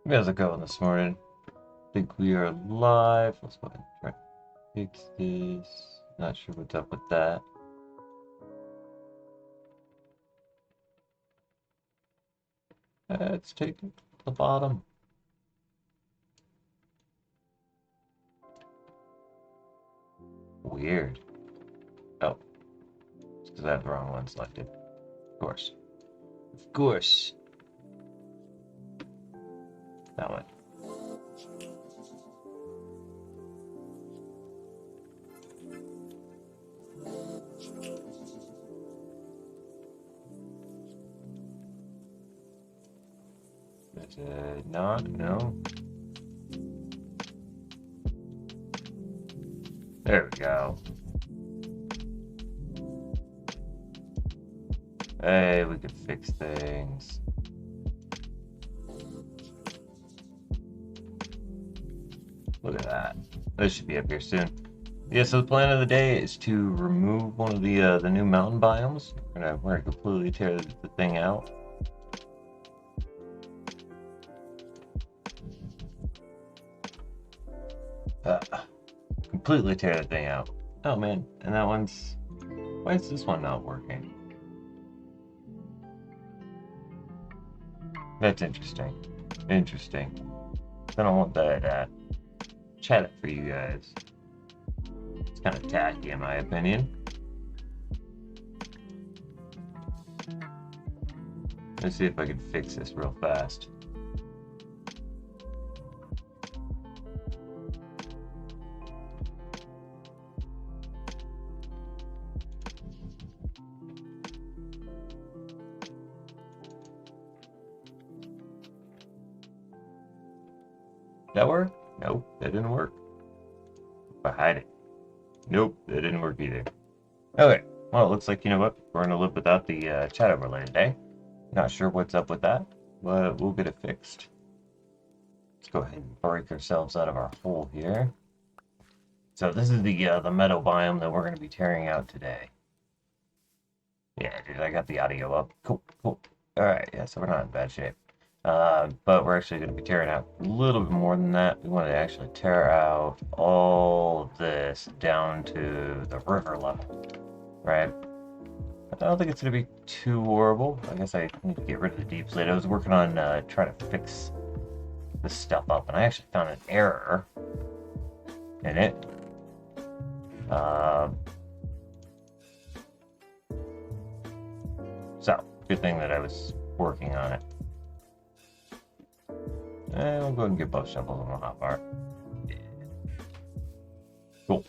How's it going this morning? Think we are live. Let's go ahead and try to fix this. Not sure what's up with that. Let's take it to the bottom. Weird. Oh, it's because I have the wrong one selected. Of course. Of course. That one. Is it not? No. There we go. Hey, we could fix things. Look at that. This should be up here soon. Yeah, so the plan of the day is to remove one of the new mountain biomes. We're gonna completely tear the thing out. Completely tear the thing out. Oh man, and that one's... Why is this one not working? That's interesting. Interesting. I don't want that chat it for you guys. It's kind of tacky in my opinion. Let's see if I can fix this real fast. That work? Nope, that didn't work. If I hide it. Nope, that didn't work either. Okay, well, it looks like, you know what, we're gonna live without the chat overlay today. Not sure what's up with that, but we'll get it fixed. Let's go ahead and break ourselves out of our hole here. So this is the meadow biome that we're gonna be tearing out today. Yeah, dude, I got the audio up. Cool, cool. Alright, yeah, so we're not in bad shape. But we're actually going to be tearing out a little bit more than that. We want to actually tear out all of this down to the river level, right? I don't think it's going to be too horrible. I guess I need to get rid of the deep slate. I was working on trying to fix this stuff up, and I actually found an error in it. So, good thing that I was working on it. And we'll go ahead and get both shovels on the hot bar. Yeah. Cool.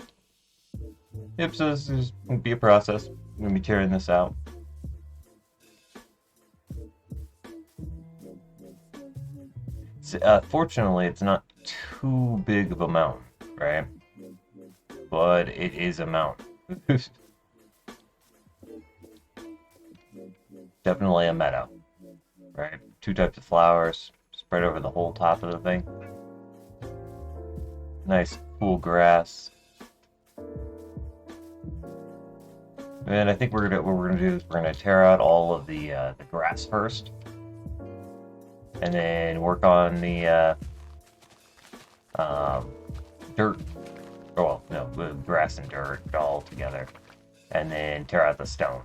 Yep, so this is going to be a process. I'm going to be tearing this out. Fortunately, it's not too big of a mountain, right? But it is a mountain. Definitely a meadow, right? Two types of flowers spread over the whole top of the thing. Nice cool grass. And I think what we're gonna do is we're gonna tear out all of the grass first, and then work on the dirt. Oh, well, no, grass and dirt all together, and then tear out the stone.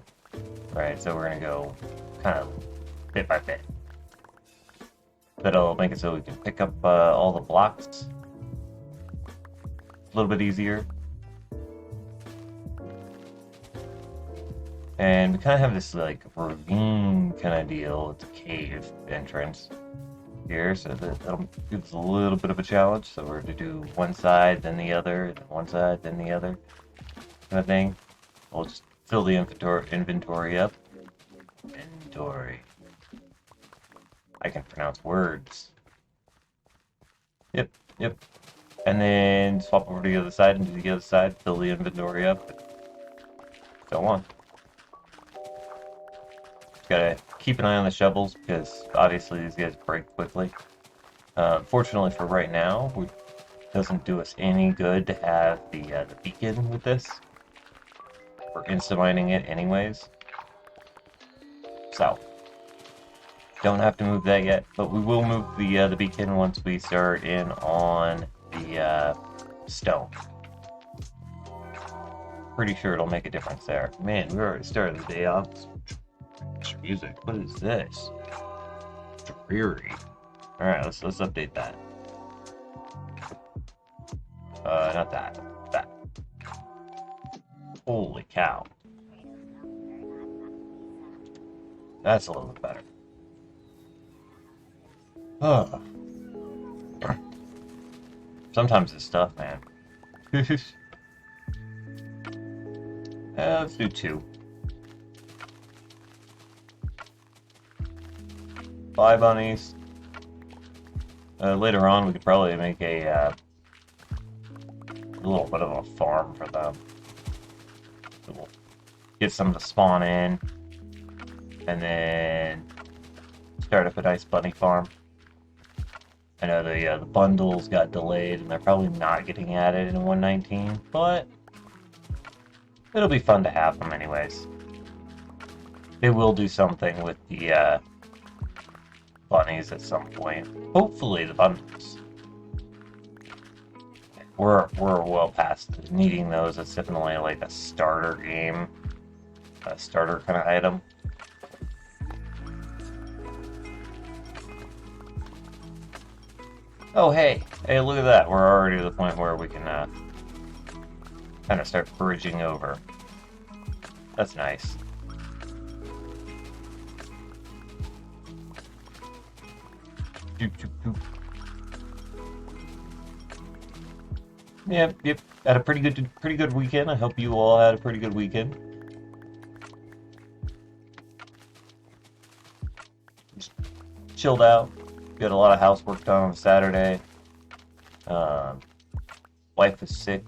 Right, so we're gonna go kind of bit by bit. That'll make it so we can pick up all the blocks a little bit easier. And we kind of have this like ravine kind of deal. It's a cave entrance here, so that'll give us a little bit of a challenge. So we're going to do one side, then the other, then one side, then the other, kind of thing. We'll just fill the inventory up. Inventory. I can pronounce words. Yep, yep. And then swap over to the other side and do the other side, fill the inventory up. So on. Just gotta keep an eye on the shovels because obviously these guys break quickly. Fortunately for right now, it doesn't do us any good to have the beacon with this. We're insta-mining it anyways. So, Don't have to move that yet, but we will move the beacon once we start in on the stone. Pretty sure it'll make a difference there. Man, we already started the day off. Music. What is this? Dreary. All right, let's update that. Not that. That. Holy cow. That's a little bit better. Oh. Sometimes it's tough, man. Let's do 2. 5 bunnies. Later on, we could probably make a little bit of a farm for them. We'll get some to spawn in, and then start up a nice bunny farm. I know the bundles got delayed, and they're probably not getting added in 1.19, but it'll be fun to have them anyways. They will do something with the bunnies at some point. Hopefully the bundles. We're well past needing those. It's definitely like a starter game, a starter kind of item. Oh hey, look at that. We're already to the point where we can kind of start bridging over. That's nice. Yep. Had a pretty good weekend. I hope you all had a pretty good weekend. Just chilled out. Got a lot of housework done on Saturday. Wife was sick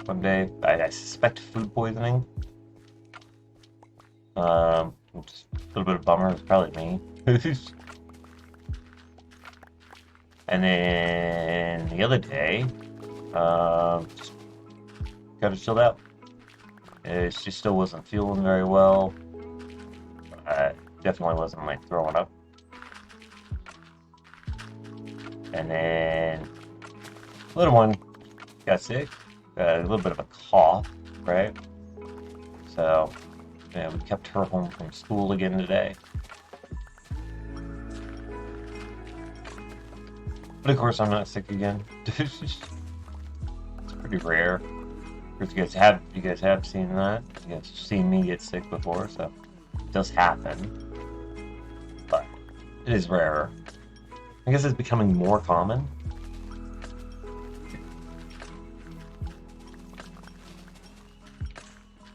one day. I suspect food poisoning. Just a little bit of bummer. It was probably me. And then the other day, just kind of chilled out. She still wasn't feeling very well. Definitely wasn't like throwing up. And then little one got sick, a little bit of a cough, right? So, yeah, we kept her home from school again today. But of course, I'm not sick again. It's pretty rare. You guys have seen that. You guys have seen me get sick before, so it does happen. But it is rarer. I guess it's becoming more common.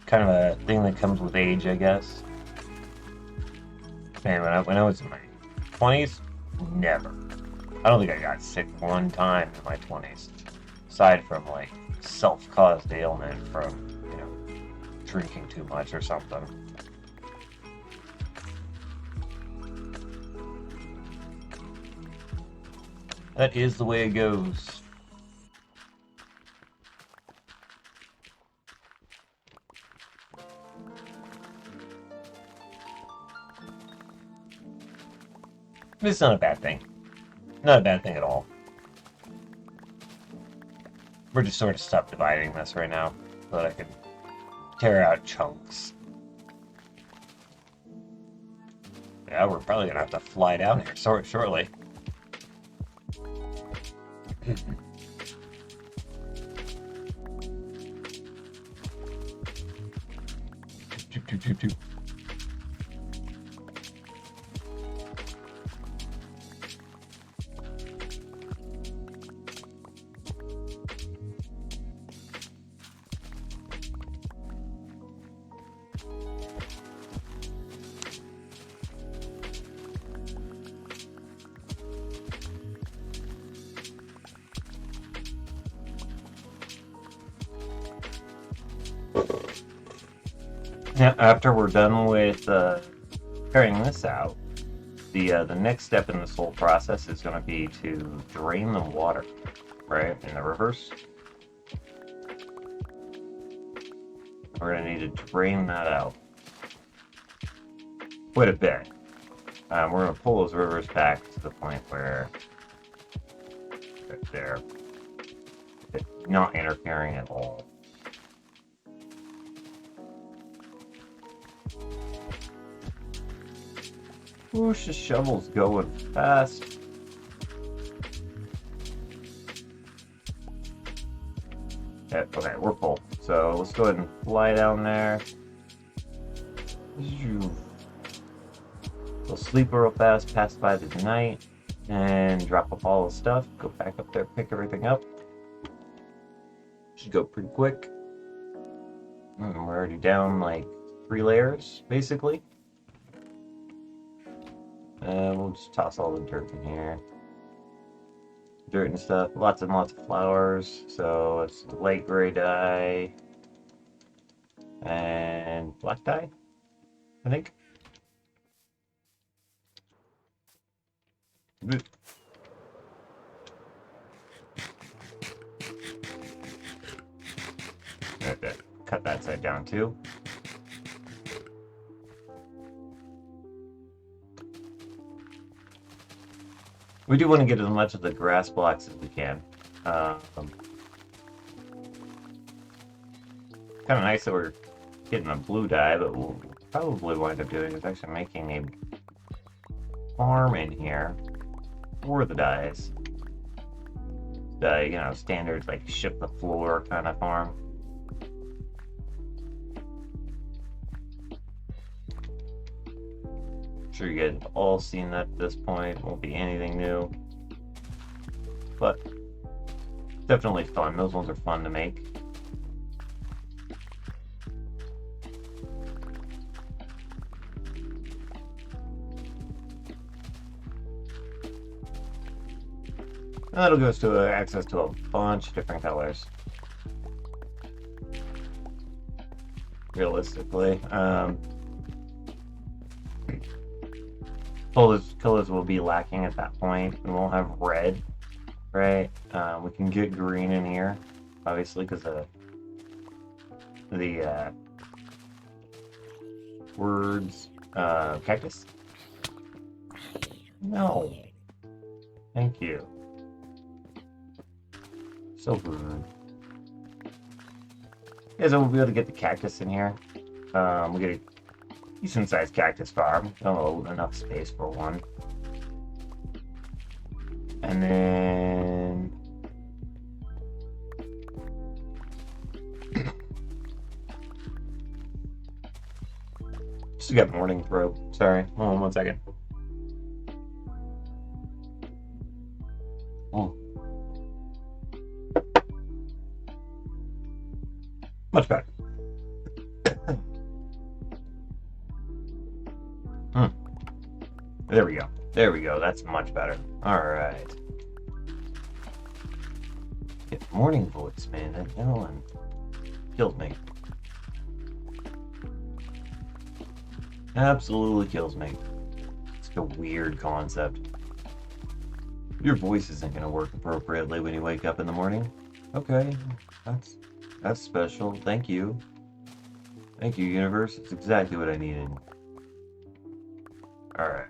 Kind of a thing that comes with age, I guess. Man, when I was in my 20s, never. I don't think I got sick one time in my 20s. Aside from, like, self-caused ailment from, drinking too much or something. That is the way it goes. It's not a bad thing. Not a bad thing at all. We're just sort of subdividing this right now so that I can tear out chunks. Yeah, we're probably gonna have to fly down here shortly. Now, after we're done with carrying this out, the next step in this whole process is going to be to drain the water, right, in the rivers. We're going to need to drain that out quite a bit. We're going to pull those rivers back to the point where they're not interfering at all. Whoosh, the shovel's going fast. Yep, okay, we're full. So let's go ahead and fly down there. We'll sleep real fast, pass by the night, and drop off all the stuff. Go back up there, pick everything up. Should go pretty quick. We're already down like 3 layers, basically. We'll just toss all the dirt in here. Dirt and stuff. Lots and lots of flowers. So it's light gray dye. And black dye, I think. Cut that side down too. We do want to get as much of the grass blocks as we can. Kind of nice that we're getting a blue dye, but we'll probably wind up doing is actually making a farm in here for the dyes. The, standard like ship the floor kind of farm. I'm sure you guys have all seen that at this point. Won't be anything new, but definitely fun. Those ones are fun to make. And that'll give us access to a bunch of different colors. Realistically, colors will be lacking at that point. We won't have red, right? We can get green in here, obviously, because of the words cactus. No, thank you. So rude. Yeah, so we'll be able to get the cactus in here. We get a decent sized cactus farm. Oh, enough space for one. And then just got morning throat. Sorry. Hold on 1 second. Oh. Much better. There we go. There we go. That's much better. Alright. Get morning voice, man. That one killed me. Absolutely kills me. It's a weird concept. Your voice isn't going to work appropriately when you wake up in the morning. Okay. That's special. Thank you. Thank you, universe. It's exactly what I needed. Alright.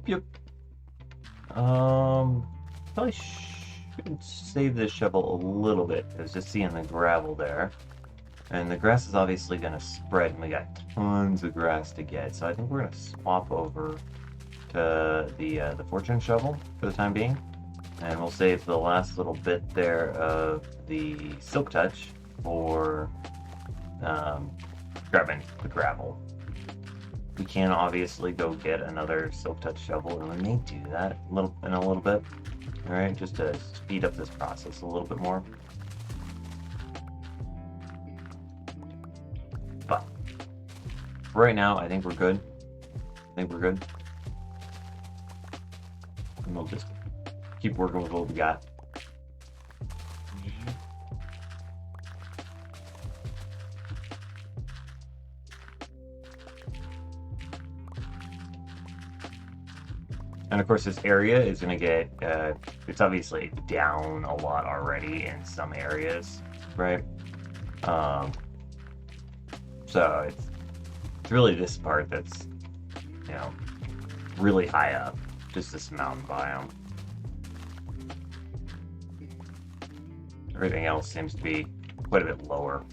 Yep. Probably should save this shovel a little bit, because just seeing the gravel there. And the grass is obviously going to spread, and we got tons of grass to get. So I think we're going to swap over to the fortune shovel for the time being. And we'll save the last little bit there of the silk touch for grabbing the gravel. We can obviously go get another silk touch shovel, and we may do that in a little bit. All right, just to speed up this process a little bit more. But right now, I think we're good. And we'll just keep working with what we got. And of course, this area is going to get, it's obviously down a lot already in some areas, right? Um, so it's really this part that's, you know, really high up, just this mountain biome. Everything else seems to be quite a bit lower.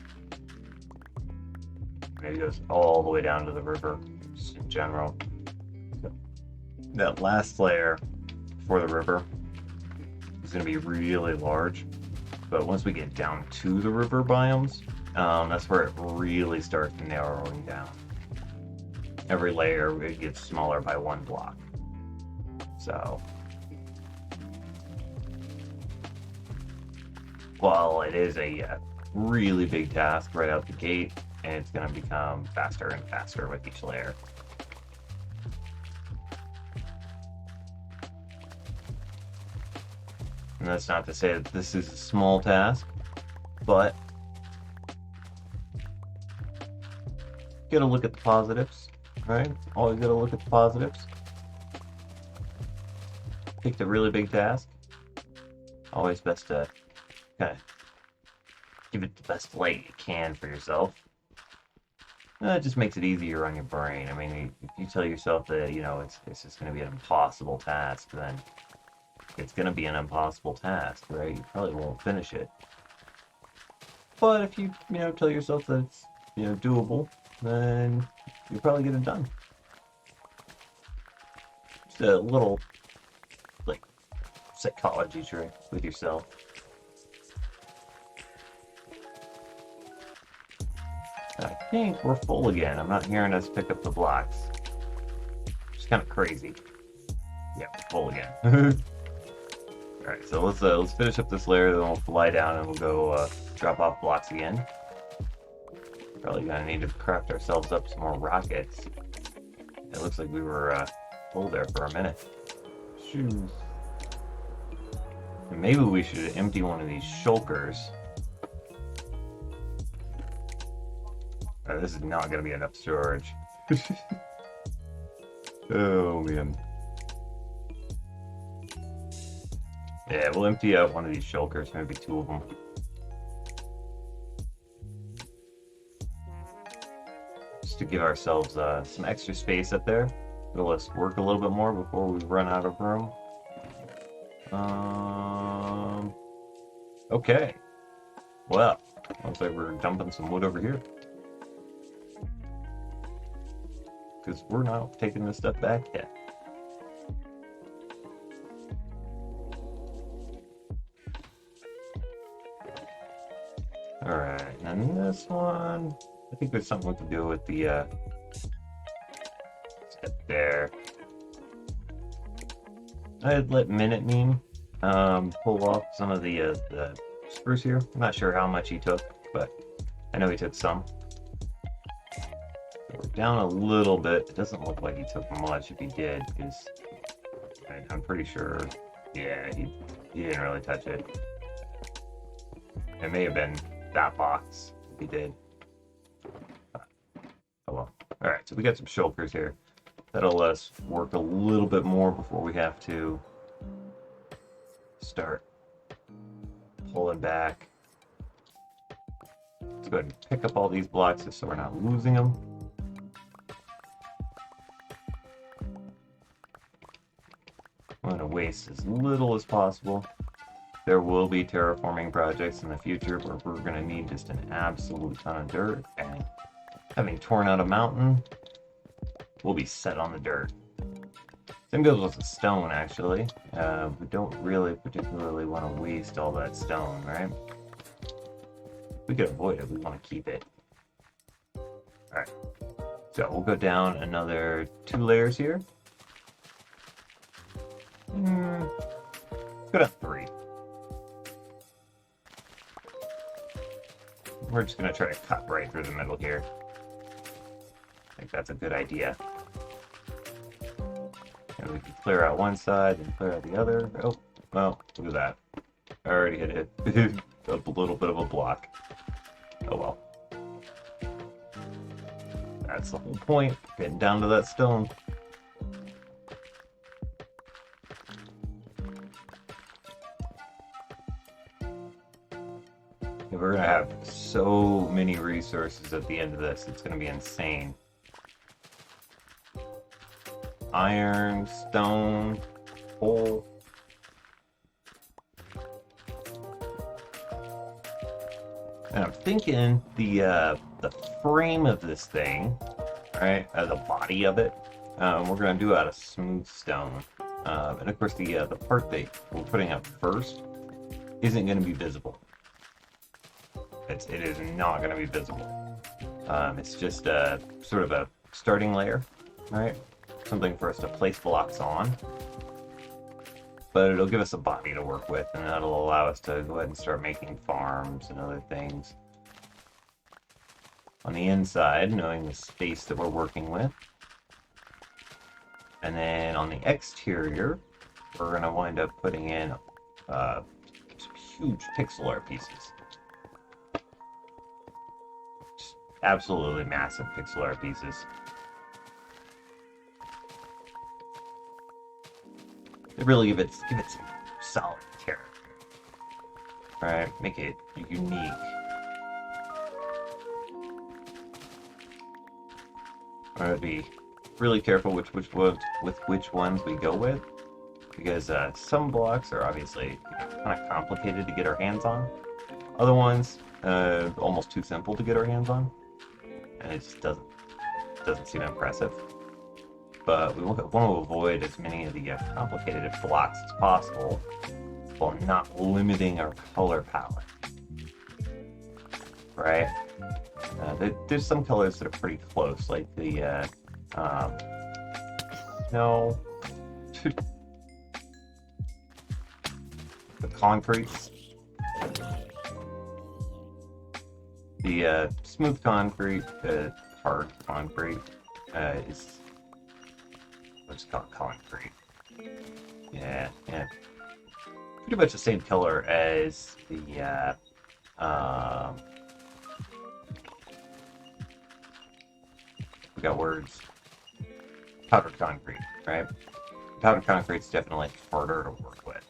Maybe it goes all the way down to the river, just in general. That last layer for the river is going to be really large, but once we get down to the river biomes, that's where it really starts narrowing down. Every layer it gets smaller by 1 block. So, while it is a really big task right out the gate, and it's going to become faster and faster with each layer. And that's not to say that this is a small task, but you gotta look at the positives, right? Always gotta look at the positives. Picked a really big task. Always best to kind of give it the best light you can for yourself. It just makes it easier on your brain. I mean, if you tell yourself that, you know, it's just going to be an impossible task, then it's going to be an impossible task, right? You probably won't finish it. But if you tell yourself that it's, doable, then you'll probably get it done. Just a little, like, psychology trick with yourself. I think we're full again. I'm not hearing us pick up the blocks. It's kind of crazy. Yeah, we're full again. Alright, so let's finish up this layer, then we'll fly down and we'll go drop off blocks again. Probably gonna need to craft ourselves up some more rockets. It looks like we were full there for a minute. Shoot. Maybe we should empty one of these shulkers. This is not going to be enough storage. Oh, man. Yeah, we'll empty out one of these shulkers, maybe 2 of them. Just to give ourselves some extra space up there. It'll let us work a little bit more before we run out of room. Okay. Well, looks like we're dumping some wood over here. Because we're not taking this stuff back yet. Alright, and this one, I think there's something we can do with the step there. I'd let Minute Meme pull off some of the spruce here. I'm not sure how much he took, but I know he took some. We're down a little bit. It doesn't look like he took much if he did, because I'm pretty sure, yeah, he didn't really touch it. It may have been that box if he did. Oh well. Alright, so we got some shulkers here. That'll let us work a little bit more before we have to start pulling back. Let's go ahead and pick up all these blocks just so we're not losing them. I'm going to waste as little as possible. There will be terraforming projects in the future where we're going to need just an absolute ton of dirt, and having torn out a mountain, we'll be set on the dirt. Same goes with the stone, actually. We don't really particularly want to waste all that stone, right? If we could avoid it, we want to keep it. Alright, so we'll go down another 2 layers here. Let's go to 3. We're just going to try to cut right through the middle here. I think that's a good idea. And we can clear out one side and clear out the other. Oh, well, look at that. I already hit it. A little bit of a block. Oh well. That's the whole point. Getting down to that stone. We're gonna have so many resources at the end of this. It's gonna be insane. Iron, stone, coal. And I'm thinking the frame of this thing, right, the body of it, we're gonna do out of smooth stone. And of course the part that we're putting up first isn't gonna be visible. It is not gonna be visible. It's just sort of a starting layer, right? Something for us to place blocks on. But it'll give us a body to work with, and that'll allow us to go ahead and start making farms and other things. On the inside, knowing the space that we're working with. And then on the exterior, we're going to wind up putting in some huge pixel art pieces. Just absolutely massive pixel art pieces. They really give it some solid character. Alright, make it unique. I'm gonna be really careful with which ones we go with, because some blocks are obviously kind of complicated to get our hands on. Other ones, almost too simple to get our hands on, and it just doesn't seem impressive. But we want to avoid as many of the complicated blocks as possible, while not limiting our color palette. Right? There's some colors that are pretty close, like the no, the concretes, the smooth concrete, hard concrete is what's called concrete. Yeah, pretty much the same color as the we got words. Powdered concrete, right? Powdered concrete's definitely harder to work with.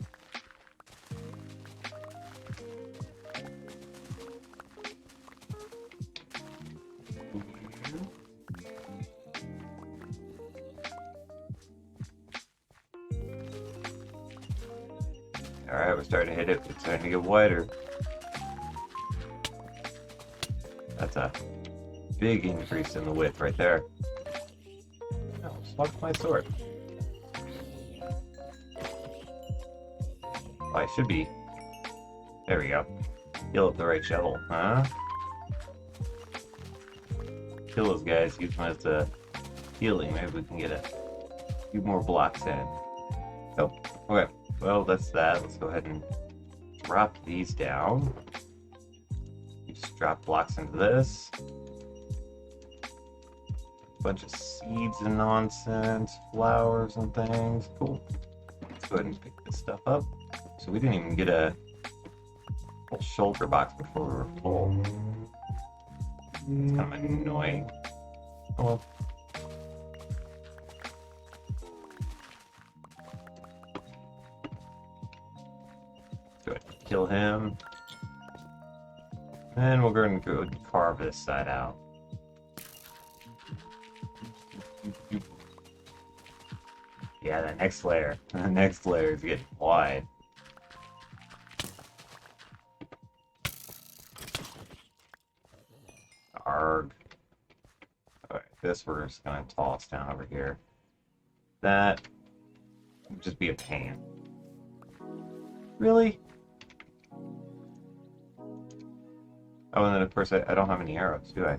Alright, we're starting to hit it. It's starting to get wider. That's a big increase in the width right there. Oh, swap my sword. Oh, I should be. There we go. Heal up the right shovel, huh? Kill those guys, use them as healing. Maybe we can get a few more blocks in. Oh, okay. Well, that's that. Let's go ahead and drop these down. Just drop blocks into this. Bunch of seeds and nonsense, flowers and things. Cool. Let's go ahead and pick this stuff up. So we didn't even get a full shulker box before we were full. It's kind of annoying. Oh well. Go ahead and kill him. And we're going to go and carve this side out. Yeah, the next layer. The next layer is getting wide. Arg. Alright, this we're just going to toss down over here. That would just be a pain. Really? Oh, and then of course I don't have any arrows, do I?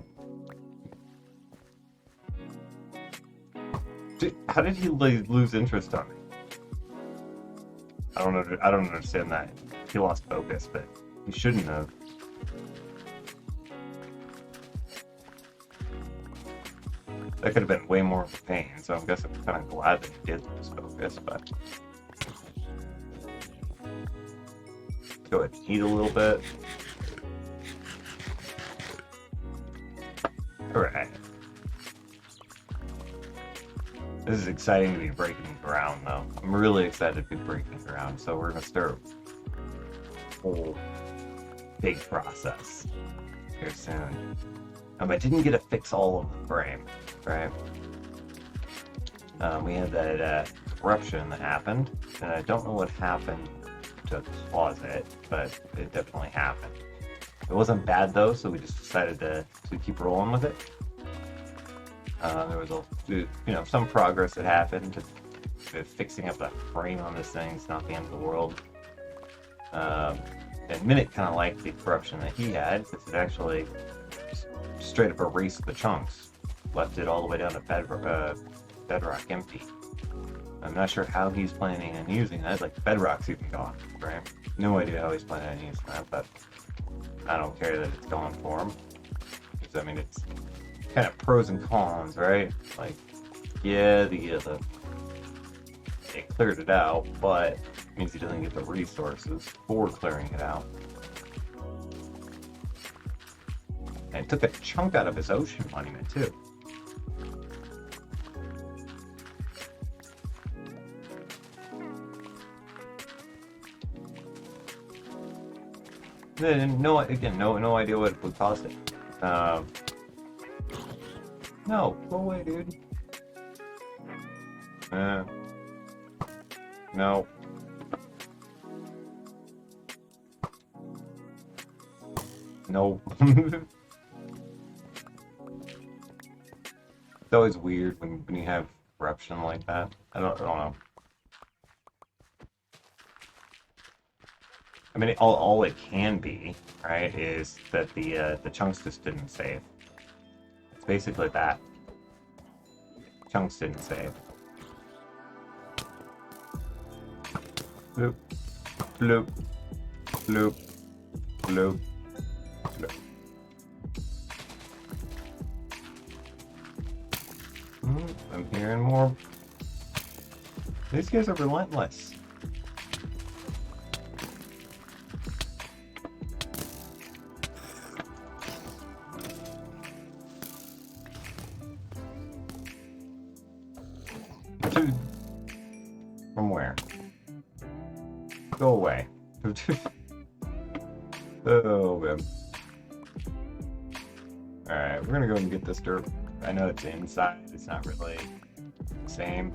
Dude, how did he lose interest on me? I don't understand that. He lost focus, but he shouldn't have. That could have been way more of a pain, so I guess I'm kind of glad that he did lose focus, but... Let's go ahead and eat a little bit. Alright. This is exciting to be breaking ground, though. I'm really excited to be breaking ground, so we're going to start full big process here soon. I didn't get to fix all of the frame, right? We had that corruption that happened, and I don't know what happened to cause it, but it definitely happened. It wasn't bad though, so we just decided to keep rolling with it. There was some progress that happened. Fixing up the frame on this thing is not the end of the world. And Minute kind of liked the corruption that he had, because it actually straight up erased the chunks, left it all the way down to Bedrock empty. I'm not sure how he's planning on using that. Like, Bedrock's even gone, right? No idea how he's planning on using that, but I don't care that it's gone for him. Because, it's kind of pros and cons, right? Like, yeah, it cleared it out, but it means he doesn't get the resources for clearing it out. And it took a chunk out of his ocean monument, too. No idea what would cost it. No, go away, dude. No. No. It's always weird when you have corruption like that. I don't know. All it can be, right, is that the chunks just didn't save. It's basically that. Chunks didn't save. Bloop, bloop, bloop, bloop, bloop. I'm hearing more. These guys are relentless. From where? Go away. Oh, man. Alright, we're gonna go and get this dirt. I know it's inside, it's not really the same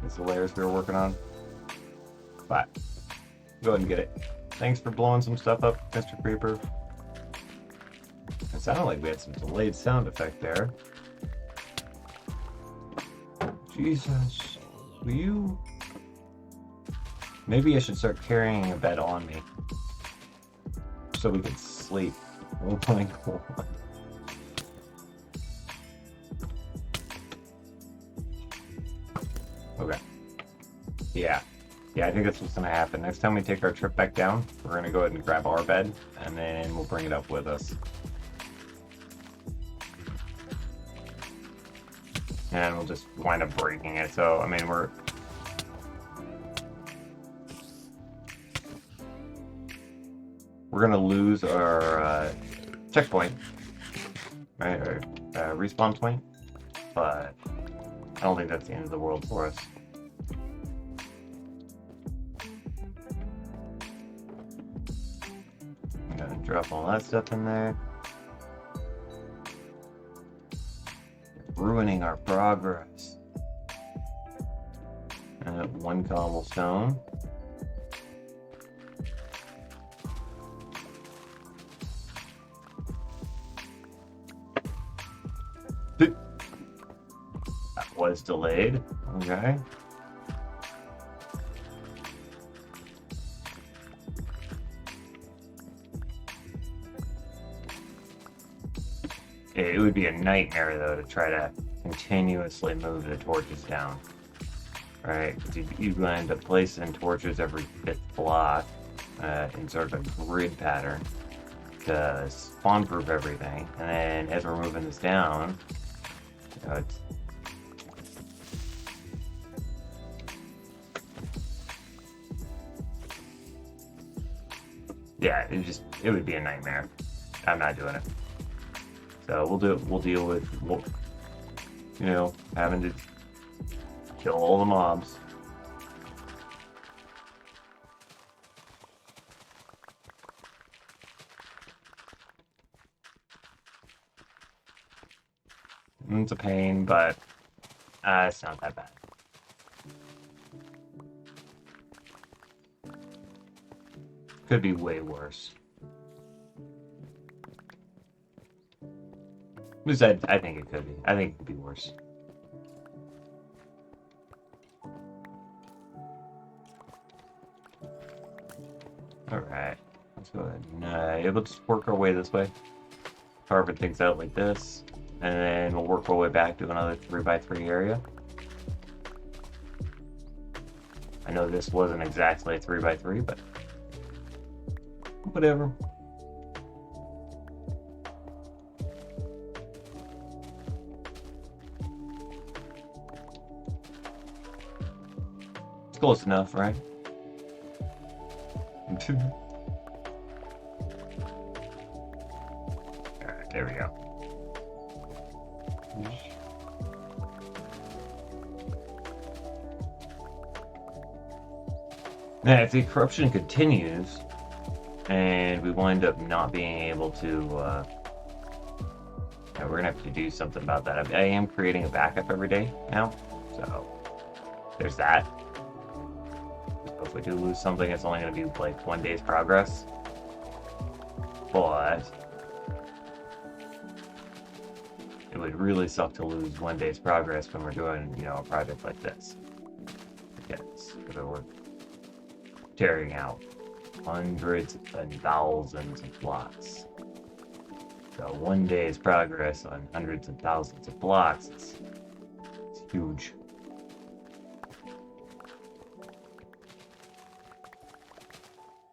as the layers we were working on. But, go ahead and get it. Thanks for blowing some stuff up, Mr. Creeper. It sounded like we had some delayed sound effect there. Jesus. Will you... Maybe I should start carrying a bed on me. So we can sleep. Oh my god. Okay. Yeah. Yeah, I think that's what's gonna happen. Next time we take our trip back down, we're gonna go ahead and grab our bed, and then we'll bring it up with us. And we'll just wind up breaking it. So, we're gonna lose our checkpoint, right? Or respawn point, but I don't think that's the end of the world for us. I'm gonna drop all that stuff in there. Ruining our progress. One cobblestone. That was delayed. Okay. It would be a nightmare, though, to try to continuously move the torches down. Right? You'd end up placing torches every 5th block in sort of a grid pattern to spawn-proof everything. And then as we're moving this down, it's... Yeah, it would be a nightmare. I'm not doing it. So we'll deal with, having to kill all the mobs. It's a pain, but it's not that bad. Could be way worse. At least I think it could be. I think it could be worse. Alright. Let's go ahead and yeah, we'll just work our way this way. Carving things out like this. And then we'll work our way back to another 3x3 area. I know this wasn't exactly a 3x3, but whatever. It's close enough, right? Alright, there we go. Now, if the corruption continues, and we wind up not being able to, yeah, we're gonna have to do something about that. I am creating a backup every day now, so there's that. So if we do lose something, it's only gonna be like 1 day's progress. But it would really suck to lose 1 day's progress when we're doing, you know, a project like this. Yes, we're tearing out hundreds and thousands of blocks. So 1 day's progress on hundreds and thousands of blocks, it's huge.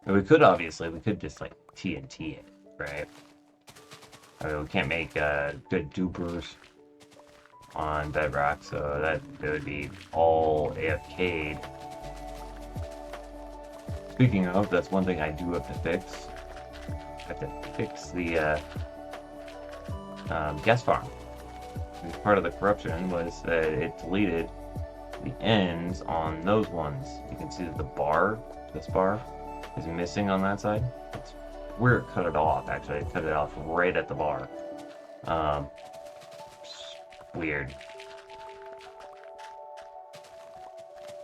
And we could just like TNT it, right? I mean, we can't make good dupers on Bedrock, so that would be all AFK'd. Speaking of, that's one thing I do have to fix. I have to fix the gas farm. Part of the corruption was that it deleted the ends on those ones. You can see that the bar, this bar, is missing on that side. It's where it cut it off, actually. It cut it off right at the bar. Weird.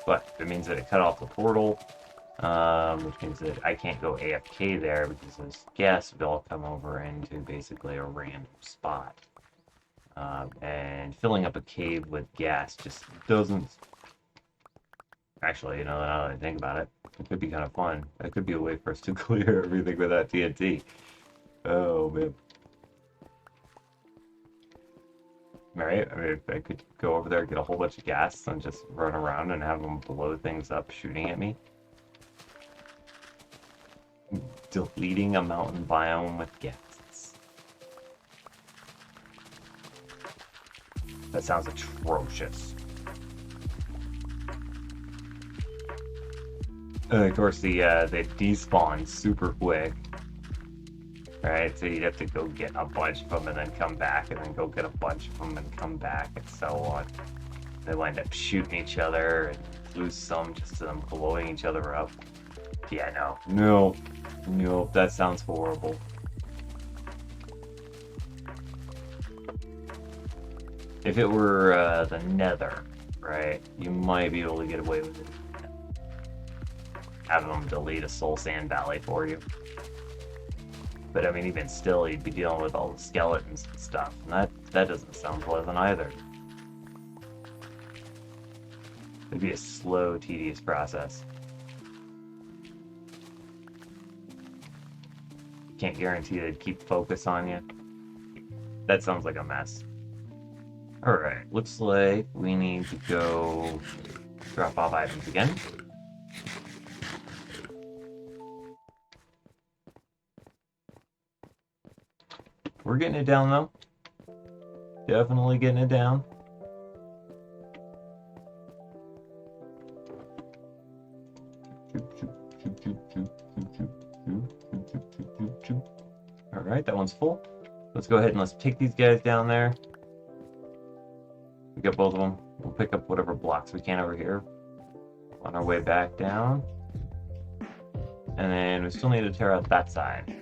But it means that it cut off the portal. Which means that I can't go AFK there because those gas will all come over into basically a random spot. And filling up a cave with gas just doesn't... Actually, you know, now that I think about it, it could be kind of fun. That could be a way for us to clear everything with that TNT. Oh, man. Right? I mean, I could go over there, get a whole bunch of gas, and just run around and have them blow things up shooting at me. Deleting a mountain biome with gas. That sounds atrocious. And of course, they despawn super quick. Right, so you'd have to go get a bunch of them and then come back, and then go get a bunch of them and come back, and so on. They wind up shooting each other and lose some just to them blowing each other up. Yeah, no, that sounds horrible. If it were the Nether, right, you might be able to get away with it. Have them delete a Soul Sand Valley for you. But I mean, even still, you'd be dealing with all the skeletons and stuff, and that doesn't sound pleasant either. It'd be a slow, tedious process. Can't guarantee they'd keep focus on you. That sounds like a mess. Alright, looks like we need to go drop off items again. We're getting it down, though. Definitely getting it down. Alright, that one's full. Let's go ahead and let's take these guys down there. We got both of them. We'll pick up whatever blocks we can over here on our way back down. And then we still need to tear out that side.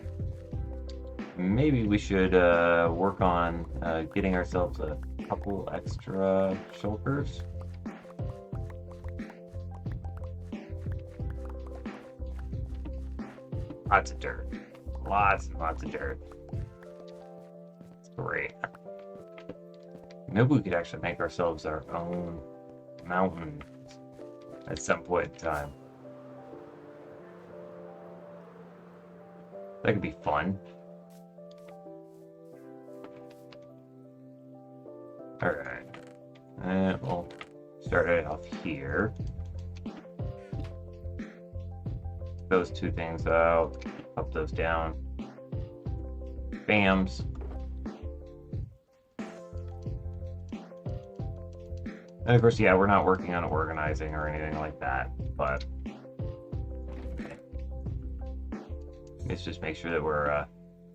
maybe we should work on getting ourselves a couple extra shulkers. Lots of dirt. Lots and lots of dirt. It's great. Maybe we could actually make ourselves our own mountain at some point in time. That could be fun. Alright. And we'll start it off here. Those two things out. Up those down. Bams. And of course, yeah, we're not working on organizing or anything like that, but let's just make sure that we're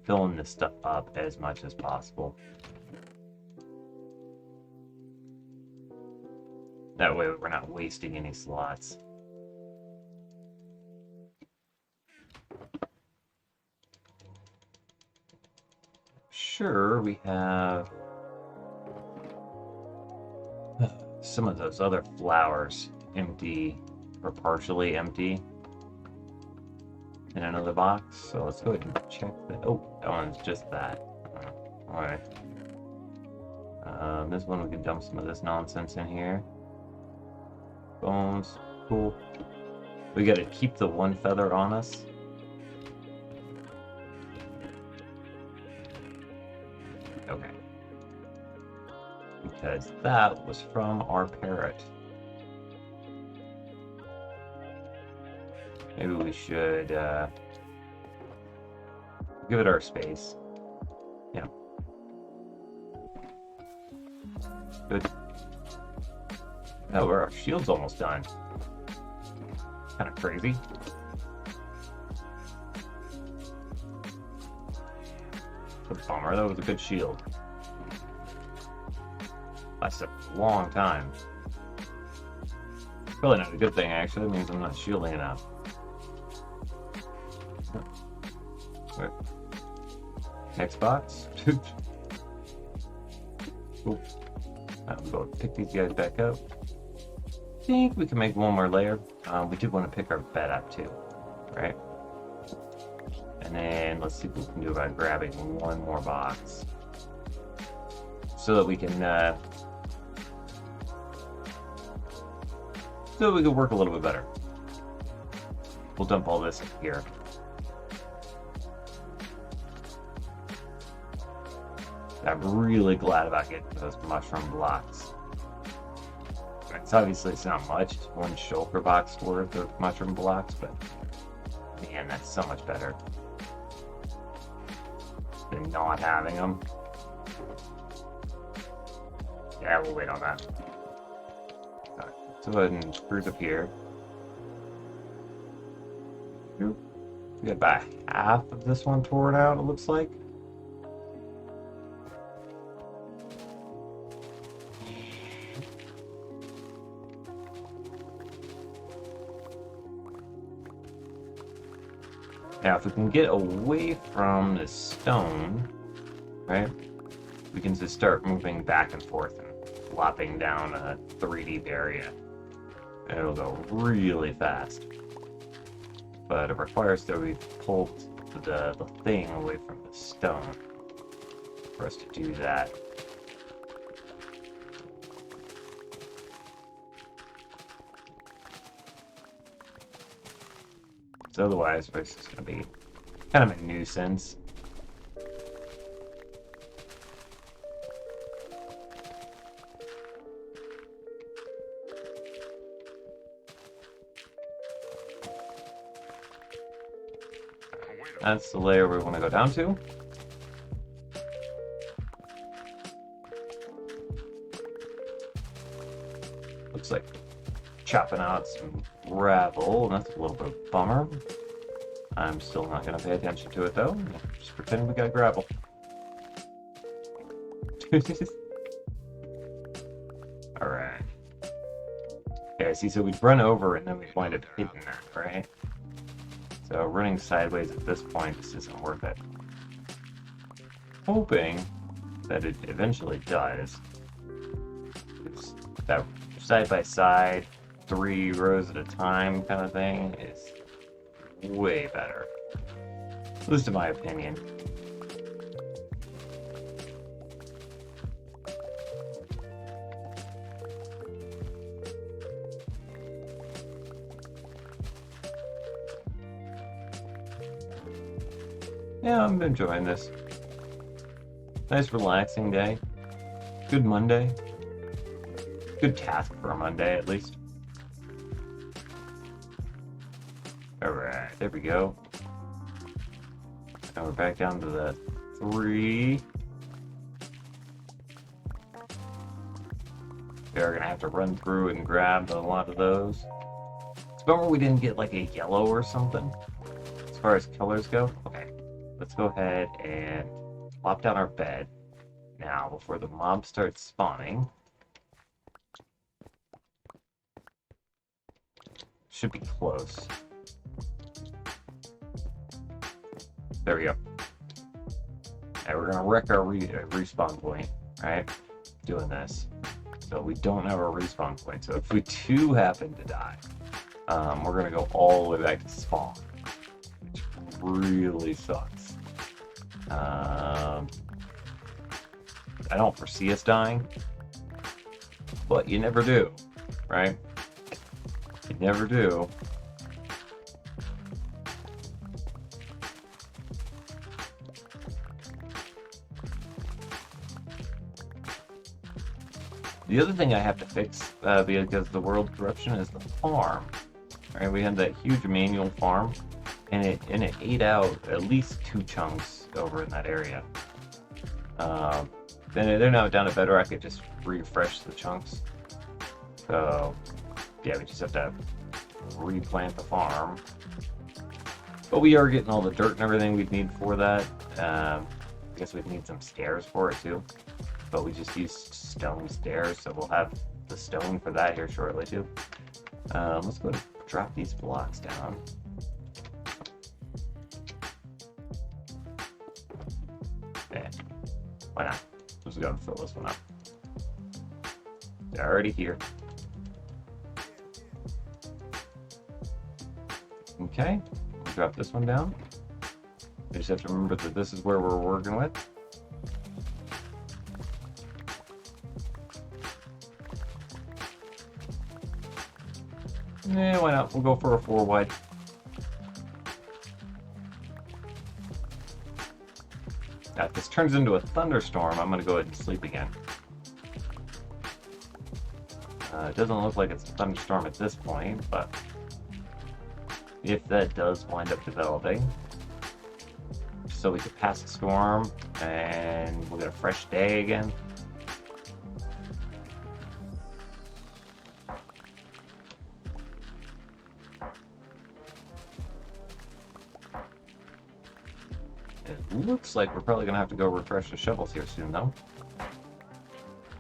filling this stuff up as much as possible. That way we're not wasting any slots. Sure, we have some of those other flowers empty or partially empty in another box. So let's go ahead and check that. Oh, that one's just that. Alright. This one we can dump some of this nonsense in here. Bones. Cool. We gotta keep the one feather on us. Okay. Because that was from our parrot. Maybe we should give it our space. Yeah. Good. Now our shield's almost done. Kind of crazy. A bummer. That was a good shield. Lasted a long time. Probably not a good thing, actually. It means I'm not shielding enough. Right. Next box. Cool. I'm going to pick these guys back up. I think we can make one more layer. We did want to pick our bed up too, right? And then let's see what we can do about grabbing one more box so that we can work a little bit better. We'll dump all this in here. I'm really glad about getting those mushroom blocks. It's obviously it's not much, it's one shulker box worth of mushroom blocks, but man, that's so much better than not having them. Yeah, we'll wait on that. Alright, let's go ahead and cruise up here. We got about half of this one torn out, it looks like. Now, if we can get away from the stone, right, we can just start moving back and forth and flopping down a 3D area. And it'll go really fast. But it requires that we pull the thing away from the stone for us to do that. So otherwise, it's just going to be kind of a nuisance. That's the layer we want to go down to. Looks like chopping out some gravel, and that's a little bit of a bummer. I'm still not going to pay attention to it though. Just pretend we got gravel. Alright. Okay, see, so we'd run over and then we'd wind up hitting that, right? So running sideways at this point, this isn't worth it. hoping that it eventually does. It's that side by side, 3 rows at a time kind of thing is way better. At least in my opinion. Yeah, I'm enjoying this. Nice relaxing day. Good Monday. Good task for a Monday, at least. Alright, there we go. Now we're back down to the 3. We are going to have to run through and grab a lot of those. It's a bummer we didn't get like a yellow or something, as far as colors go. Okay, let's go ahead and plop down our bed now before the mob starts spawning. Should be close. There we go. And we're gonna wreck our respawn point, right? Doing this. So we don't have a respawn point. So if we do happen to die, we're gonna go all the way back to spawn, which really sucks. I don't foresee us dying, but you never do, right? You never do. The other thing I have to fix, because the world corruption, is the farm. Right, we had that huge manual farm, and it ate out at least 2 chunks over in that area. Then they're now down to Bedrock. It just refreshed the chunks. So yeah, we just have to replant the farm. But we are getting all the dirt and everything we'd need for that. I guess we'd need some stairs for it too. But we just used stone stairs, so we'll have the stone for that here shortly too. Let's go and drop these blocks down. Yeah, why not? Let's go and fill this one up. They're already here. Okay, we'll drop this one down. We just have to remember that this is where we're working with. Yeah, why not? We'll go for a 4 wide. Now, if this turns into a thunderstorm, I'm going to go ahead and sleep again. It doesn't look like it's a thunderstorm at this point, but if that does wind up developing, so we could pass the storm and we'll get a fresh day again. It looks like we're probably going to have to go refresh the shovels here soon, though.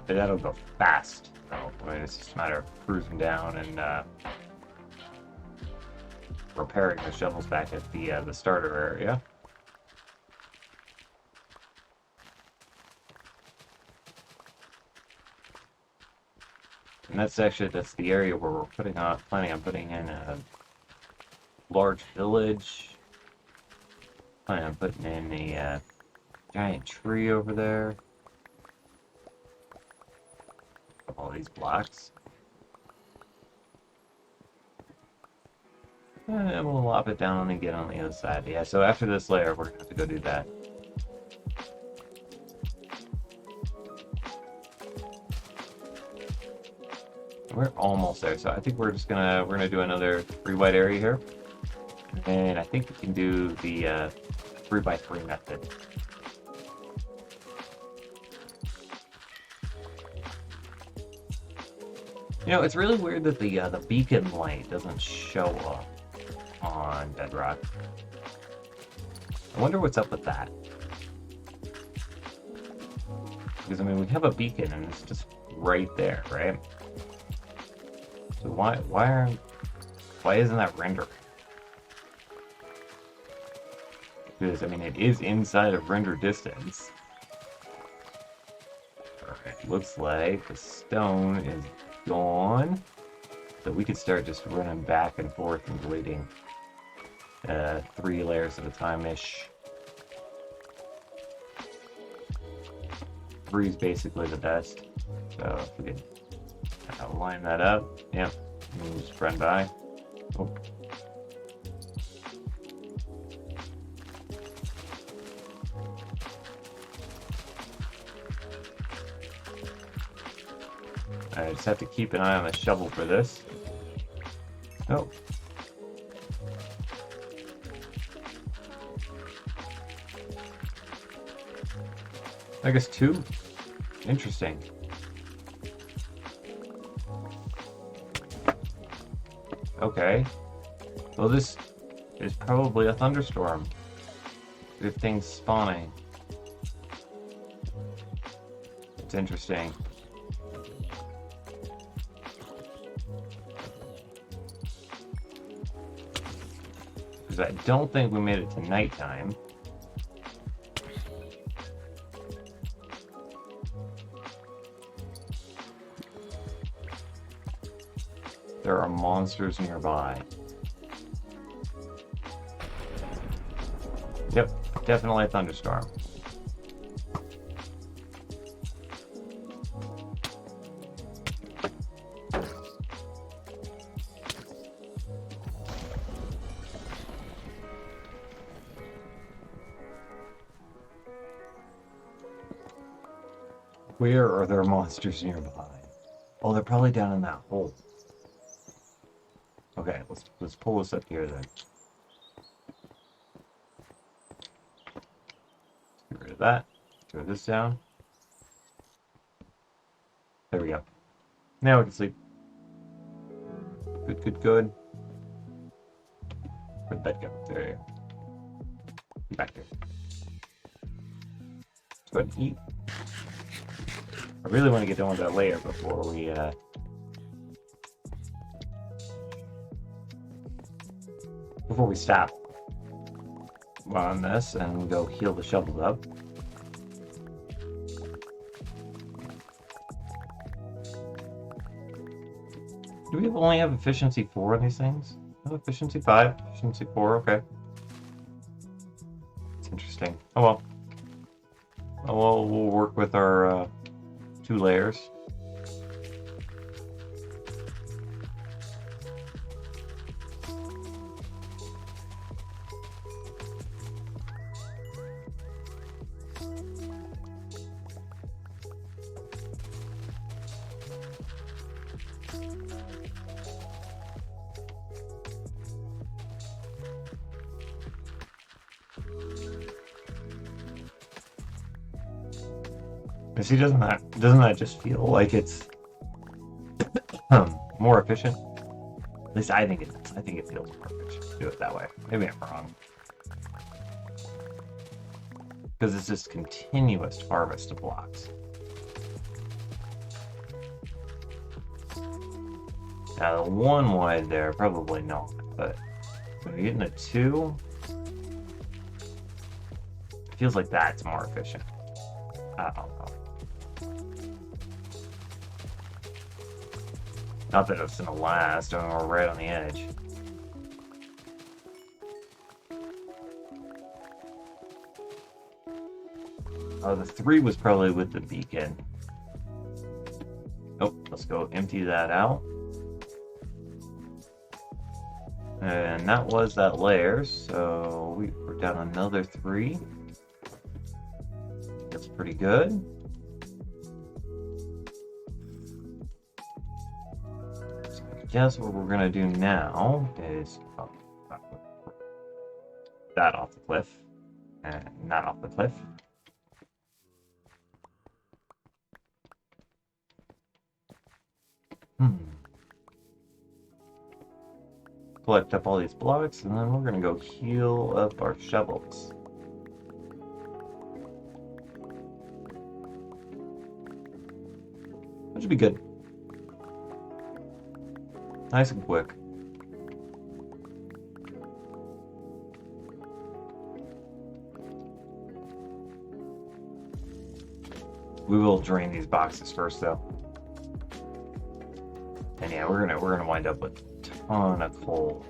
But that'll go fast, though. I mean, it's just a matter of cruising down and repairing the shovels back at the starter area. And that's the area where we're planning on putting in a large village. Planning on putting in a giant tree over there. All these blocks. And we'll lop it down and get on the other side. Yeah, so after this layer, we're going to have to go do that. We're almost there, so I think we're gonna do another 3 wide area here. And I think we can do the 3x3 method. You know, it's really weird that the beacon light doesn't show up on Bedrock. I wonder what's up with that. Because I mean, we have a beacon and it's just right there, right? So why isn't that rendering? Because I mean, it is inside of render distance. Looks like the stone is gone. So we could start just running back and forth and deleting 3 layers at a time-ish. 3 is basically the best. So if we could line that up, yep, and just run by. Oh. I just have to keep an eye on the shovel for this. Oh. I guess 2? Interesting. Okay. Well, this is probably a thunderstorm. If things spawning. It's interesting. Because I don't think we made it to nighttime. There are monsters nearby. Yep, definitely a thunderstorm. Where are there monsters nearby? Oh, they're probably down in that hole. Okay, let's pull this up here then. Get rid of that. Throw this down. There we go. Now we can sleep. Good, good, good. Where'd that go? There. Back there. Let's go ahead and eat. I really want to get done with that layer before we stop on this and go heal the shovels up. Do we only have efficiency 4 on these things? No, efficiency 5, efficiency 4, okay. It's interesting. Oh well. Oh well, we'll work with our 2 layers. See, doesn't that just feel like it's more efficient? At least I think it is. I think it feels more efficient to do it that way. Maybe I'm wrong. Because it's just continuous harvest of blocks. Now the 1 wide there, probably not, but when you're getting a 2, it feels like that's more efficient. I don't know. Not that it's gonna last, I mean, we're right on the edge. The 3 was probably with the beacon. Oh, let's go empty that out. And that was that layer, so we're down another 3. That's pretty good. Guess what we're gonna do now is that off the cliff and not off the cliff. Collect up all these blocks and then we're gonna go heal up our shovels. That should be good. Nice and quick. We will drain these boxes first, though. And yeah, we're gonna wind up with a ton of coal.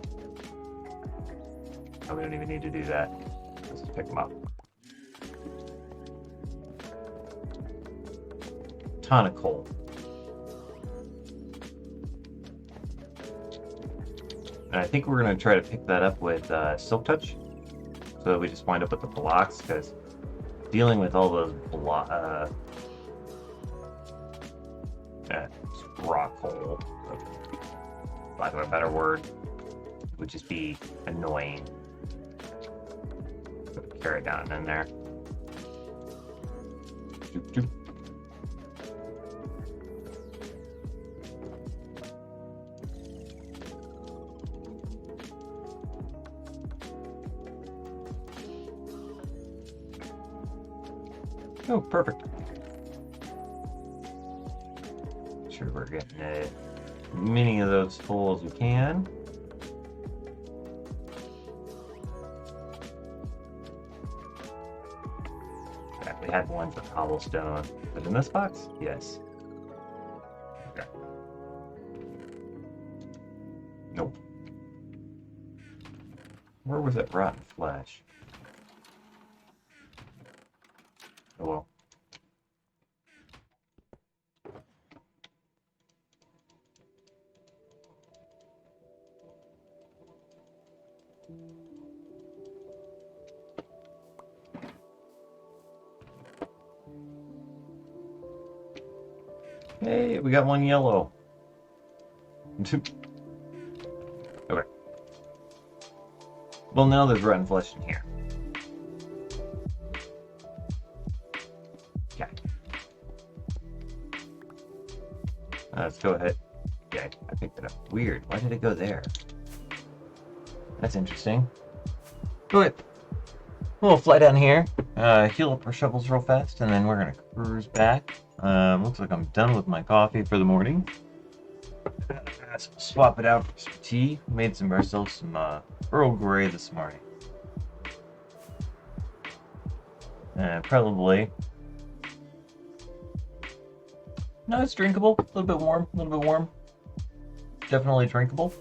Oh, we don't even need to do that. Let's just pick them up. Ton of coal. And I think we're gonna try to pick that up with Silk Touch, so that we just wind up with the blocks, because dealing with all those rock coal, for lack of a better word, would just be annoying. Carry it down in there. Doop, doop. Oh, perfect. Make sure we're getting as many of those full as we can. Yeah, we had one for cobblestone. Was it in this box? Yes. Okay. Nope. Where was that rotten flesh? Oh well. Hey, we got one yellow. Okay. Well, now there's rotten flesh in here. Okay. Let's go ahead. Yeah, I picked it up. Weird. Why did it go there? That's interesting. Good. We'll fly down here, heal up our shovels real fast, and then we're gonna cruise back. Looks like I'm done with my coffee for the morning. So we'll swap it out for some tea. Made ourselves some Earl Grey this morning. Probably. No, it's drinkable. A little bit warm. A little bit warm. Definitely drinkable.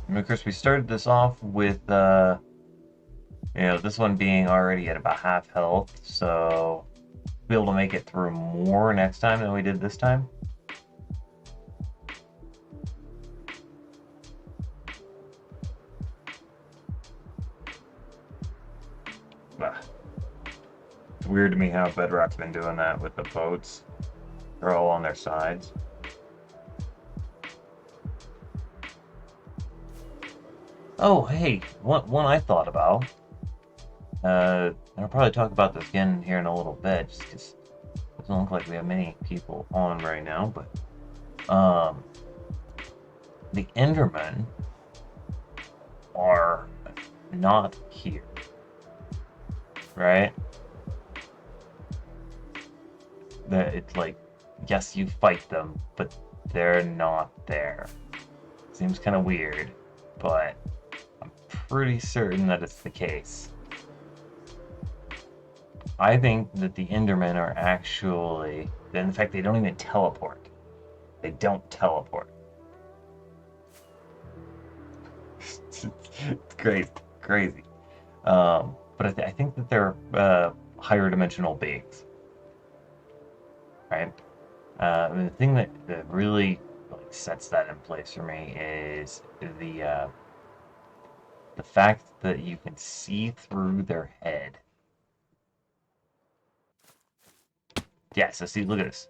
And of course, we started this off with, this one being already at about half health, so we'll be able to make it through more next time than we did this time. It's weird to me how Bedrock's been doing that with the boats. They're all on their sides. Oh, hey, one I thought about. I'll probably talk about this again here in a little bit, just because it doesn't look like we have many people on right now, but the Endermen are not here, right? It's like, yes, you fight them, but they're not there. Seems kind of weird, but I'm pretty certain that it's the case. I think that the Endermen are actually, in fact, they don't even teleport. They don't teleport. It's crazy. But I think that they're higher dimensional beings. Right? The thing that really sets that in place for me is the fact that you can see through their head. Yeah, so see, look at this.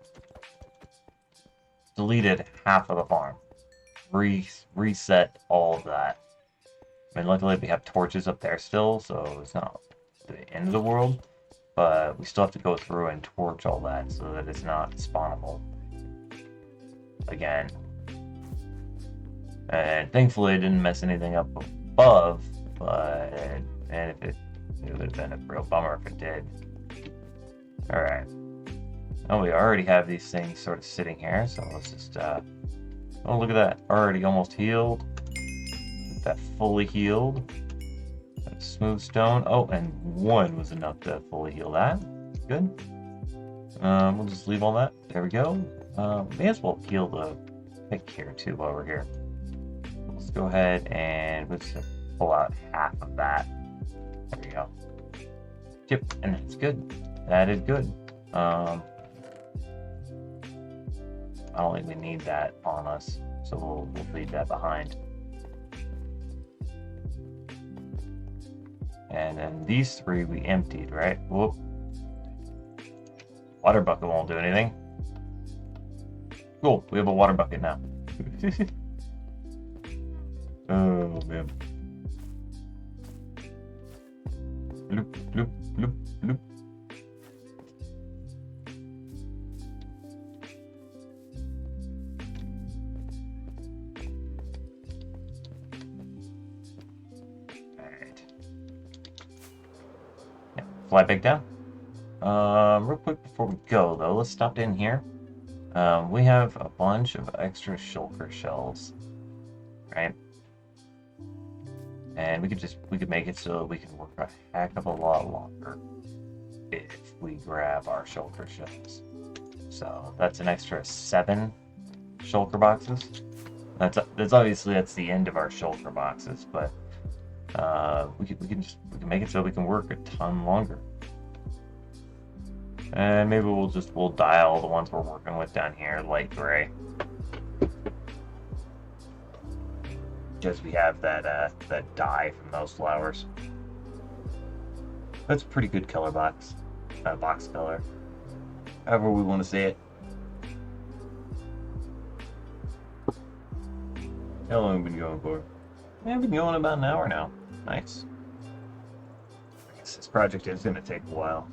Deleted half of the farm. Reset all of that. I mean, luckily we have torches up there still, so it's not the end of the world. But we still have to go through and torch all that so that it's not spawnable again. And thankfully it didn't mess anything up above, but and it would have been a real bummer if it did. Alright. Oh, we already have these things sort of sitting here, so let's just oh, look at that. Already almost healed. That fully healed. That smooth stone. Oh, and one was enough to fully heal that. Good. We'll just leave all that. There we go. May as well heal the pick here too while we're here. Let's go ahead and let's pull out half of that. There we go. Yep, and that's good. That is good. I don't think we need that on us, so we'll leave that behind. And then these three we emptied, right? Whoop. Water bucket won't do anything. Cool, we have a water bucket now. Oh man. Bloop, bloop, bloop, bloop. Fly back down. Real quick before we go, though, let's stop in here. We have a bunch of extra shulker shells, right? And we could make it so we can work a heck of a lot longer if we grab our shulker shells. So that's an extra 7 shulker boxes. That's obviously the end of our shulker boxes, but we can make it so we can work a ton longer. And maybe we'll dye all the ones we're working with down here light gray, because we have that dye from those flowers. That's a pretty good color box color, however we want to say it. How long have we been going for? Yeah, I've been going about an hour now. Nice. I guess this project is going to take a while.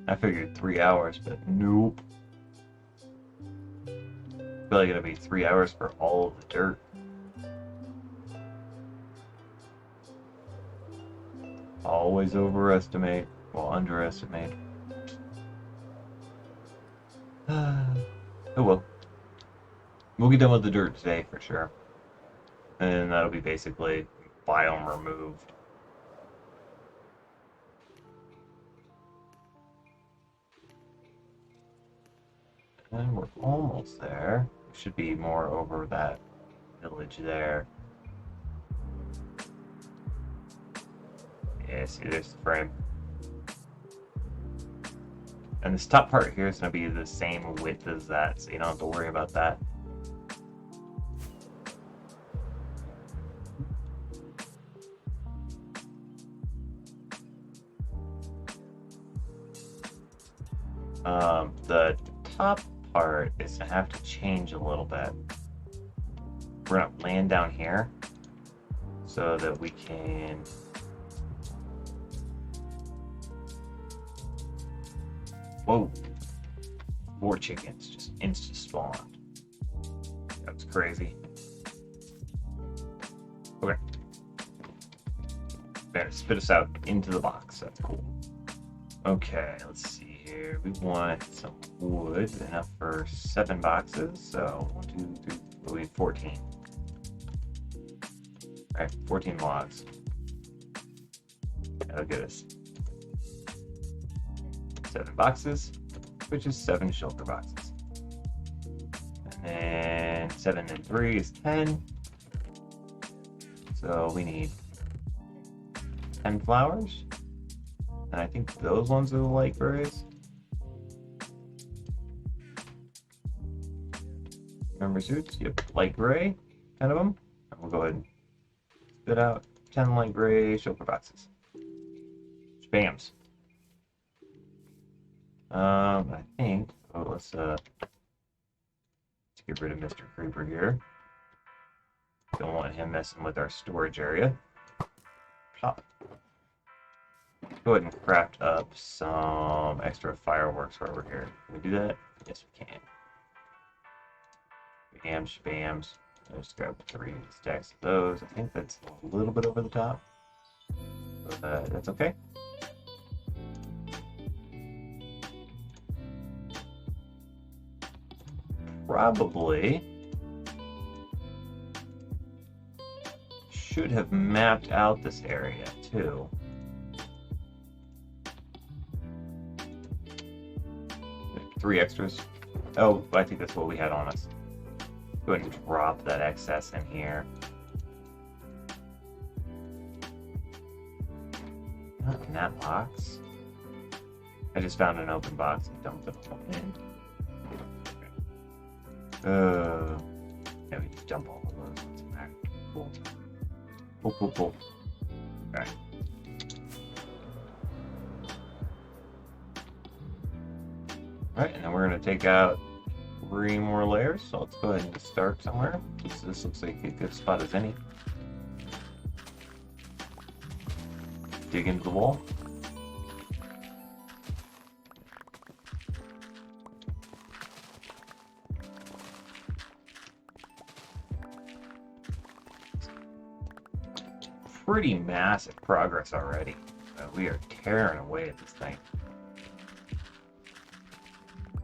I figured 3 hours, but nope. Probably going to be 3 hours for all of the dirt. Always underestimate. Oh well. We'll get done with the dirt today for sure. And that'll be basically biome removed. And we're almost there. We should be more over that village there. Yeah, see, there's the frame. And this top part here is going to be the same width as that, so you don't have to worry about that. The top part is going to have to change a little bit. We're going to land down here so that we can... Whoa! 4 chickens just instant spawned. That was crazy. Okay. Better spit us out into the box. That's cool. Okay, let's see here. We want some wood, enough for 7 boxes. So 1, 2, 3, we need 14. Alright, 14 logs. That'll get us 7 boxes, which is 7 shulker boxes. And then 7 and 3 is 10. So we need 10 flowers. And I think those ones are the light grays. Member suits, yep, light gray, 10 of them. And we'll go ahead and spit out 10 light gray shulker boxes. Spams. I think, let's get rid of Mr. Creeper here. Don't want him messing with our storage area. Plop. Go ahead and craft up some extra fireworks while we're here. Can we do that? Yes, we can. Bams, spams. Let's grab 3 stacks of those. I think that's a little bit over the top. But that's okay. Probably should have mapped out this area too. 3 extras. Oh, I think that's what we had on us. Go ahead and drop that excess in here. Not in that box. I just found an open box and dumped it all in. Yeah, we just dump all of those ones in there. Cool. Cool, cool, cool. Okay. Alright, and then we're going to take out 3 more layers, so let's go ahead and start somewhere. This looks like a good spot as any. Dig into the wall. Pretty massive progress already. We are tearing away at this thing.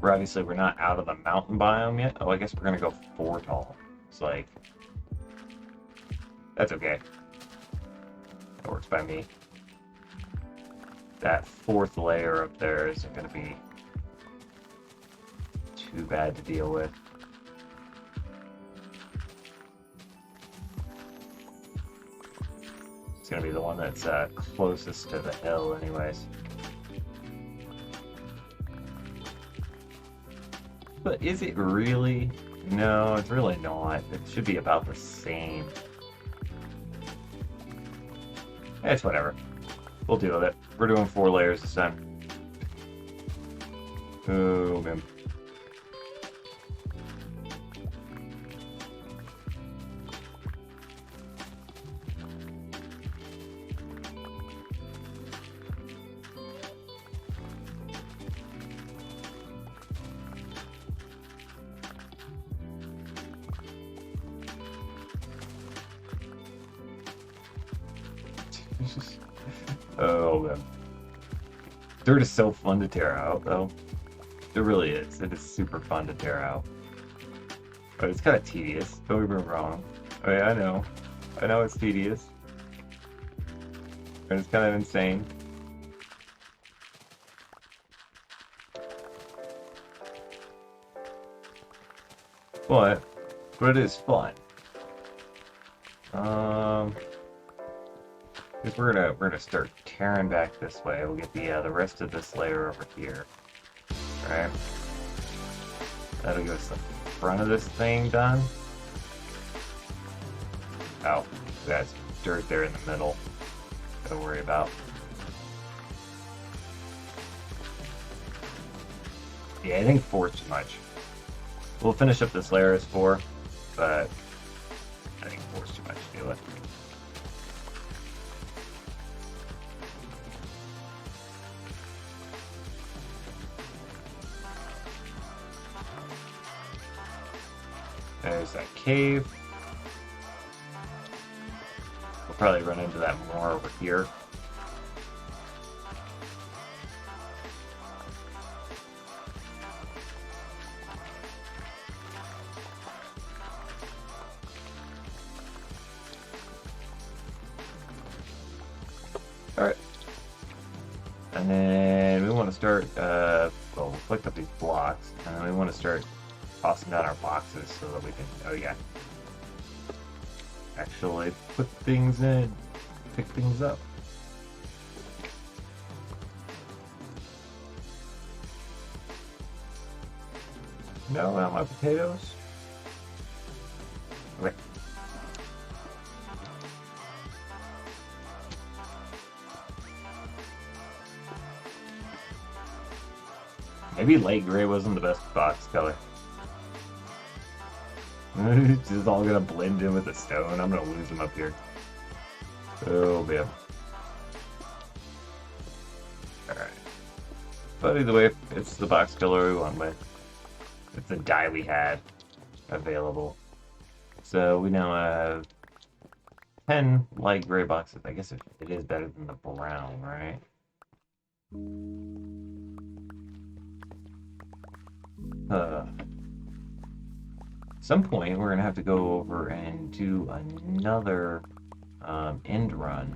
We're not out of the mountain biome yet. Oh, I guess we're gonna go 4 tall. It's like, that's okay. That works by me. That 4th layer up there isn't gonna be too bad to deal with. It's gonna be the one that's closest to the hill anyways. But is it really? No, it's really not. It should be about the same. It's whatever. We'll deal with it. We're doing 4 layers this time. Oh, man. Oh, man. Dirt is so fun to tear out, though. It really is. It is super fun to tear out. But it's kind of tedious. Don't get me wrong. I mean, I know. I know it's tedious. And it's kind of insane. But it is fun. Because we're gonna start tearing back this way. We'll get the rest of this layer over here. Right? That'll give us the front of this thing done. Oh, that's dirt there in the middle. Gotta worry about. Yeah, I think 4 is too much. We'll finish up this layer as 4, but I think 4 is too much to deal with. There's that cave. We'll probably run into that more over here. Alright. And then we want to start, well, we'll click up these blocks, and then we want to start tossing down our boxes so that we can, oh yeah, actually put things in, pick things up. No, not my potatoes. Okay. Maybe light gray wasn't the best box color. It's just all gonna blend in with the stone. I'm gonna lose them up here. Oh, man. Alright. But either way, it's the box color we went with. It's the dye we had available. So we now have 10 light gray boxes. I guess it is better than the brown, right? At some point, we're going to have to go over and do another end run.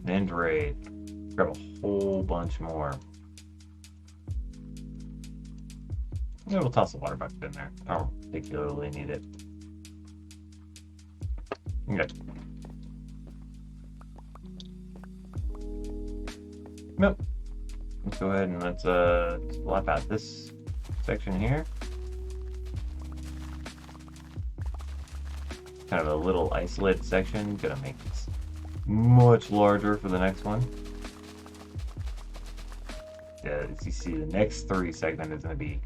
An end raid. Grab a whole bunch more. Yeah, we'll toss the water bucket in there. I don't particularly need it. Okay. Nope. Let's go ahead and let's swap out this section here. Kind of a little isolated section. Gonna make this much larger for the next one. As you see, the next 3 segment is gonna be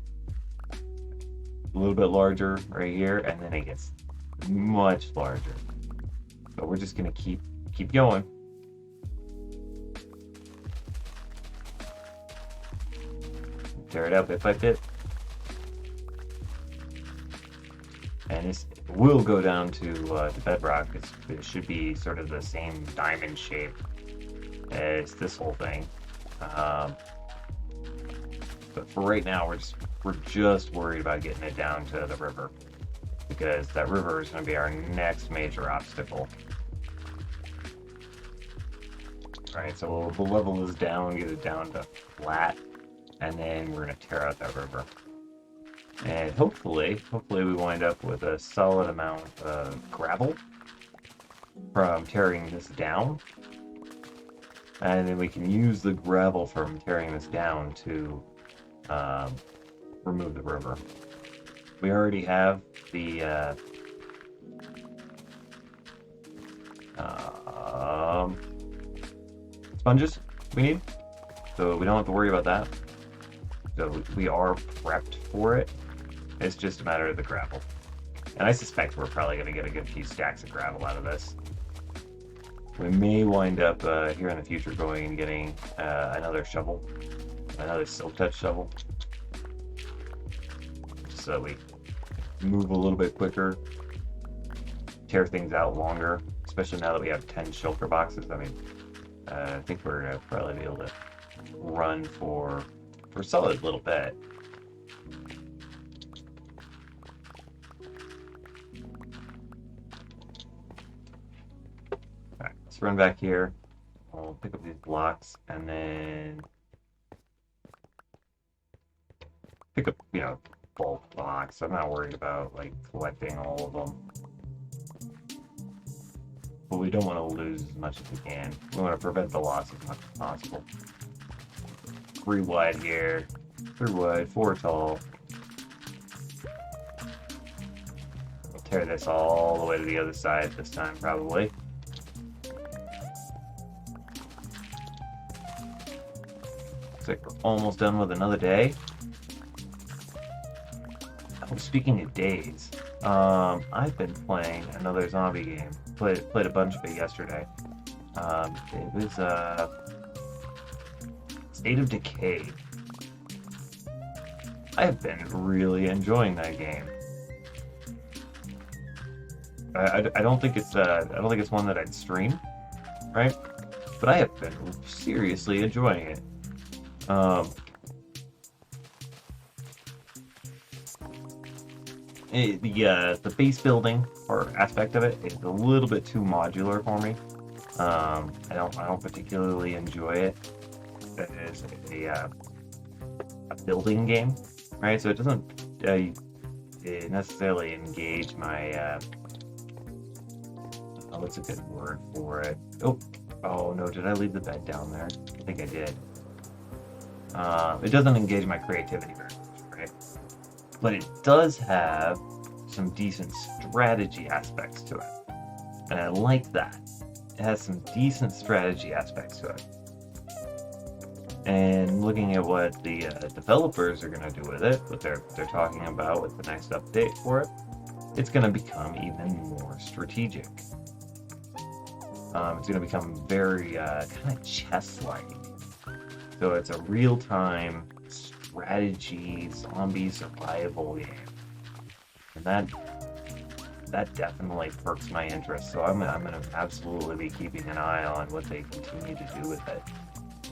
a little bit larger right here, and then it gets much larger. So we're just gonna keep going. Tear it out bit by bit. And this will go down to Bedrock. It should be sort of the same diamond shape as this whole thing. But for right now, we're just worried about getting it down to the river, because that river is going to be our next major obstacle. Alright, so we'll level this down, get it down to flat, and then we're going to tear out that river. And hopefully we wind up with a solid amount of gravel from tearing this down. And then we can use the gravel from tearing this down to remove the river. We already have the sponges we need, so we don't have to worry about that. So we are prepped for it. It's just a matter of the gravel. And I suspect we're probably going to get a good few stacks of gravel out of this. We may wind up here in the future going and getting another shovel, another silk touch shovel, so we move a little bit quicker, tear things out longer, especially now that we have 10 shulker boxes. I mean, I think we're going to probably be able to run for a solid little bit. Alright, let's run back here. I'll pick up these blocks and then pick up, bulk blocks. I'm not worried about like collecting all of them. But we don't want to lose as much as we can. We want to prevent the loss as much as possible. 3 wide here, 3 wide, 4 tall. We'll tear this all the way to the other side this time, probably. Looks like we're almost done with another day. Oh, speaking of days, I've been playing another zombie game. Played a bunch of it yesterday. It was State of Decay. I have been really enjoying that game. I don't think it's one that I'd stream, right? But I have been seriously enjoying it. The base building or aspect of it is a little bit too modular for me. I don't particularly enjoy it as a building game, right? So it doesn't necessarily engage my what's a good word for it? Oh no, did I leave the bed down there? I think I did. It doesn't engage my creativity very much, right? But it does have some decent strategy aspects to it. And I like that. It has some decent strategy aspects to it. And looking at what the developers are going to do with it, what they're talking about with the next update for it, it's going to become even more strategic. It's going to become very kind of chess-like. So it's a real-time strategy zombie survival game, and that definitely perks my interest. So I'm gonna absolutely be keeping an eye on what they continue to do with it.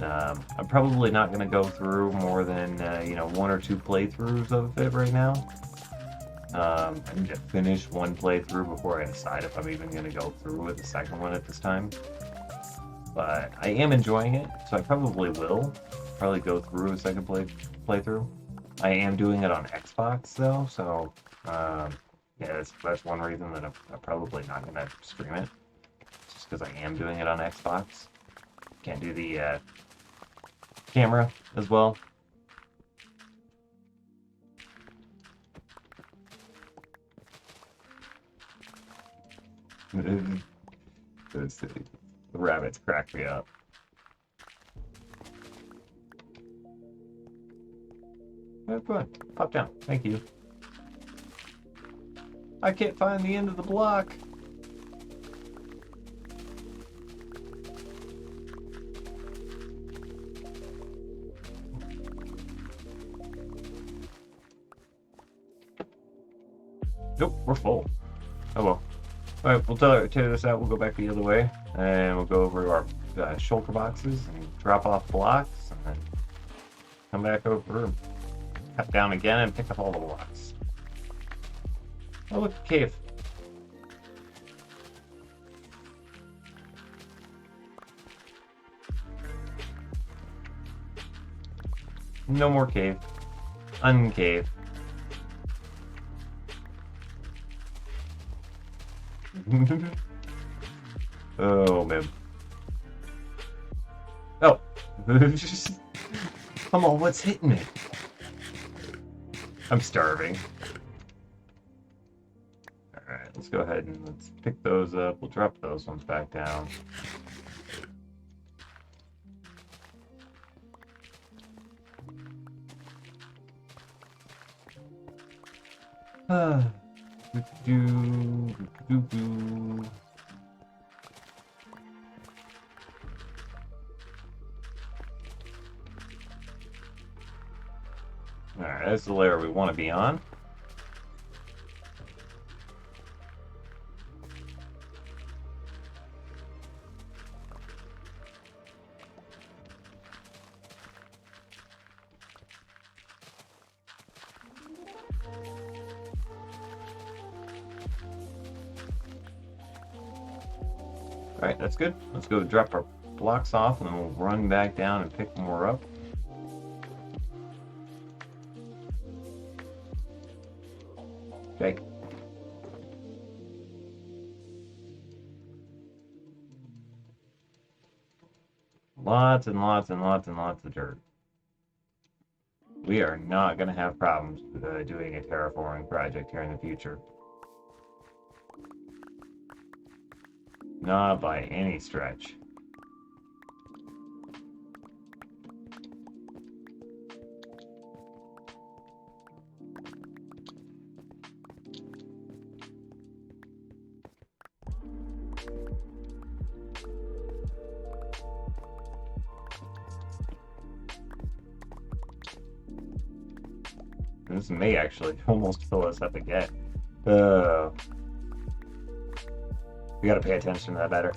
I'm probably not gonna go through more than 1 or 2 playthroughs of it right now. I need to finish 1 playthrough before I decide if I'm even gonna go through with the second one at this time. But I am enjoying it, so I probably will go through a second playthrough. I am doing it on Xbox though, so yeah, that's one reason that I'm probably not gonna stream it. Just because I am doing it on Xbox. Can't do the camera as well. The rabbits crack me up. Oh, go ahead. Pop down. Thank you. I can't find the end of the block. Nope, we're full. Oh well. Alright, we'll tear this out. We'll go back the other way. And we'll go over to our shulker boxes and drop off blocks. And then come back over and cut down again and pick up all the blocks. Oh, look, cave. No more cave. Uncave. Oh, man. Oh. Come on, what's hitting me? I'm starving. Alright, let's go ahead and let's pick those up. We'll drop those ones back down. Alright, that's the layer we want to be on. Alright, that's good. Let's go drop our blocks off and then we'll run back down and pick more up. Okay. Lots and lots and lots and lots of dirt. We are not going to have problems with doing a terraforming project here in the future. Not by any stretch. This may actually almost fill us up again. We gotta pay attention to that better.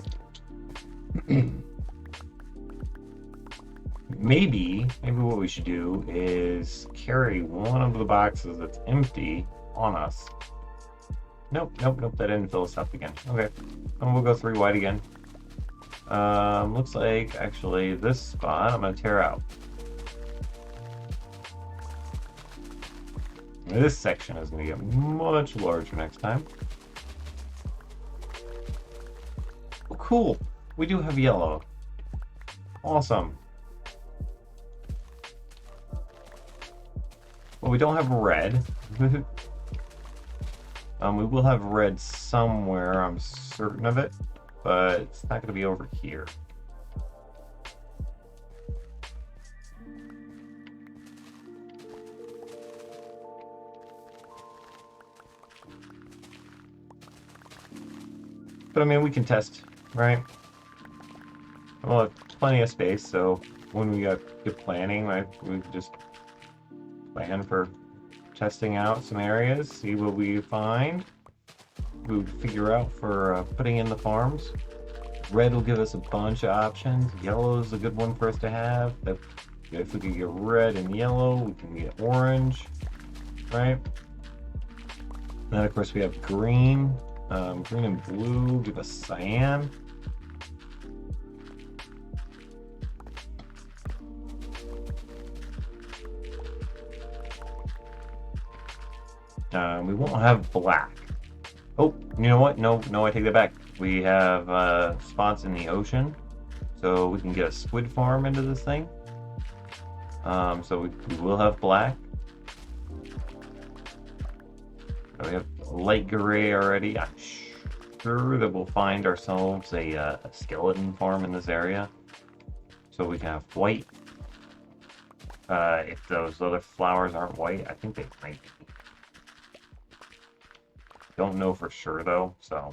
Maybe what we should do is carry one of the boxes that's empty on us. Nope, that didn't fill us up again. Okay, and we'll go 3 wide again. Looks like actually this spot I'm gonna tear out. This section is gonna get much larger next time. Oh, cool. We do have yellow. Awesome. Well, we don't have red. We will have red somewhere, I'm certain of it, but it's not going to be over here. But I mean, we can test, right? We'll have plenty of space, so when we got good planning, right, we can just plan for testing out some areas, see what we find. We figure out for putting in the farms. Red will give us a bunch of options. Yellow is a good one for us to have. If we can get red and yellow, we can get orange, right? Then of course we have green. Green and blue give us cyan. We won't have black. Oh, you know what? No, I take that back. We have spots in the ocean, so we can get a squid farm into this thing. So we will have black. We have light gray already. I'm sure that we'll find ourselves a skeleton farm in this area. So we can have white. If those other flowers aren't white, I think they might be. Don't know for sure though, so.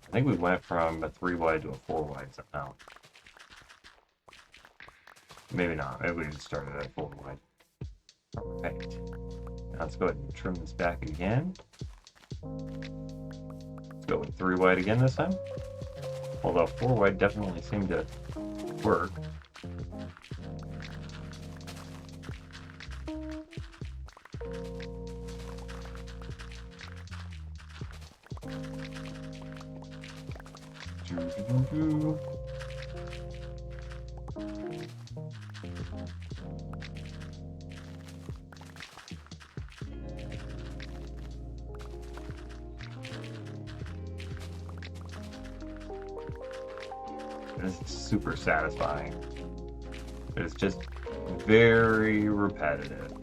I think we went from a 3-wide to a 4-wide somehow. Maybe not. Maybe we just started at 4-wide. Perfect. Now let's go ahead and trim this back again. Let's go with 3-wide again this time. Although 4-wide definitely seemed to work. This is super satisfying. It's just very repetitive.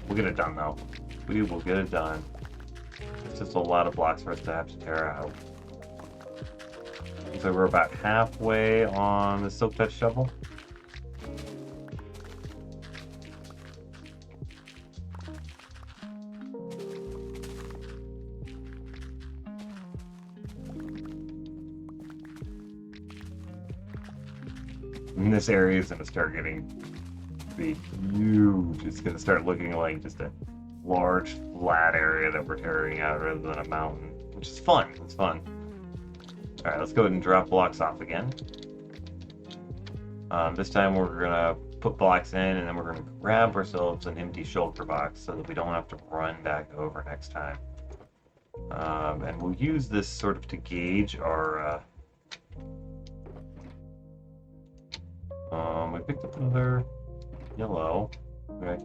We'll get it done though. We will get it done. It's just a lot of blocks for us to have to tear out. So we're about halfway on the silk touch shovel. And this area is going to start getting big, huge. It's going to start looking like just a large flat area that we're tearing out rather than a mountain, which is fun. It's fun. All right, let's go ahead and drop blocks off again. This time we're going to put blocks in and then we're going to grab ourselves an empty shoulder box so that we don't have to run back over next time. And we'll use this sort of to gauge our... we picked up another yellow. Okay.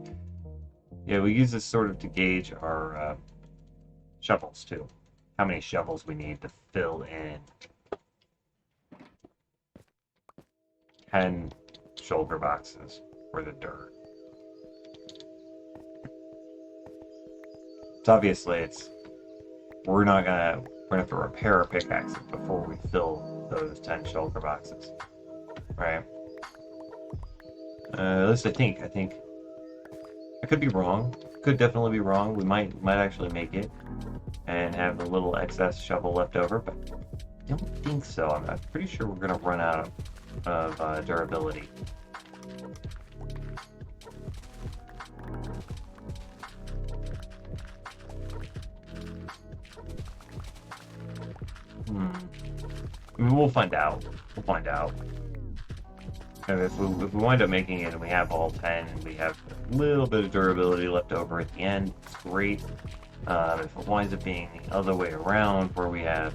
Yeah, we use this sort of to gauge our shovels too. How many shovels we need to fill in 10 shoulder boxes for the dirt. So obviously we're gonna have to repair our pickaxes before we fill those 10 shoulder boxes. Right? At least I think. I could be wrong. Could definitely be wrong. We might actually make it and have a little excess shovel left over, but I don't think so. I'm pretty sure we're gonna run out of durability. I mean, we'll find out. And if we wind up making it and we have all 10 and we have a little bit of durability left over at the end, it's great. If it winds up being the other way around where we have,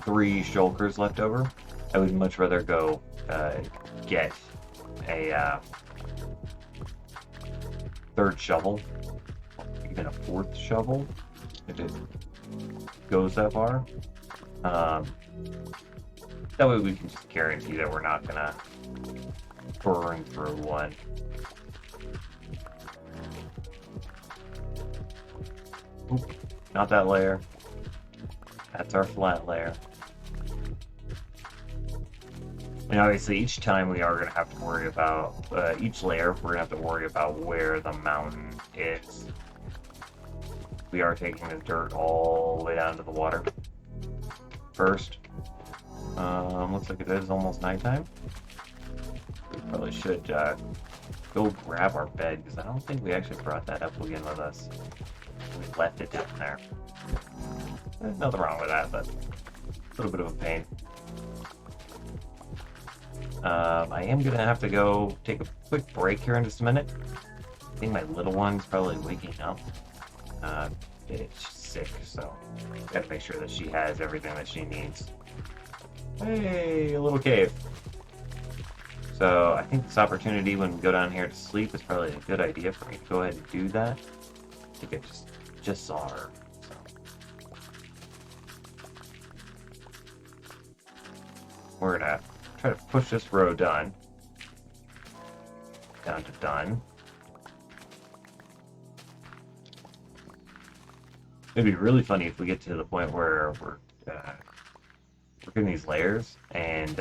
3 shulkers left over, I would much rather go get a 3rd shovel, even a 4th shovel, if it goes that far. That way we can just guarantee that we're not gonna burn through one. Oop, not that layer. That's our flat layer. And obviously each time we are going to have to worry about, each layer, we're going to have to worry about where the mountain is. We are taking the dirt all the way down to the water first. Looks like it is almost nighttime. We probably should go grab our bed, because I don't think we actually brought that up again with us. We left it down there. There's nothing wrong with that, but a little bit of a pain. I am going to have to go take a quick break here in just a minute. I think my little one's probably waking up. She's sick, so got to make sure that she has everything that she needs. Hey, a little cave. So I think this opportunity when we go down here to sleep is probably a good idea for me to go ahead and do that. I think I just saw her. So. We're gonna try to push this row down to done. It'd be really funny if we get to the point where we're working these layers and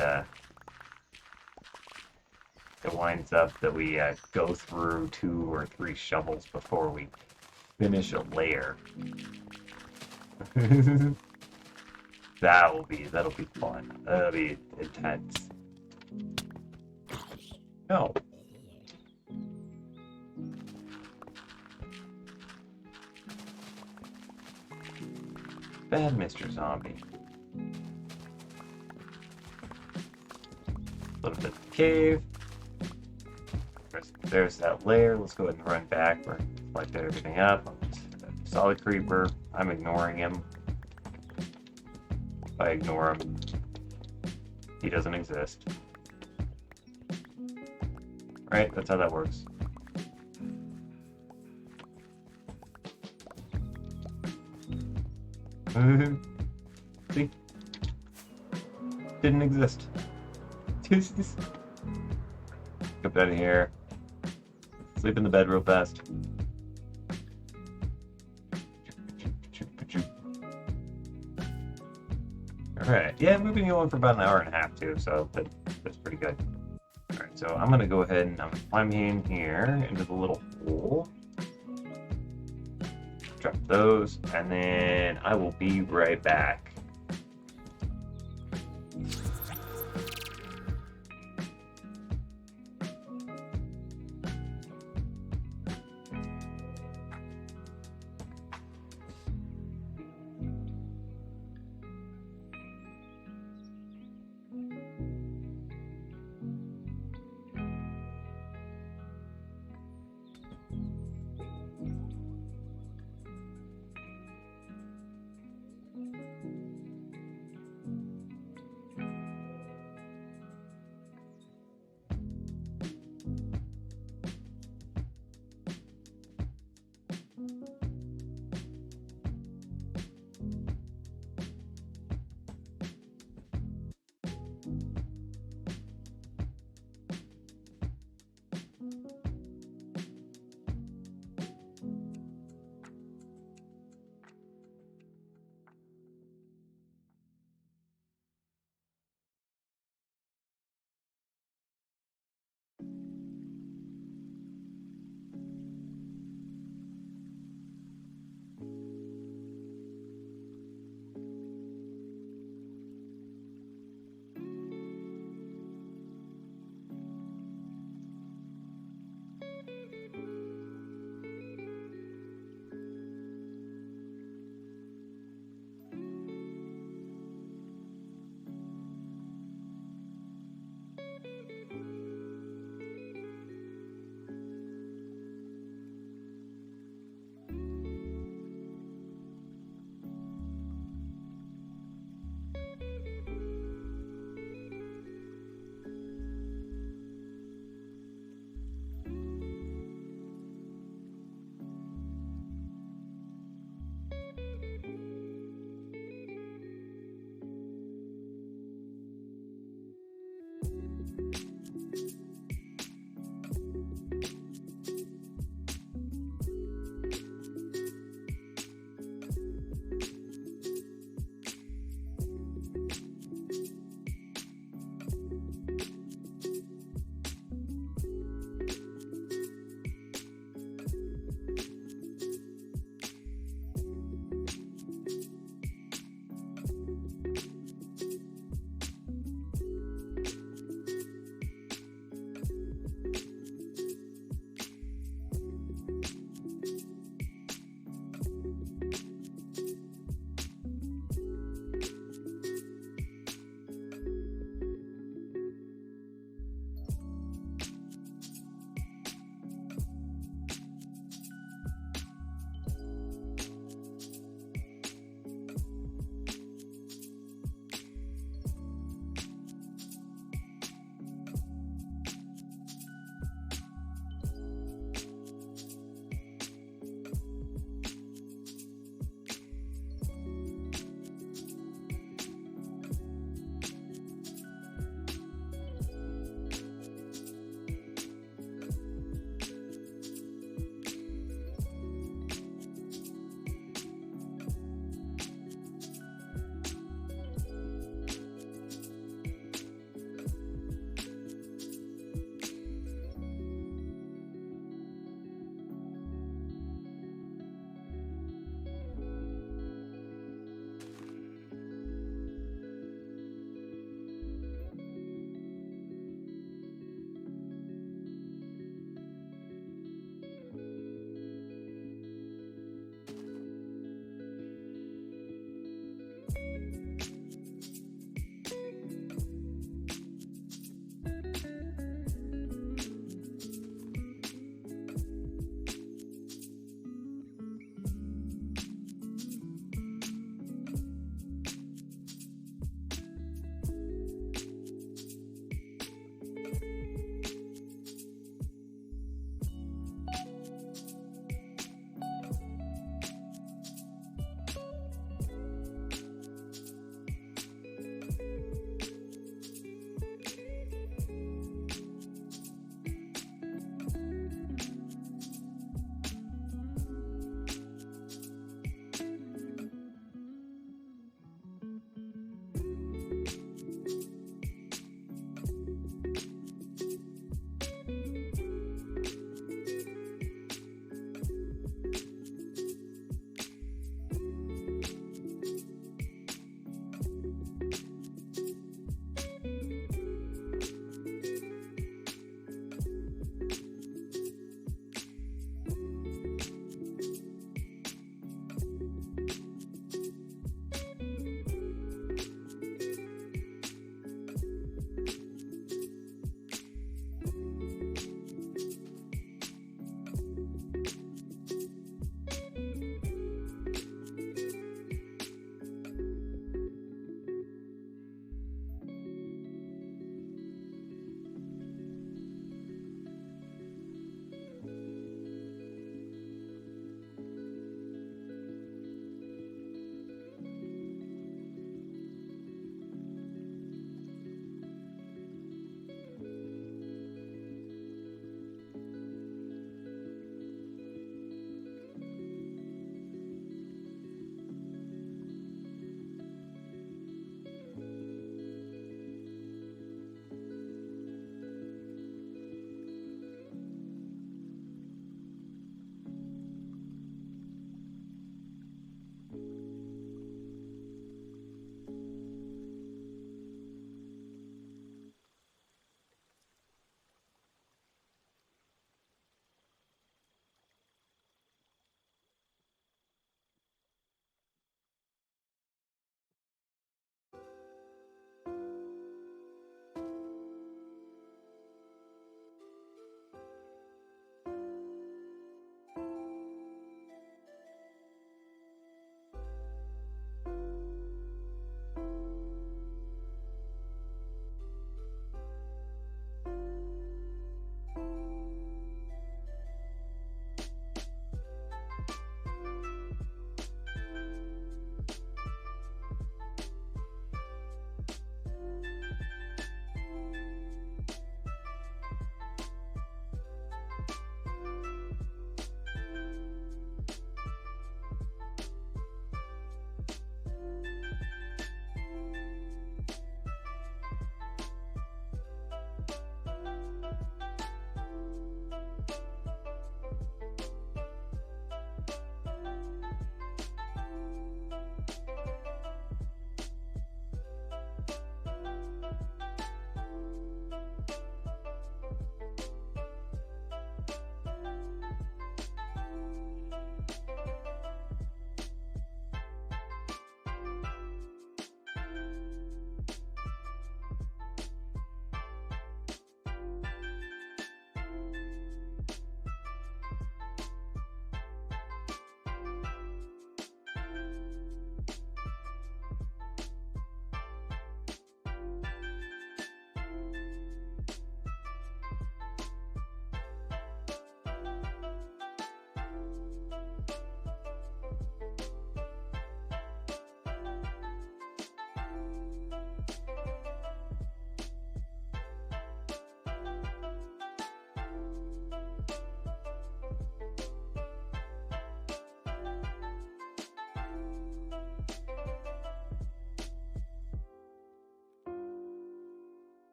it winds up that we go through 2 or 3 shovels before we finish a layer. That'll be fun. That'll be intense. No. Bad Mr. Zombie. A little bit of the cave. There's that layer. Let's go ahead and run back. We're like everything up. Solid creeper. I'm ignoring him. If I ignore him, he doesn't exist. Right? That's how that works. See? Didn't exist. Get out of here. Sleep in the bed real fast. Alright, yeah, we've been going for about an hour and a half too, so that's pretty good. Alright, so I'm gonna go ahead and I'm climbing in here into the little hole. Drop those, and then I will be right back.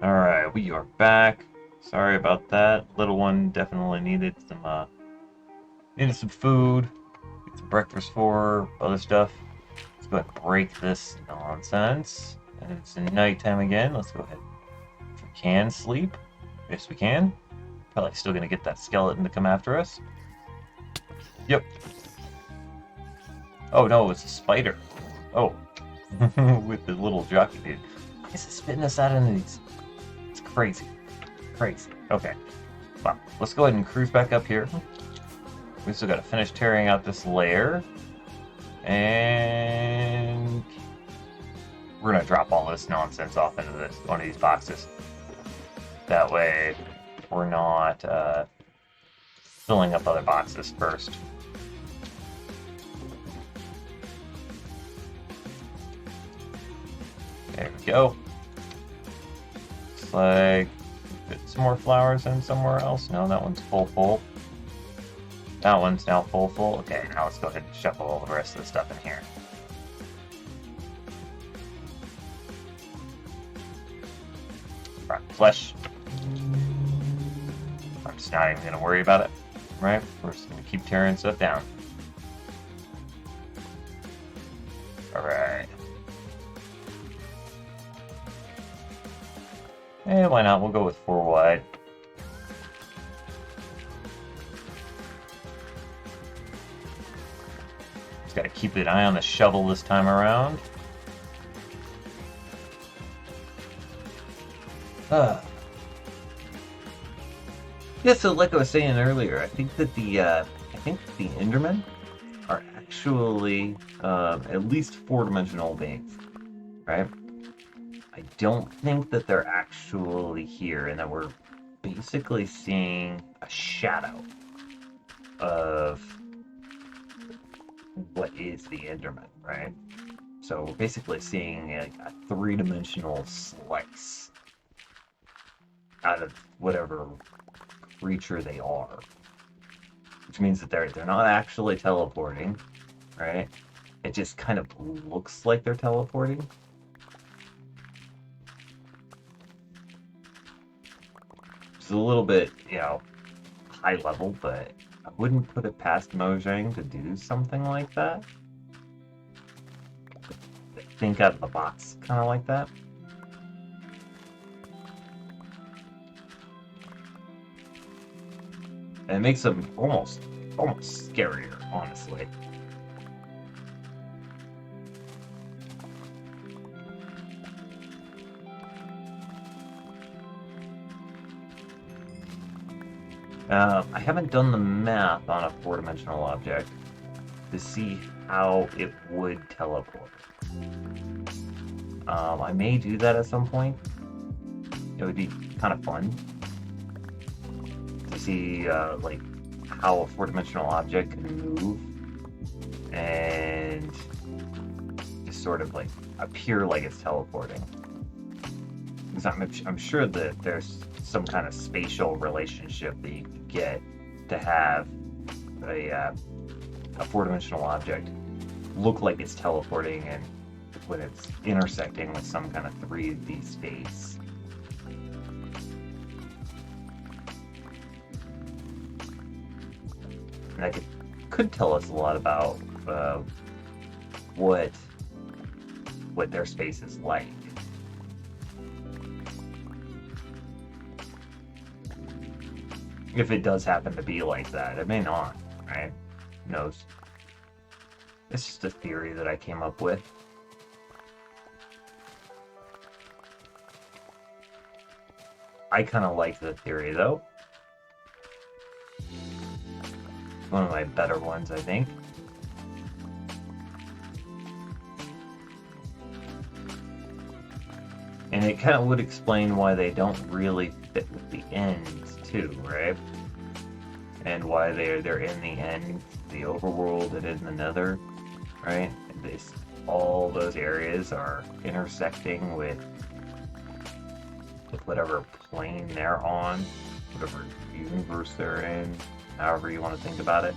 Alright, we are back. Sorry about that. Little one definitely needed some food. Get some breakfast for her, other stuff. Let's go ahead and break this nonsense. And it's nighttime again. Let's go ahead. If we can sleep. Yes, we can. Probably still gonna get that skeleton to come after us. Yep. Oh no, it's a spider. Oh. With the little jockey dude. Why is it spitting us out into these? It's crazy. Crazy. Okay. Well, let's go ahead and cruise back up here. We still gotta finish tearing out this layer. And we're gonna drop all this nonsense off into one of these boxes. That way we're not filling up other boxes first. There we go. Looks like fit some more flowers in somewhere else. No, that one's full. That one's now full. Okay, now let's go ahead and shuffle all the rest of the stuff in here. Rotten flesh. I'm just not even going to worry about it, right? We're just going to keep tearing stuff down. Alright. And why not? We'll go with 4 wide. Just got to keep an eye on the shovel this time around. Yeah, so like I was saying earlier, I think that the Endermen are actually at least 4-dimensional beings, right? I don't think that they're actually here, and that we're basically seeing a shadow of what is the Enderman, right? So we're basically seeing a 3-dimensional slice out of whatever creature they are, which means that they're not actually teleporting, right? It just kind of looks like they're teleporting. It's a little bit, high level, but I wouldn't put it past Mojang to do something like that. Think out of the box, kind of like that. And it makes them almost scarier, honestly. I haven't done the math on a 4-dimensional object to see how it would teleport. I may do that at some point. It would be kind of fun to see like how a 4-dimensional object can move and just sort of like appear like it's teleporting. Because I'm sure that there's some kind of spatial relationship that you can get to have a 4-dimensional object look like it's teleporting and when it's intersecting with some kind of 3D space. And that could tell us a lot about what their space is like. If it does happen to be like that, it may not, right? Who knows? It's just a theory that I came up with. I kind of like the theory, though. One of my better ones, I think. And it kind of would explain why they don't really fit with the ends, too, right? And why they're in the end, the overworld and in the nether, right? And all those areas are intersecting with whatever plane they're on, whatever universe they're in, however you want to think about it.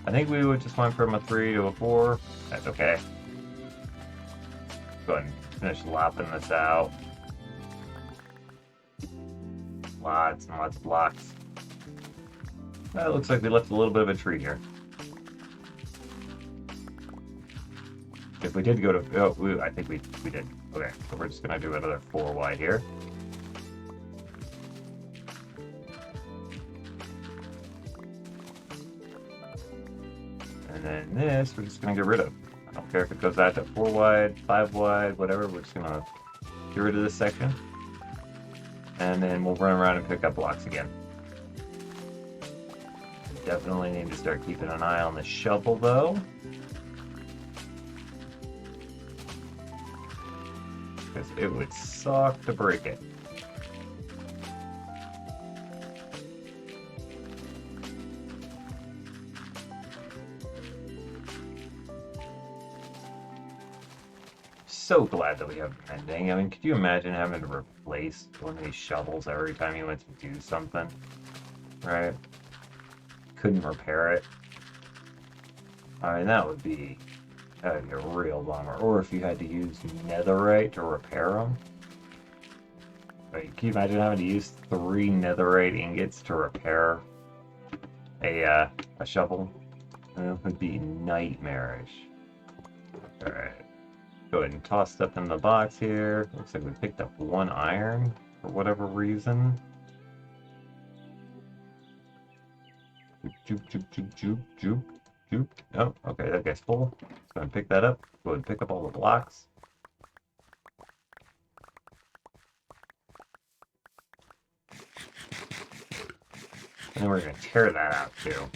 I think we would just went from a 3 to a 4. That's okay. Go ahead and finish lopping this out. Lots and lots of blocks. It looks like we left a little bit of a tree here. If we did go to... Oh, I think we did. Okay, so we're just going to do another 4 wide here. And then this, we're just going to get rid of. I don't care if it goes out to 4 wide, 5 wide, whatever. We're just going to get rid of this section. And then we'll run around and pick up blocks again. Definitely need to start keeping an eye on the shovel, though. Because it would suck to break it. So glad that we have mending. I mean, could you imagine having to replace one of these shovels every time you went to do something? Right? Couldn't repair it. I mean, that would be a real bummer. Or if you had to use netherite to repair them. Like, can you imagine having to use 3 netherite ingots to repair a shovel? That would be nightmarish. Alright. Go ahead and toss stuff in the box here. Looks like we picked up 1 iron for whatever reason. Juke, juke, juke, juke, juke, juke. Oh, okay, that guy's full. Let's go ahead and pick that up. Go ahead and pick up all the blocks. And then we're going to tear that out too.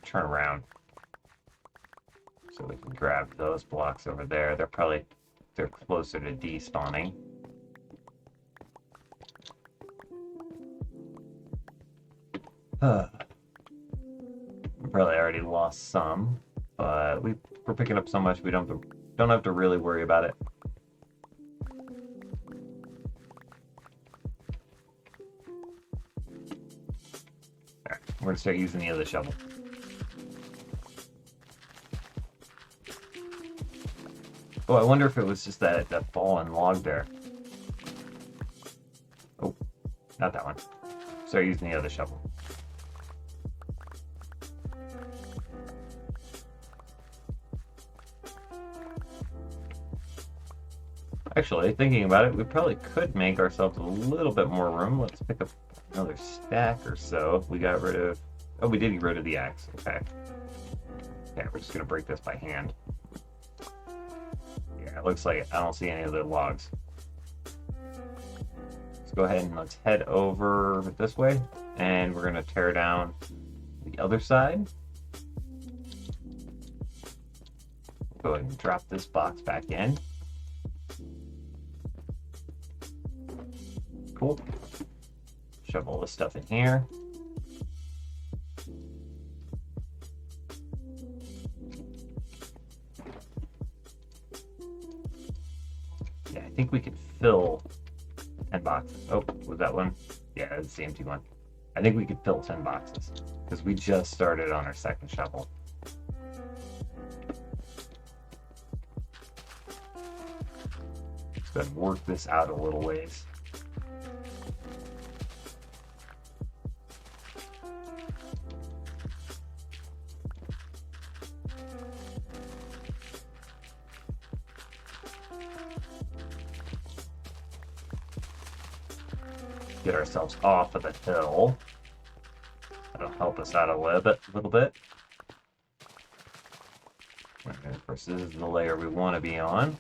Turn around. So we can grab those blocks over there. They're closer to despawning. We probably already lost some, but we're picking up so much we don't have to really worry about it. Alright, we're gonna start using the other shovel. Oh, I wonder if it was just that fallen log there. Oh, not that one. Start using the other shovel. Actually, thinking about it, we probably could make ourselves a little bit more room. Let's pick up another stack or so. We got rid of... Oh, we did get rid of the axe. Okay. Yeah, we're just going to break this by hand. Yeah, it looks like it. I don't see any other logs. Let's go ahead and let's head over this way. And we're going to tear down the other side. Go ahead and drop this box back in. Cool. Shove all this stuff in here. Yeah, I think we could fill 10 boxes. Oh, was that one? Yeah, that's the empty one. I think we could fill 10 boxes because we just started on our second shovel. Let's go ahead and work this out a little ways. Get ourselves off of the hill. That'll help us out a little bit. And of course, this is the layer we want to be on.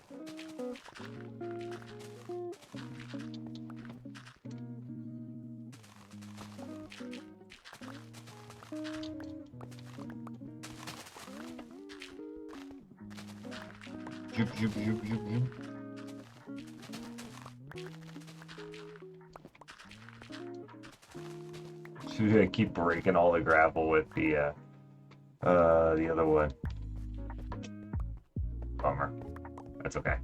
Zoop, zoop, zoop, zoop, zoop. Should I keep breaking all the gravel with the other one? Bummer. That's okay.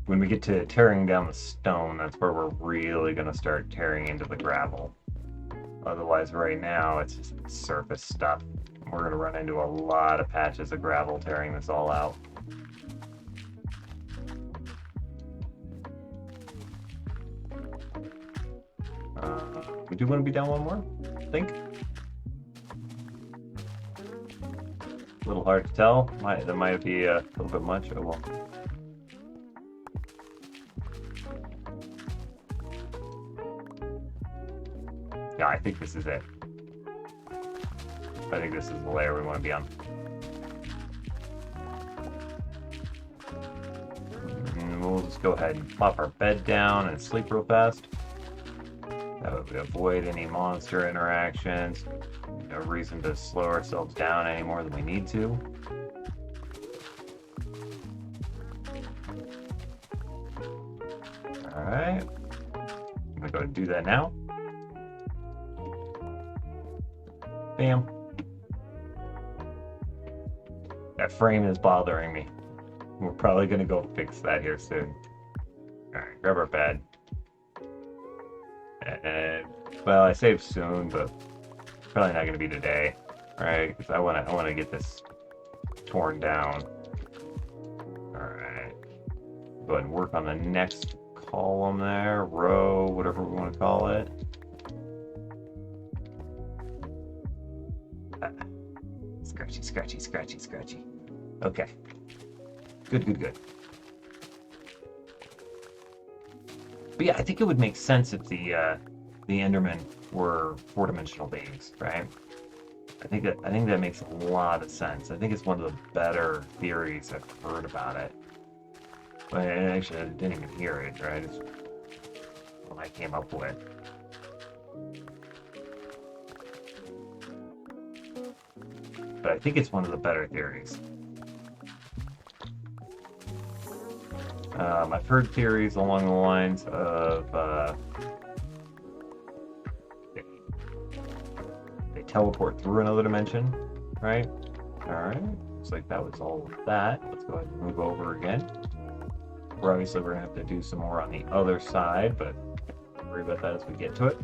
When we get to tearing down the stone, that's where we're really going to start tearing into the gravel. Otherwise, right now, it's just surface stuff. We're going to run into a lot of patches of gravel tearing this all out. We do want to be down one more, I think. A little hard to tell. That might be a little bit much. Oh well. Yeah, I think this is it. I think this is the layer we want to be on. And we'll just go ahead and plop our bed down and sleep real fast. That would avoid any monster interactions. No reason to slow ourselves down any more than we need to. Alright. I'm gonna go ahead and do that now. Bam. That frame is bothering me. We're probably gonna go fix that here soon. Alright, grab our bed. And, well, I say soon, but probably not gonna be today, right? Because I wanna get this torn down. Alright. Go ahead and work on the next column there, row, whatever we want to call it. Scratchy, scratchy, scratchy, scratchy. Okay. Good, good, good. But yeah, I think it would make sense if the Endermen were four-dimensional beings, right? I think that makes a lot of sense. I think it's one of the better theories I've heard about it. But actually, I didn't even hear it, right? It's what I came up with. But I think it's one of the better theories. I've heard theories along the lines of they teleport through another dimension, right? Alright, looks like that was all of that. Let's go ahead and move over again. We're gonna have to do some more on the other side, but don't worry about that as we get to it.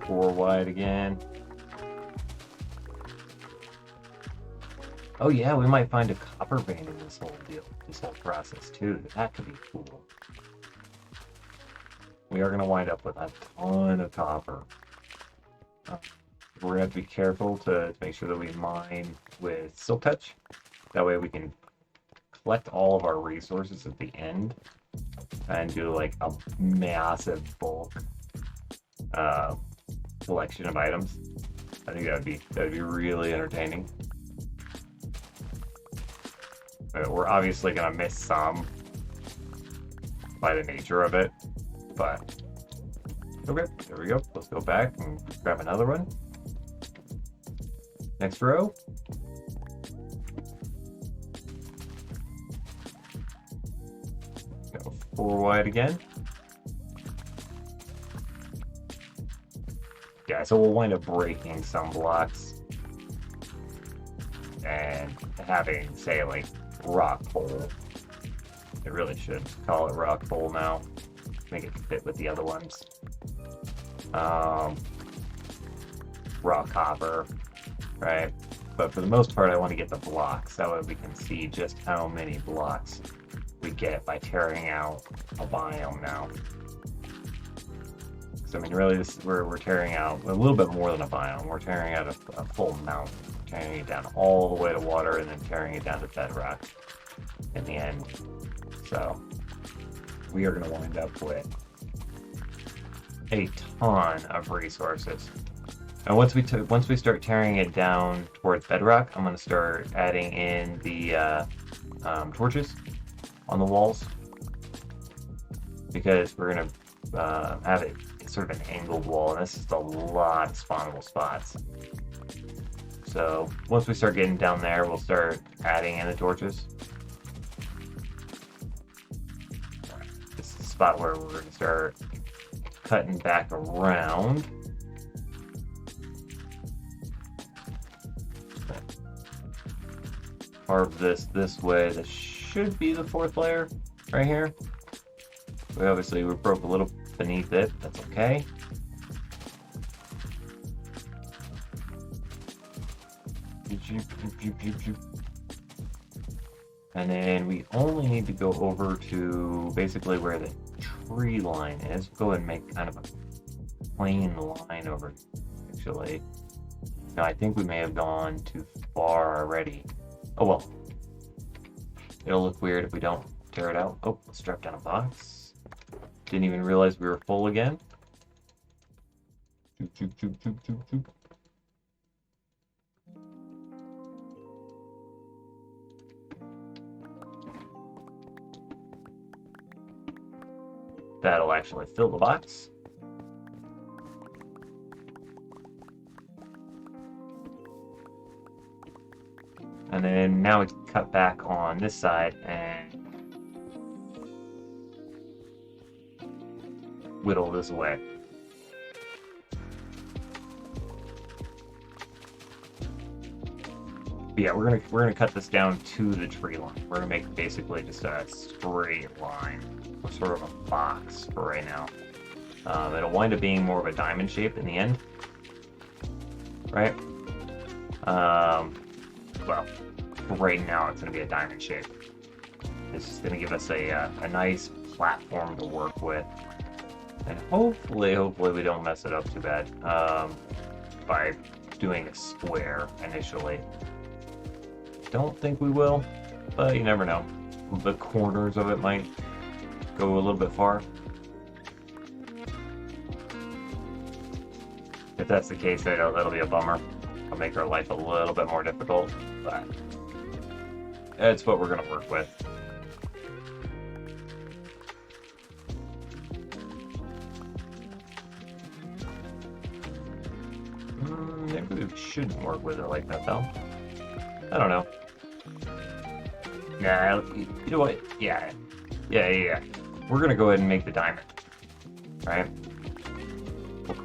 4 wide again. Oh yeah, we might find a copper vein in this whole deal, this whole process too. That could be cool. We are gonna wind up with a ton of copper. We're gonna have to be careful to make sure that we mine with silk touch. That way we can collect all of our resources at the end and do like a massive bulk collection of items. I think that'd be really entertaining. We're obviously gonna miss some by the nature of it, but okay, there we go. Let's go back and grab another one. Next row. Go 4 wide again. Yeah, so we'll wind up breaking some blocks and having, say, like rock hole. They really should call it rock hole now. Make it fit with the other ones. Raw copper, right? But for the most part, I want to get the blocks. That way we can see just how many blocks we get by tearing out a biome now. So I mean, really, we're tearing out a little bit more than a biome. We're tearing out a full mountain, tearing it down all the way to water, and then tearing it down to bedrock in the end. So we are going to wind up with a ton of resources. And once we start tearing it down towards bedrock, I'm going to start adding in the torches on the walls, because we're going to have it sort of an angled wall, and this is a lot of spawnable spots. So once we start getting down there, we'll start adding in the torches. This is the spot where we're going to start cutting back around. Carve this way. This should be the fourth layer right here. We obviously broke a little beneath it. That's okay. And then we only need to go over to basically where the tree line is. Go ahead and make kind of a plain line over, actually. No, I think we may have gone too far already. Oh well. It'll look weird if we don't tear it out. Oh, let's drop down a box. Didn't even realize we were full again. That'll actually fill the box. And then now we can cut back on this side and whittle this away. But yeah, we're gonna cut this down to the tree line. We're gonna make basically just a straight line, or sort of a box for right now. It'll wind up being more of a diamond shape in the end, right? Well, right now it's gonna be a diamond shape. This is gonna give us a nice platform to work with, and hopefully we don't mess it up too bad by doing a square initially. Don't think we will, but you never know. The corners of it might go a little bit far. If that's the case, that'll be a bummer. It'll make our life a little bit more difficult, but that's what we're gonna work with. Maybe we shouldn't work with it like that, though. I don't know. Nah, you know what? Yeah. We're gonna go ahead and make the diamond, right?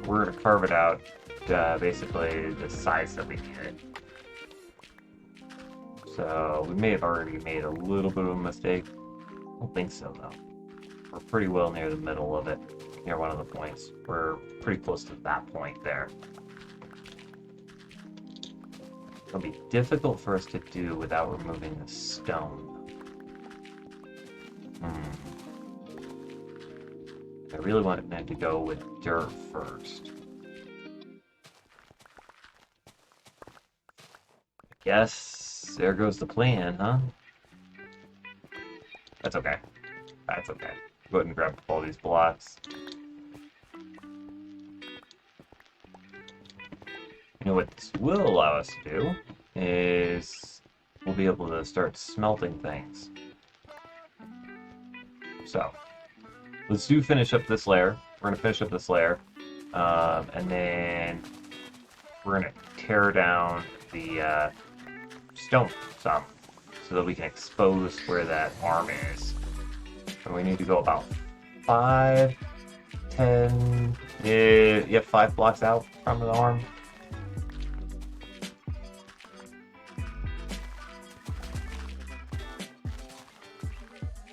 We're gonna carve it out, basically the size that we need it. So we may have already made a little bit of a mistake. I don't think so, though. We're pretty well near the middle of it, near one of the points. We're pretty close to that point there. It'll be difficult for us to do without removing the stone. I really wanted to go with dirt first. I guess there goes the plan, huh? That's okay. That's okay. Go ahead and grab all these blocks. You know what this will allow us to do is we'll be able to start smelting things. So let's finish up this layer. We're gonna finish up this layer, and then we're gonna tear down the stone some so that we can expose where that arm is. And we need to go about 5, 10, 5 blocks out from the arm.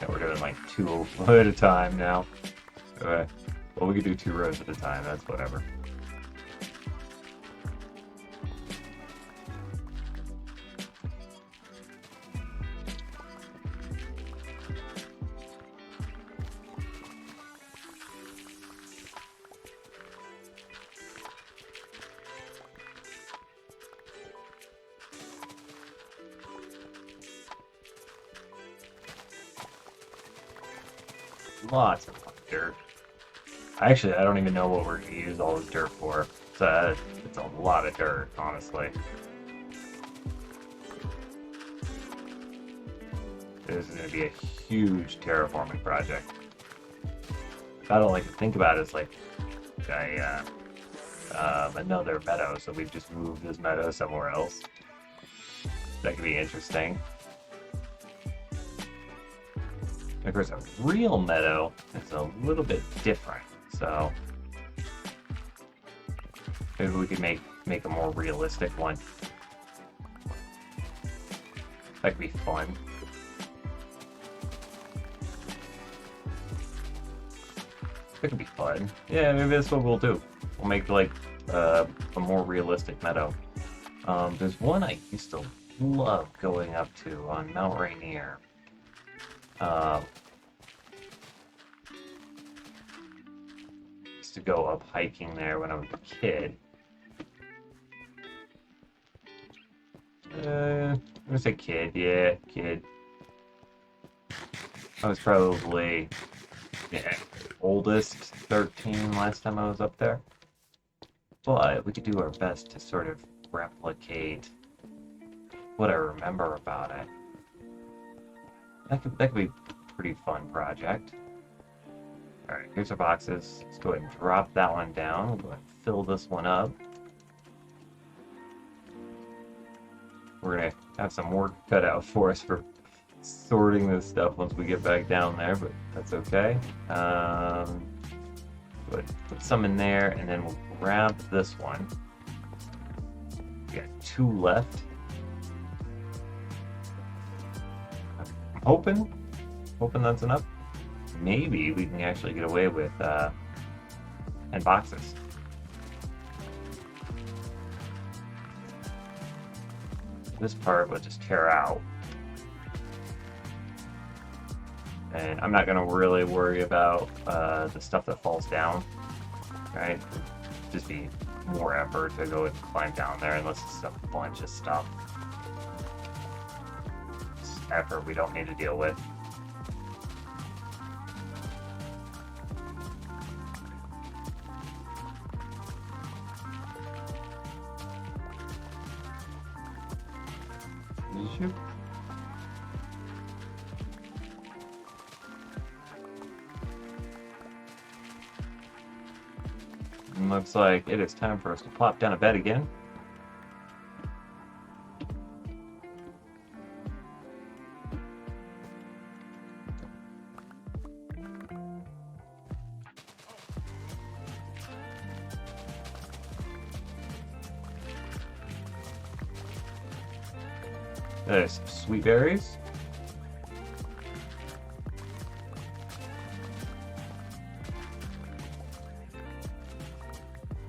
We're doing like 2 at a time now. Okay. Well, we could do 2 rows at a time. That's whatever. Lots of dirt. Actually, I don't even know what we're going to use all this dirt for. It's a lot of dirt, honestly. This is going to be a huge terraforming project. I don't like to think about it as like another meadow, so we've just moved this meadow somewhere else. That could be interesting. Of course, a real meadow is a little bit different, so maybe we could make a more realistic one. That could be fun. That could be fun. Yeah, maybe that's what we'll do. We'll make like a more realistic meadow. There's one I used to love going up to on Mount Rainier. Used to go up hiking there when I was a kid. I'm gonna say kid, yeah, kid. I was probably, yeah, oldest, 13 last time I was up there. But we could do our best to sort of replicate what I remember about it. That could be a pretty fun project. Alright, here's our boxes. Let's go ahead and drop that one down. We'll go ahead and fill this one up. We're gonna have some work cut out for us for sorting this stuff once we get back down there, but that's okay. Put some in there, and then we'll grab this one. We got 2 left. I'm hoping that's enough. Maybe we can actually get away with 10 boxes. This part will just tear out. And I'm not going to really worry about the stuff that falls down, right? Just be more effort to go and climb down there unless it's a bunch of stuff. It's effort we don't need to deal with. Looks like it is time for us to plop down a bed again. There's some sweet berries.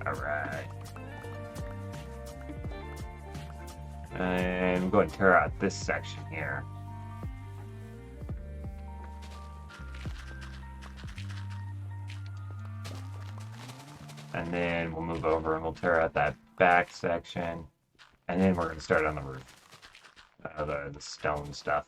Alright. And we'll go ahead and tear out this section here. And then we'll move over and we'll tear out that back section. And then we're going to start on the roof. The stone stuff.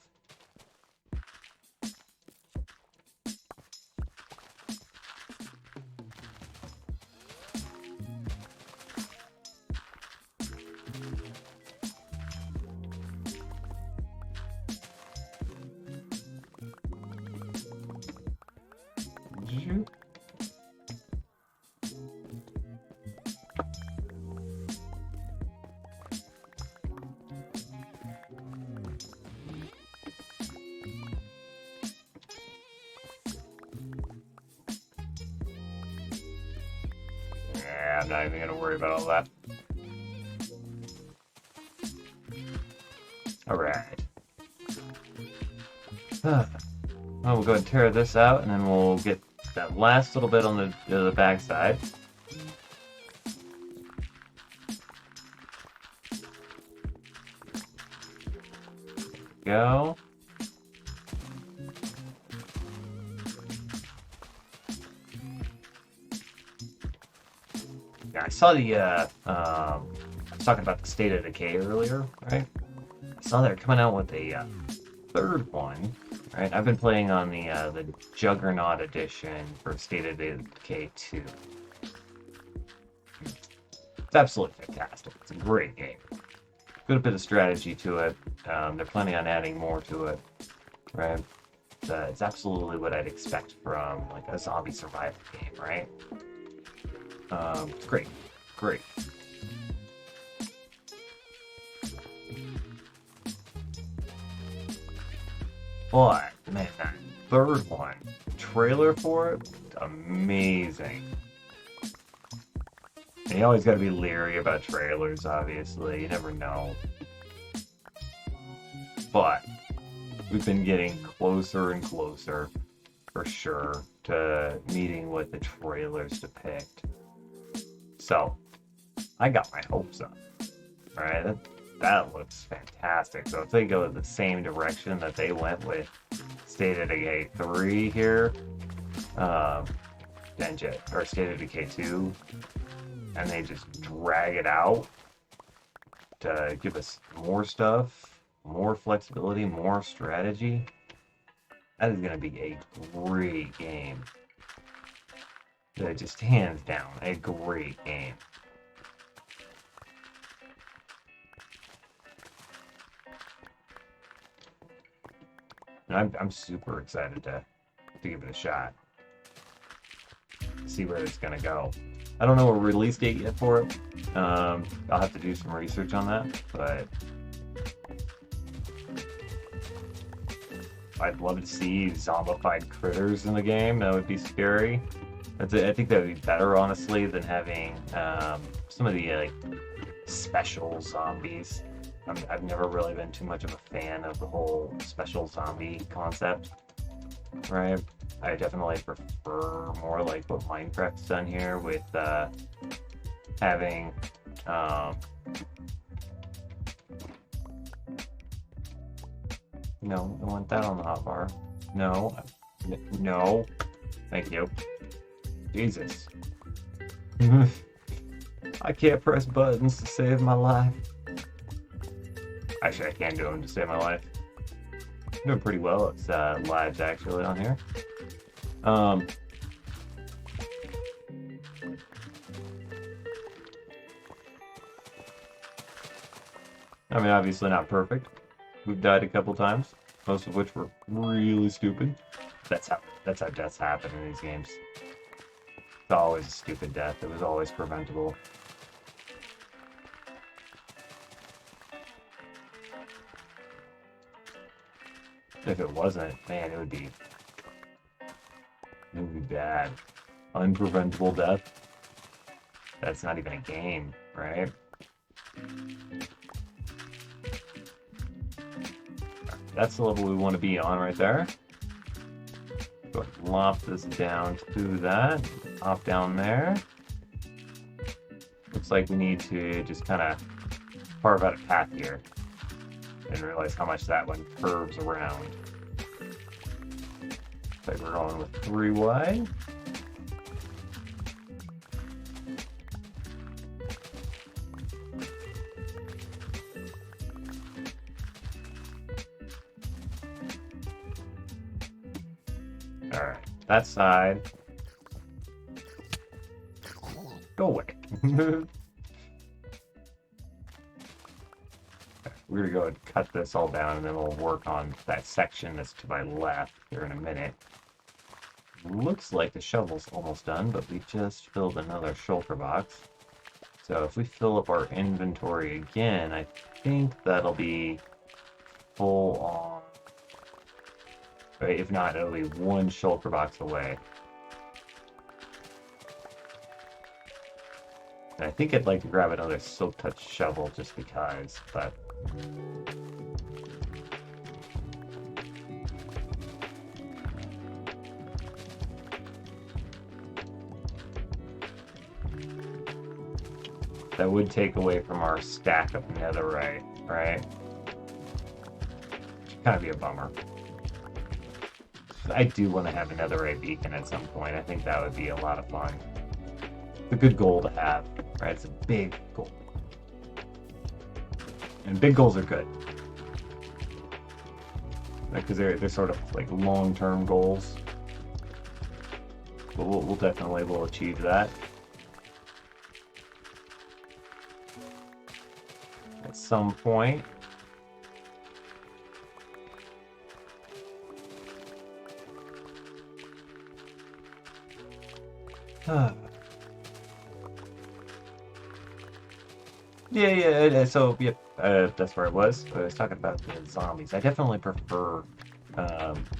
I'm not even going to worry about all that. Alright. Well, we'll go ahead and tear this out, and then we'll get that last little bit on the back side. Go. Yeah, I saw I was talking about the State of Decay earlier, right? I saw they're coming out with a third one, right? I've been playing on the Juggernaut edition for State of Decay 2. It's absolutely fantastic. It's a great game. Good bit of strategy to it. They're planning on adding more to it, right? It's absolutely what I'd expect from like a zombie survival game, right? It's great. Great. But, man, that third one, trailer for it, amazing. And you always gotta be leery about trailers, obviously. You never know. But we've been getting closer and closer, for sure, to meeting what the trailers depict. So, I got my hopes up. Alright, that looks fantastic. So if they go the same direction that they went with State of Decay 3 here, or State of Decay 2, and they just drag it out to give us more stuff, more flexibility, more strategy, that is going to be a great game. Just hands down, a great game. And I'm super excited to give it a shot. See where it's going to go. I don't know a release date yet for it. I'll have to do some research on that, but I'd love to see zombified critters in the game. That would be scary. I think that would be better, honestly, than having some of the like special zombies. I've never really been too much of a fan of the whole special zombie concept, right? I definitely prefer more like what Minecraft's done here with having no, I want that on the hotbar. No, no, thank you. Jesus. I can't press buttons to save my life. Actually, I can do them to save my life. I'm doing pretty well. It's lives actually on here. I mean, obviously not perfect. We've died a couple times, most of which were really stupid. That's how deaths happen in these games. It's always a stupid death. It was always preventable. If it wasn't, man, it would be bad. Unpreventable death. That's not even a game, right? That's the level we want to be on right there. Go ahead and lop this down to that. Hop down there. Looks like we need to just kind of carve out a path here. And realize how much that one curves around. Looks like we're going with 3 wide. Alright, that side. Go away. We're gonna go and cut this all down, and then we'll work on that section that's to my left here in a minute. Looks like the shovel's almost done, but we just filled another shulker box. So if we fill up our inventory again, I think that'll be full on. Right, if not, it'll be 1 shulker box away. And I think I'd like to grab another silk touch shovel just because, but that would take away from our stack of netherite, right? Kind of be a bummer. I do want to have a netherite beacon at some point. I think that would be a lot of fun. It's a good goal to have, right? It's a big goal. And big goals are good. Because they're sort of like long-term goals. But we'll definitely will achieve that. At some point. Yeah, so, yep, that's where I was. I was talking about the zombies. I definitely prefer,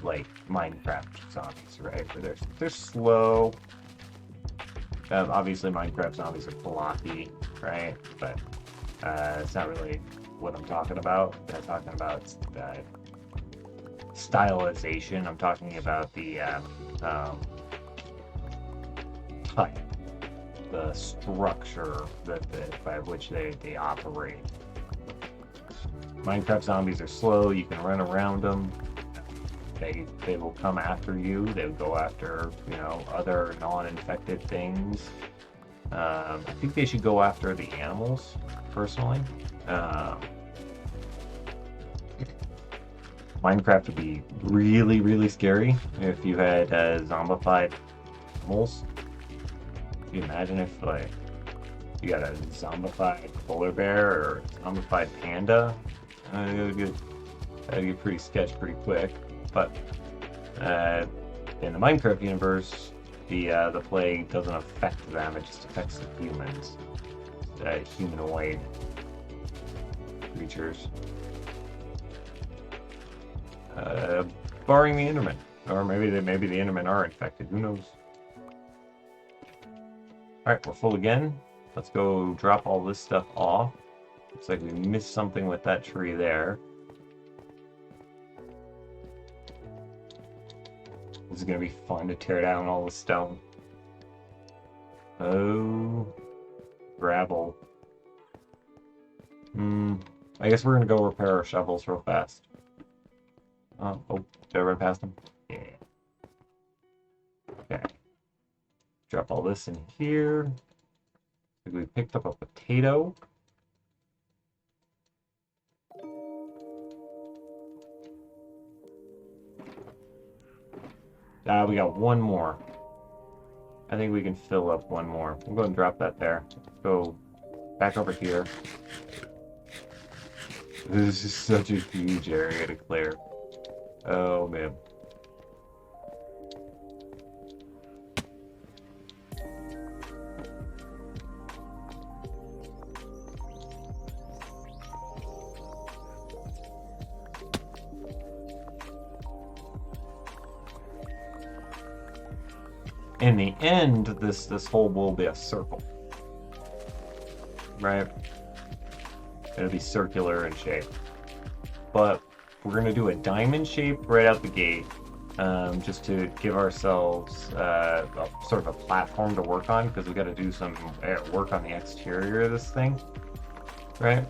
like, Minecraft zombies, right? Where they're slow. Obviously, Minecraft zombies are blocky, right? But, it's not really what I'm talking about. I'm talking about stylization. I'm talking about the, type, the structure by which they operate. Minecraft zombies are slow. You can run around them. They will come after you. They will go after, you know, other non-infected things. I think they should go after the animals, personally. Minecraft would be really, really scary if you had zombified animals. Can you imagine if, like, you got a zombified polar bear or zombified panda? That'd get pretty sketchy pretty quick. But in the Minecraft universe, the plague doesn't affect them; it just affects the humans, humanoid creatures. Barring the Endermen, or maybe the Endermen are infected. Who knows? All right, we're full again. Let's go drop all this stuff off. Looks like we missed something with that tree there. This is going to be fun to tear down all the stone. Oh, gravel. I guess we're going to go repair our shovels real fast. Oh, did I run past them? Yeah. Okay. Drop all this in here. We picked up a potato. We got one more. I think we can fill up one more. We'll go and drop that there. Go back over here. This is such a huge area to clear. Oh, man. In the end, this hole will be a circle, right? It'll be circular in shape, but we're gonna do a diamond shape right out the gate, just to give ourselves sort of a platform to work on, because we got to do some work on the exterior of this thing, right?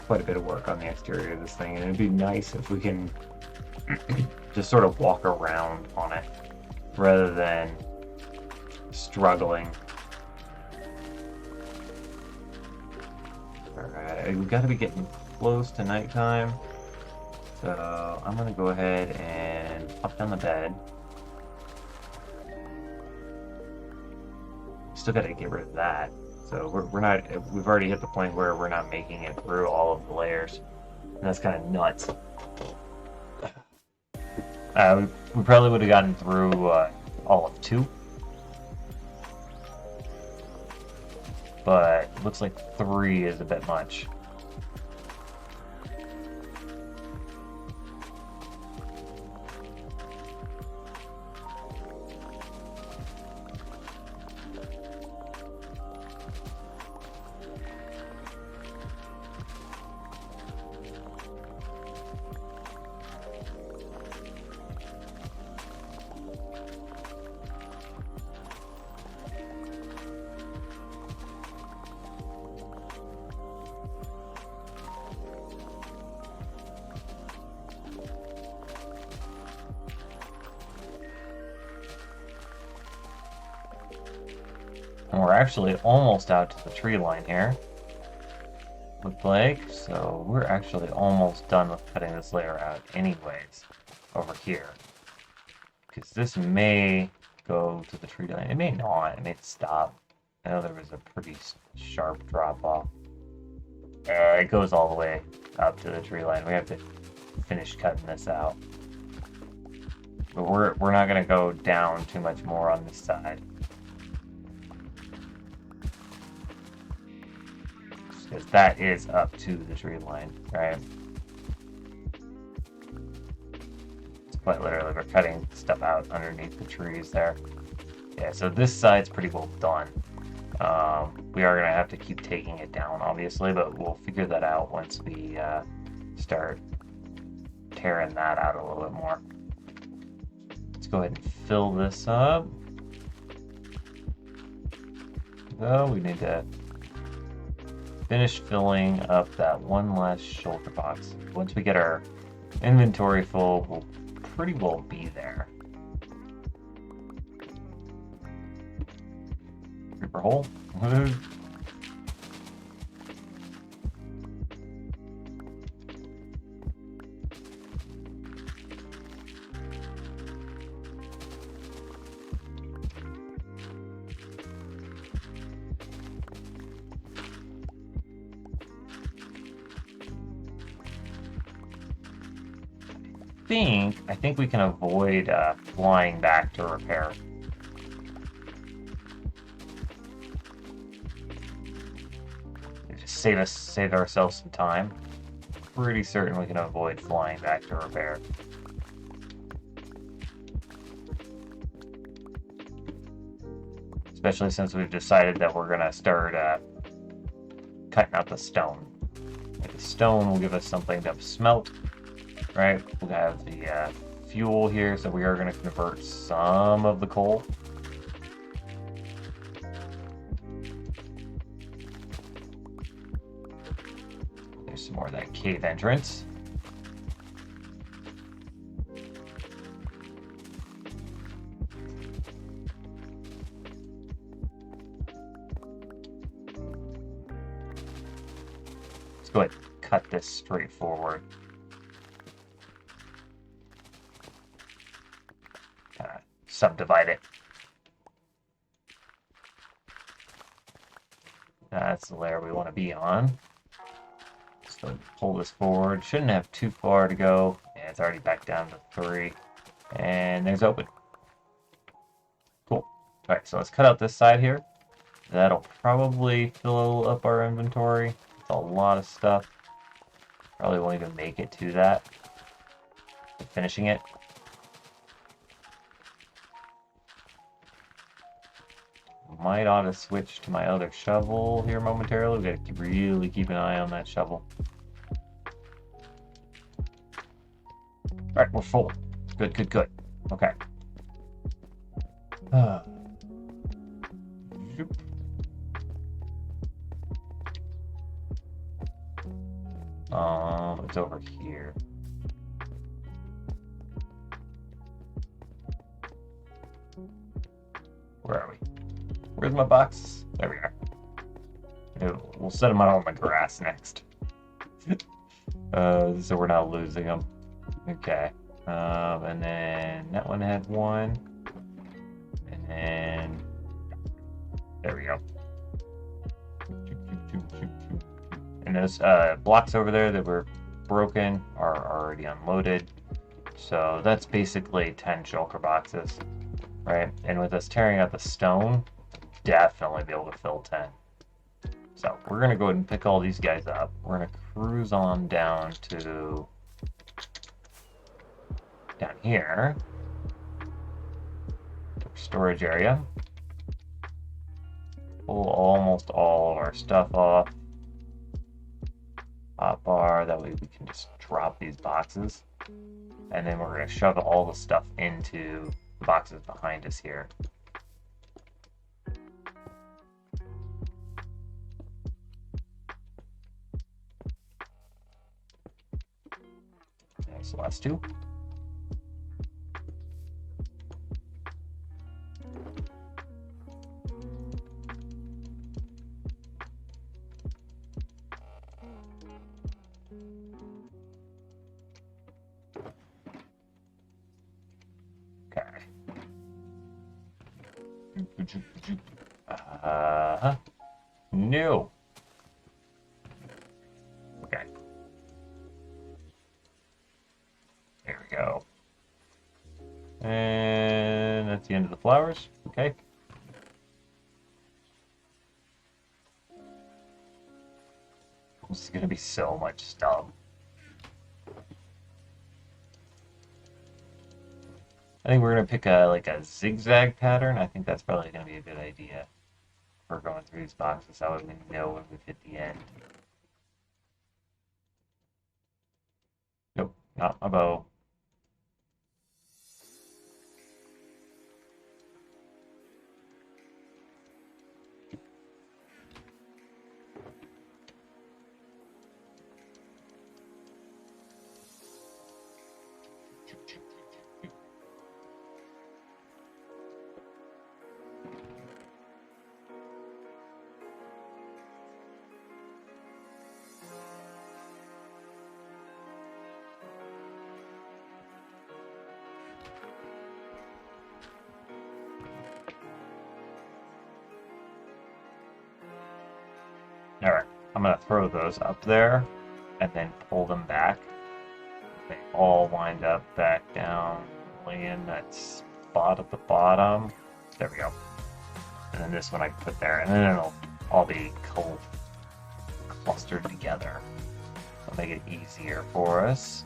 Quite a bit of work on the exterior of this thing, and it'd be nice if we can just sort of walk around on it, rather than struggling. Alright, we've got to be getting close to nighttime. So I'm going to go ahead and pop down the bed. Still got to get rid of that. So we've already hit the point where we're not making it through all of the layers. And that's kind of nuts. We probably would have gotten through all of 2. But it looks like 3 is a bit much. And we're actually almost out to the tree line here. Look like, so we're actually almost done with cutting this layer out anyways, over here. Because this may go to the tree line. It may not, it may stop. I know there was a pretty sharp drop off. It goes all the way up to the tree line. We have to finish cutting this out. But we're not going to go down too much more on this side. Because that is up to the tree line, right? It's quite literally, we're cutting stuff out underneath the trees there. Yeah, so this side's pretty well done. We are going to have to keep taking it down, obviously, but we'll figure that out once we start tearing that out a little bit more. Let's go ahead and fill this up. So we need to finish filling up that one last shulker box. Once we get our inventory full, we'll pretty well be there. Creeper hole. I think we can avoid flying back to repair. Just save ourselves some time. Pretty certain we can avoid flying back to repair. Especially since we've decided that we're gonna start cutting out the stone. The stone will give us something to smelt. Right, we'll have the fuel here, so we are going to convert some of the coal. There's some more of that cave entrance. Let's go ahead and cut this straight forward. Subdivide it. That's the layer we want to be on. So pull this forward. Shouldn't have too far to go. Yeah, it's already back down to 3. And there's open. Cool. Alright, so let's cut out this side here. That'll probably fill up our inventory. It's a lot of stuff. Probably won't even make it to that. Finishing it. Might ought to switch to my other shovel here momentarily. We gotta really keep an eye on that shovel. Alright, we're full. Good, good, good. Okay. It's over here. Where are we? Where's my box? There we are. We'll set them out on the grass next. So we're not losing them. Okay. And then that one had one. And then there we go. And those blocks over there that were broken are already unloaded. So that's basically 10 shulker boxes, right? And with us tearing out the stone, definitely be able to fill 10. So we're going to go ahead and pick all these guys up. We're going to cruise on down to down here, storage area. Pull almost all of our stuff off. Hot bar, that way we can just drop these boxes. And then we're going to shove all the stuff into the boxes behind us here. There's the last two. No. Okay. There we go. And that's the end of the flowers. Okay. This is going to be so much stuff. I think we're going to pick a zigzag pattern. I think that's probably going to be a good idea for going through these boxes. That way we know when we've hit the end. Nope, not a bow. Alright, I'm gonna throw those up there and then pull them back. They all wind up back down, in that spot at the bottom. There we go. And then this one I can put there, and then it'll all be clustered together. It'll make it easier for us.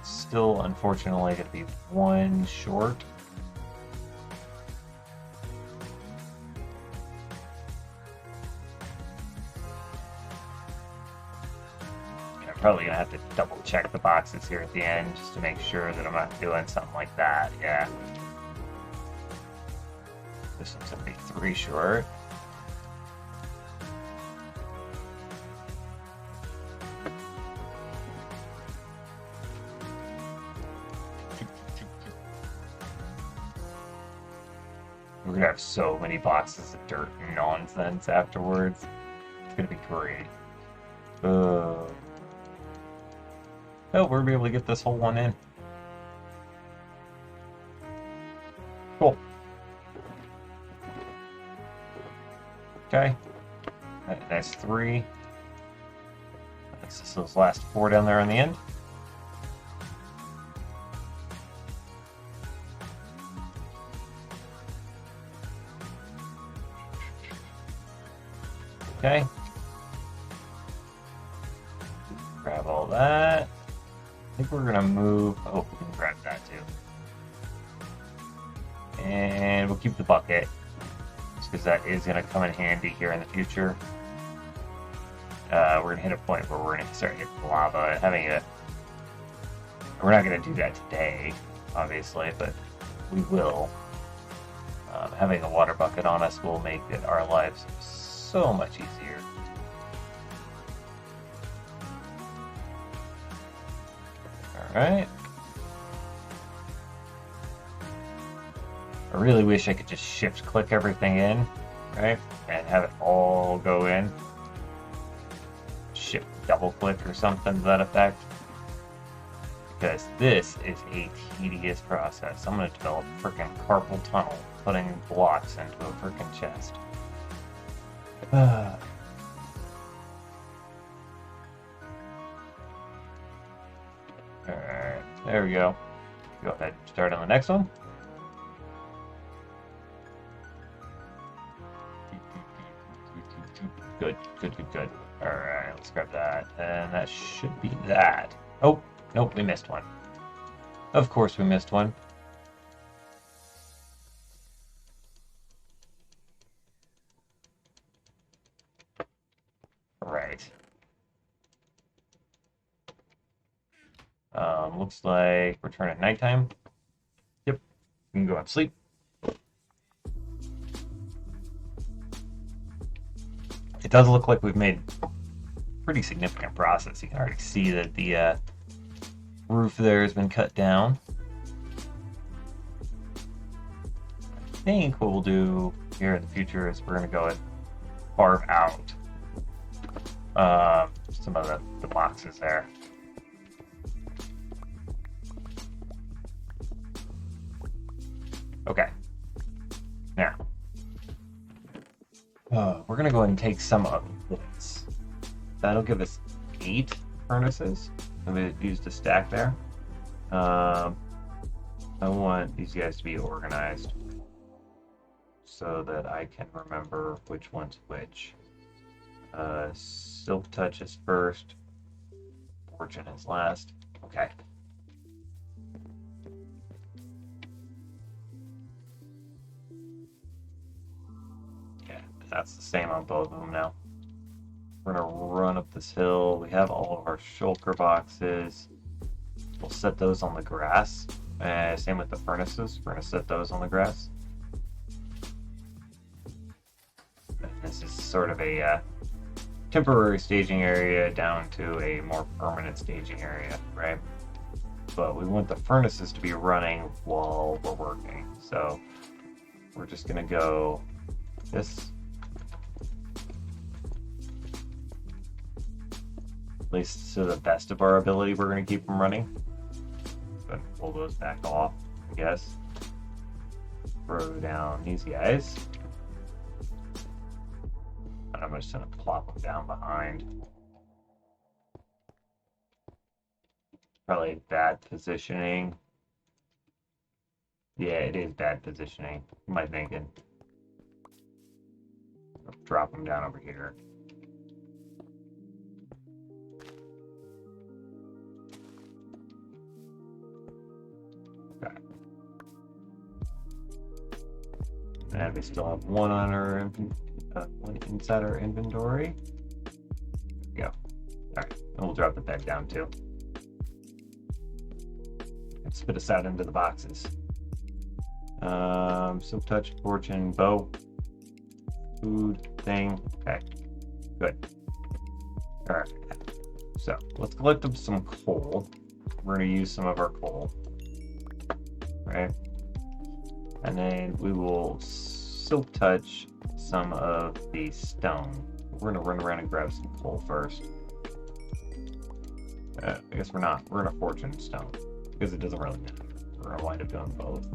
Still, unfortunately, going to be one short. I'm probably going to have to double check the boxes here at the end just to make sure that I'm not doing something like that. Yeah. This one's going to be 3 short. We're gonna have so many boxes of dirt and nonsense afterwards. It's gonna be great. Oh, we're gonna be able to get this whole one in. Cool. Okay. That's 3. That's just those last 4 down there on the end. Okay. Grab all that. I think we're gonna move. Oh, we can grab that too. And we'll keep the bucket, just because that is gonna come in handy here in the future. We're gonna hit a point where we're gonna start hitting lava. We're not gonna do that today, obviously, but we will. Having a water bucket on us will make our lives so much easier. Alright. I really wish I could just shift click everything in, right? And have it all go in. Shift double click or something to that effect. Because this is a tedious process. I'm going to develop a freaking carpal tunnel putting blocks into a freaking chest. Alright, there we go. Go ahead and start on the next one. Good. Alright, let's grab that. And that should be that. Oh, nope, we missed one. Of course we missed one. Right. Looks like we're turning nighttime. Yep, we can go and sleep. It does look like we've made pretty significant progress. You can already see that the roof there has been cut down. I think what we'll do here in the future is we're going to go and carve out some of the boxes there. Okay. Now, we're going to go ahead and take some of this. That'll give us 8 furnaces. I'm going to use the stack there. I want these guys to be organized so that I can remember which one's which. Silk Touch is first. Fortune is last. Okay. Yeah, that's the same on both of them now. We're gonna run up this hill. We have all of our shulker boxes. We'll set those on the grass. Same with the furnaces. We're gonna set those on the grass. And this is sort of a temporary staging area down to a more permanent staging area, right? But we want the furnaces to be running while we're working. So we're just gonna go this. At least to the best of our ability, we're gonna keep them running. But pull those back off, I guess. Throw down these guys. And I'm just gonna plop them down behind. Probably bad positioning. Yeah, it is bad positioning. What am I thinking? I'll drop them down over here. Okay. And we still have one on our one inside our inventory. There we go. Alright, and we'll drop the bed down too. And spit us out into the boxes. Silk touch, fortune, bow, food, thing. Okay, good. Alright, so let's collect up some coal. We're going to use some of our coal. Right? And then we will silk touch some of the stone. We're going to run around and grab some coal first. I guess we're not. We're going to fortune stone because it doesn't really matter. We're going to wind up doing both.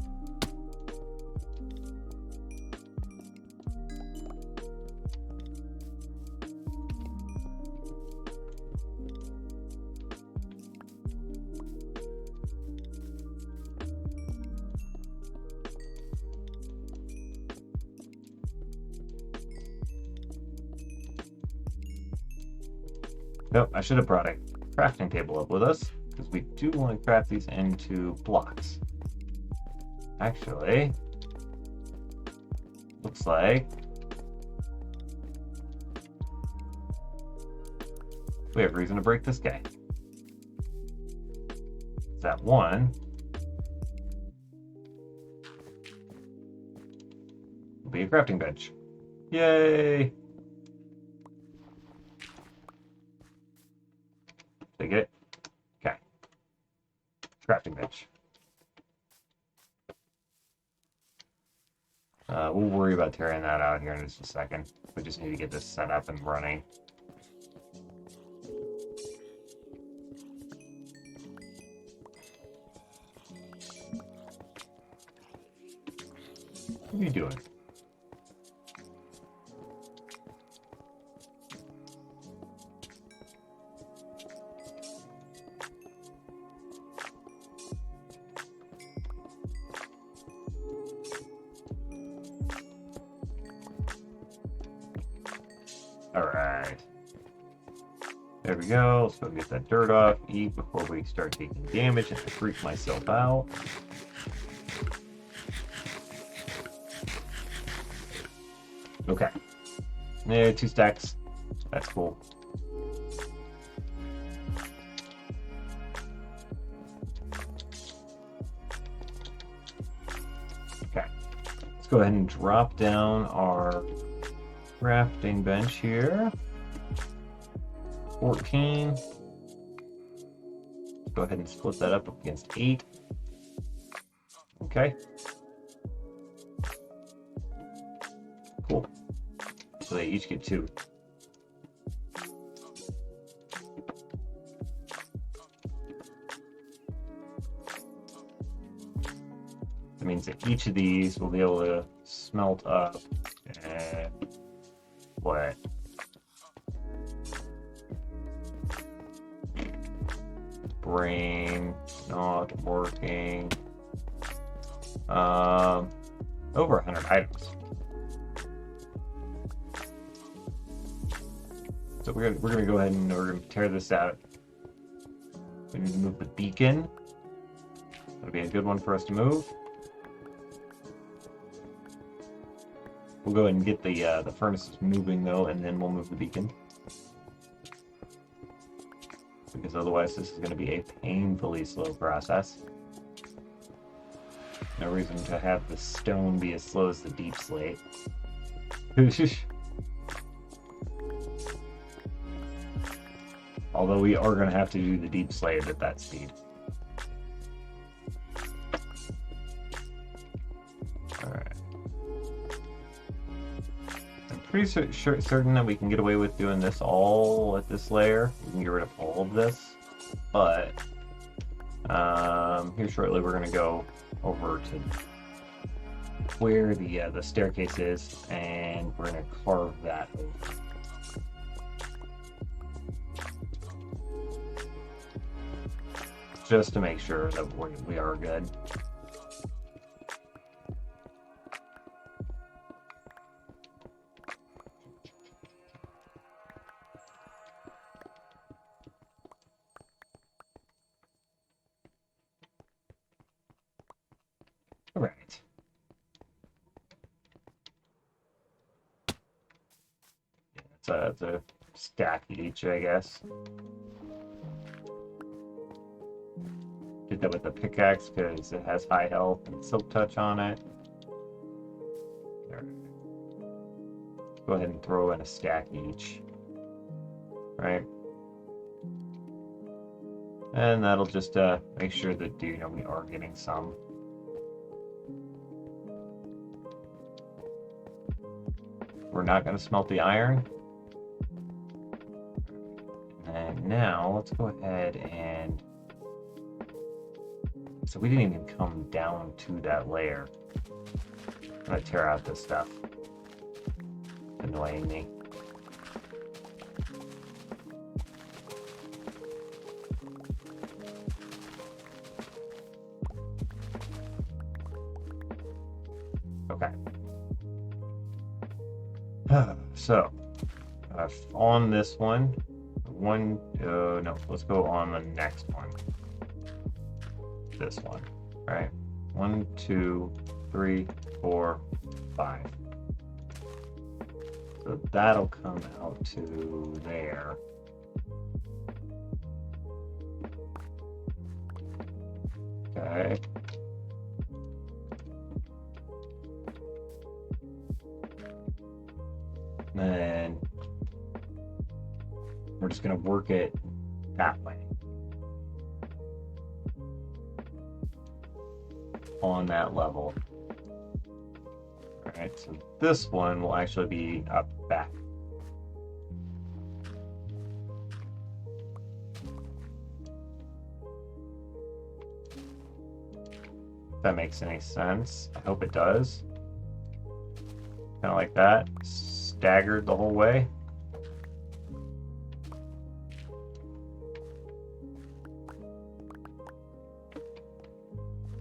Nope, I should have brought a crafting table up with us, because we do want to craft these into blocks. Actually, looks like we have reason to break this guy. That one will be a crafting bench. Yay! Did I get it? Okay. Crafting bench. We'll worry about tearing that out here in just a second. We just need to get this set up and running. What are you doing? Alright. There we go. Let's go get that dirt off, eat before we start taking damage and freak myself out. Okay. Yeah, 2 stacks. That's cool. Okay. Let's go ahead and drop down our crafting bench here. 14. Go ahead and split that up against 8. Okay. Cool. So they each get 2. That means that each of these will be able to smelt up what? Brain not working. Over 100 items. So we're gonna go ahead and we're gonna tear this out. We need to move the beacon. That'll be a good one for us to move. We'll go ahead and get the furnaces moving though, and then we'll move the beacon. Because otherwise this is going to be a painfully slow process. No reason to have the stone be as slow as the deep slate. Although we are going to have to do the deep slave at that speed. Alright. I'm pretty certain that we can get away with doing this all at this layer. We can get rid of all of this. But here shortly we're going to go over to where the staircase is, and we're going to carve that over. Just to make sure that we are good. All right. Yeah, it's a stack each, I guess. Did that with the pickaxe because it has high health and silk touch on it. There. Go ahead and throw in a stack each. Right? And that'll just make sure that we are getting some. We're not going to smelt the iron. And now let's go ahead and... So we didn't even come down to that layer. I'm going to tear out this stuff. It's annoying me. Okay. So, on this one, no, let's go on the next one. This one, right? 1, 2, 3, 4, 5. So that'll come out to there. Okay. Then we're just going to work it that way. On that level. Alright, so this one will actually be up back. If that makes any sense. I hope it does. Kind of like that. Staggered the whole way.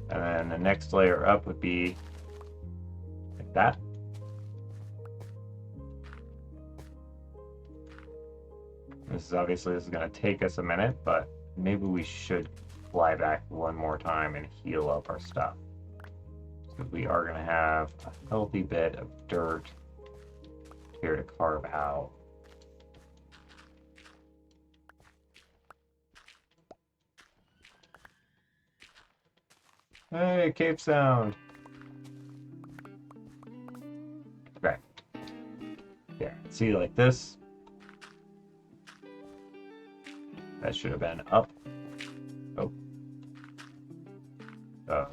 And then the next layer up would be like that. This is going to take us a minute, but maybe we should fly back one more time and heal up our stuff. So we are going to have a healthy bit of dirt here to carve out. Hey, cave sound. Okay. Yeah, see, like this. That should have been up. Oh.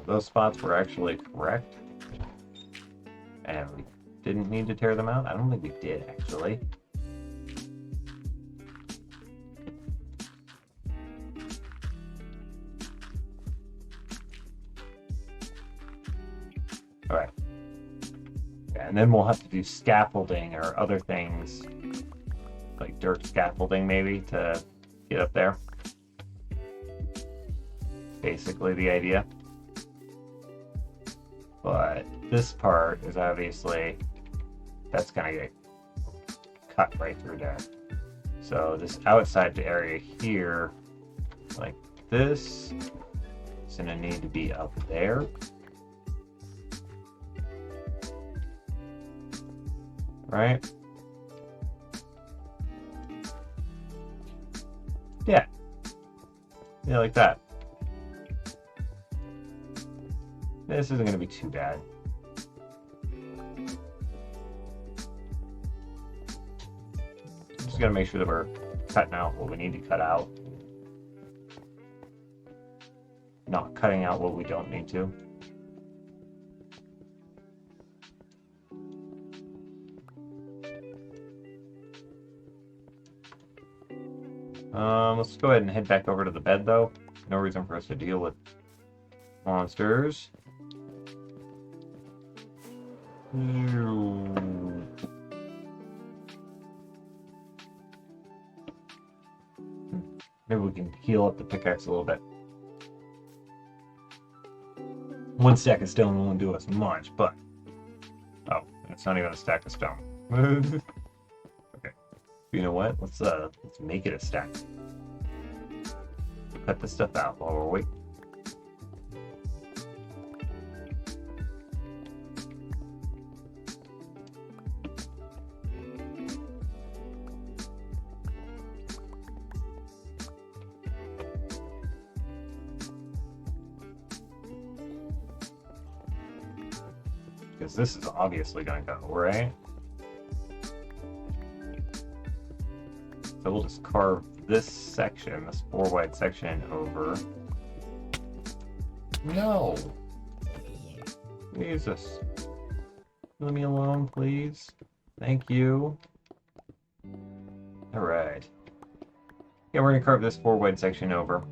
Those spots were actually correct. And we didn't need to tear them out. I don't think we did, actually. Alright. Yeah, and then we'll have to do scaffolding or other things, like dirt scaffolding maybe, to get up there. Basically the idea. But this part is obviously, that's gonna get cut right through there. So this outside area here, like this, is gonna need to be up there. Right? Yeah. Yeah, like that. This isn't going to be too bad. Just got to make sure that we're cutting out what we need to cut out. Not cutting out what we don't need to. Let's go ahead and head back over to the bed, though. No reason for us to deal with monsters. Maybe we can heal up the pickaxe a little bit. One stack of stone won't do us much, but... Oh, it's not even a stack of stone. Okay. You know what? Let's make it a stack. Cut this stuff out while we're waiting. Because this is obviously going to go, right? So we'll just carve this section, this 4 wide section over. No! Jesus. Leave me alone, please. Thank you. Alright. Yeah, we're going to carve this 4 wide section over.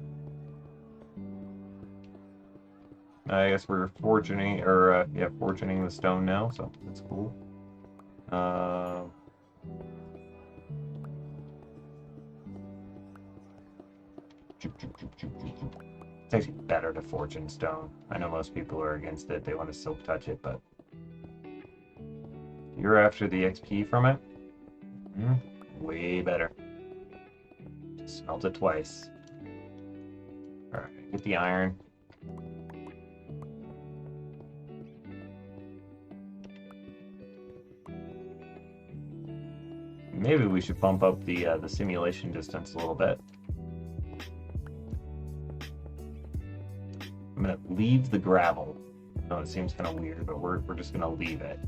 I guess we're fortuning the stone now, so that's cool. It's actually better to fortune stone. I know most people are against it, they want to silk touch it, but you're after the XP from it? Way better. Just smelt it twice. Alright, get the iron. Maybe we should bump up the simulation distance a little bit. I'm gonna leave the gravel. I know it seems kind of weird, but we're just gonna leave it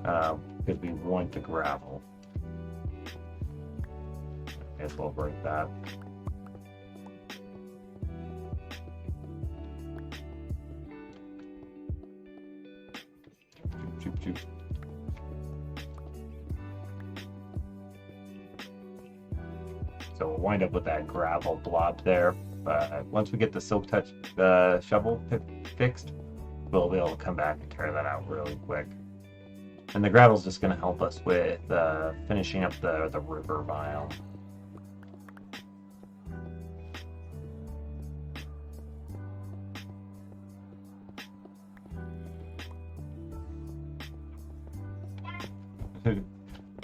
because we want the gravel. I guess we'll break that. Choop, choop. So we'll wind up with that gravel blob there. Once we get the silk touch shovel fixed, we'll be able to come back and tear that out really quick. And the gravel's just going to help us with finishing up the river biome.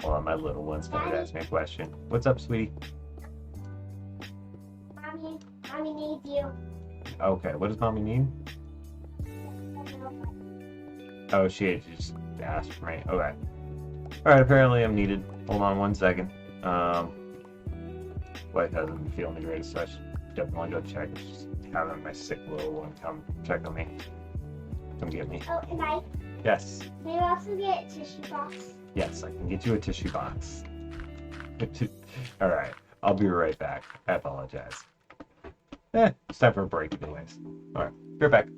Hold on, my little one's going to ask me a question. What's up, sweetie? Mommy needs you. Okay, what does mommy need? Oh, she just asked for me. Okay. Alright, apparently I'm needed. Hold on 1 second. Wife hasn't been feeling the greatest, so I should definitely go check. Just having my sick little one come check on me. Come get me. Oh, and I? Yes. Can you also get a tissue box? Yes, I can get you a tissue box. Alright, I'll be right back. I apologize. It's time for a break anyways. Alright, be right back.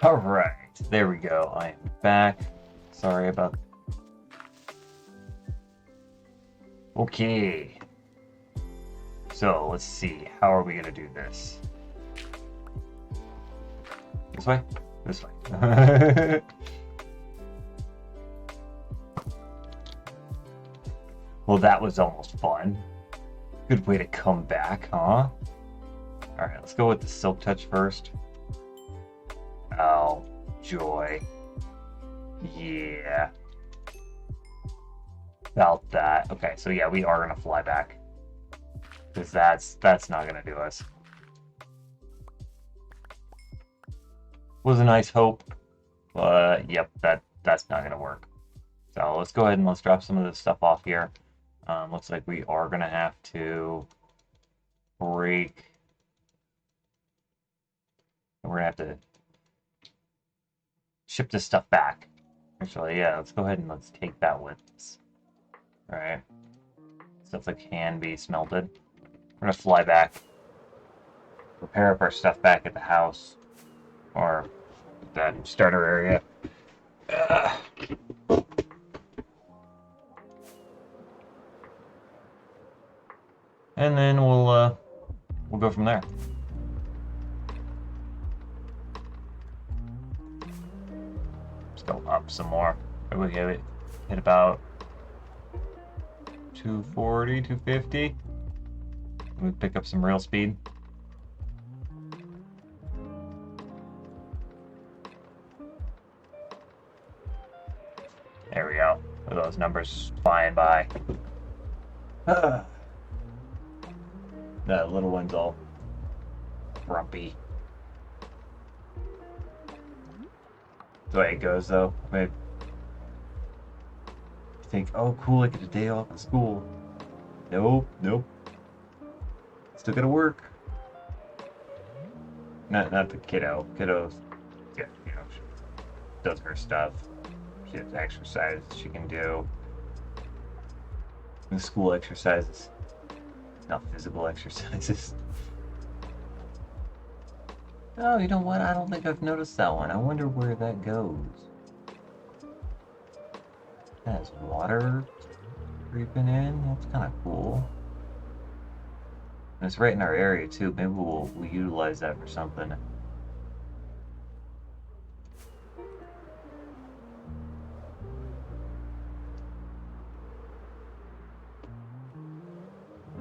Alright, there we go. I am back. Sorry about... Okay. So, let's see. How are we going to do this? This way? This way. Well, that was almost fun. Good way to come back, huh? Alright, let's go with the Silk Touch first. Oh, joy. Yeah. About that. Okay, so yeah, we are gonna fly back. Because that's not gonna do us. Was a nice hope. But yep, that's not gonna work. So let's go ahead and let's drop some of this stuff off here. Looks like we are gonna have to break. We're gonna have to ship this stuff back. Actually, yeah, let's go ahead and let's take that with us. Alright. Stuff that can be smelted. We're gonna fly back. Repair up our stuff back at the house. Or that starter area. And then we'll go from there. Let's go up some more. Maybe we hit about 240, 250. We pick up some real speed. There we go. Look at those numbers flying by. That little one's all grumpy. The way it goes, though. Maybe you think, oh, cool, I get a day off of school. Nope, nope. Still gotta work. Not the kiddo. Kiddo's, yeah, you know, she does her stuff. She has exercises she can do. The school exercises. Not physical exercises. Oh, you know what? I don't think I've noticed that one. I wonder where that goes. That has water creeping in. That's kind of cool. And it's right in our area too. Maybe we'll utilize that for something.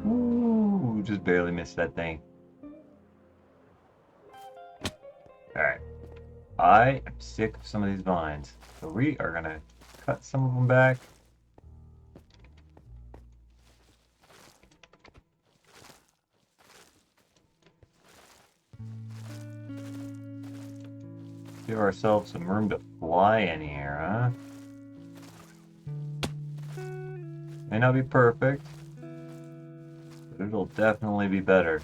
Ooh, just barely missed that thing. Alright. I am sick of some of these vines. So we are going to cut some of them back. Give ourselves some room to fly in here, huh? May not be perfect, but it'll definitely be better.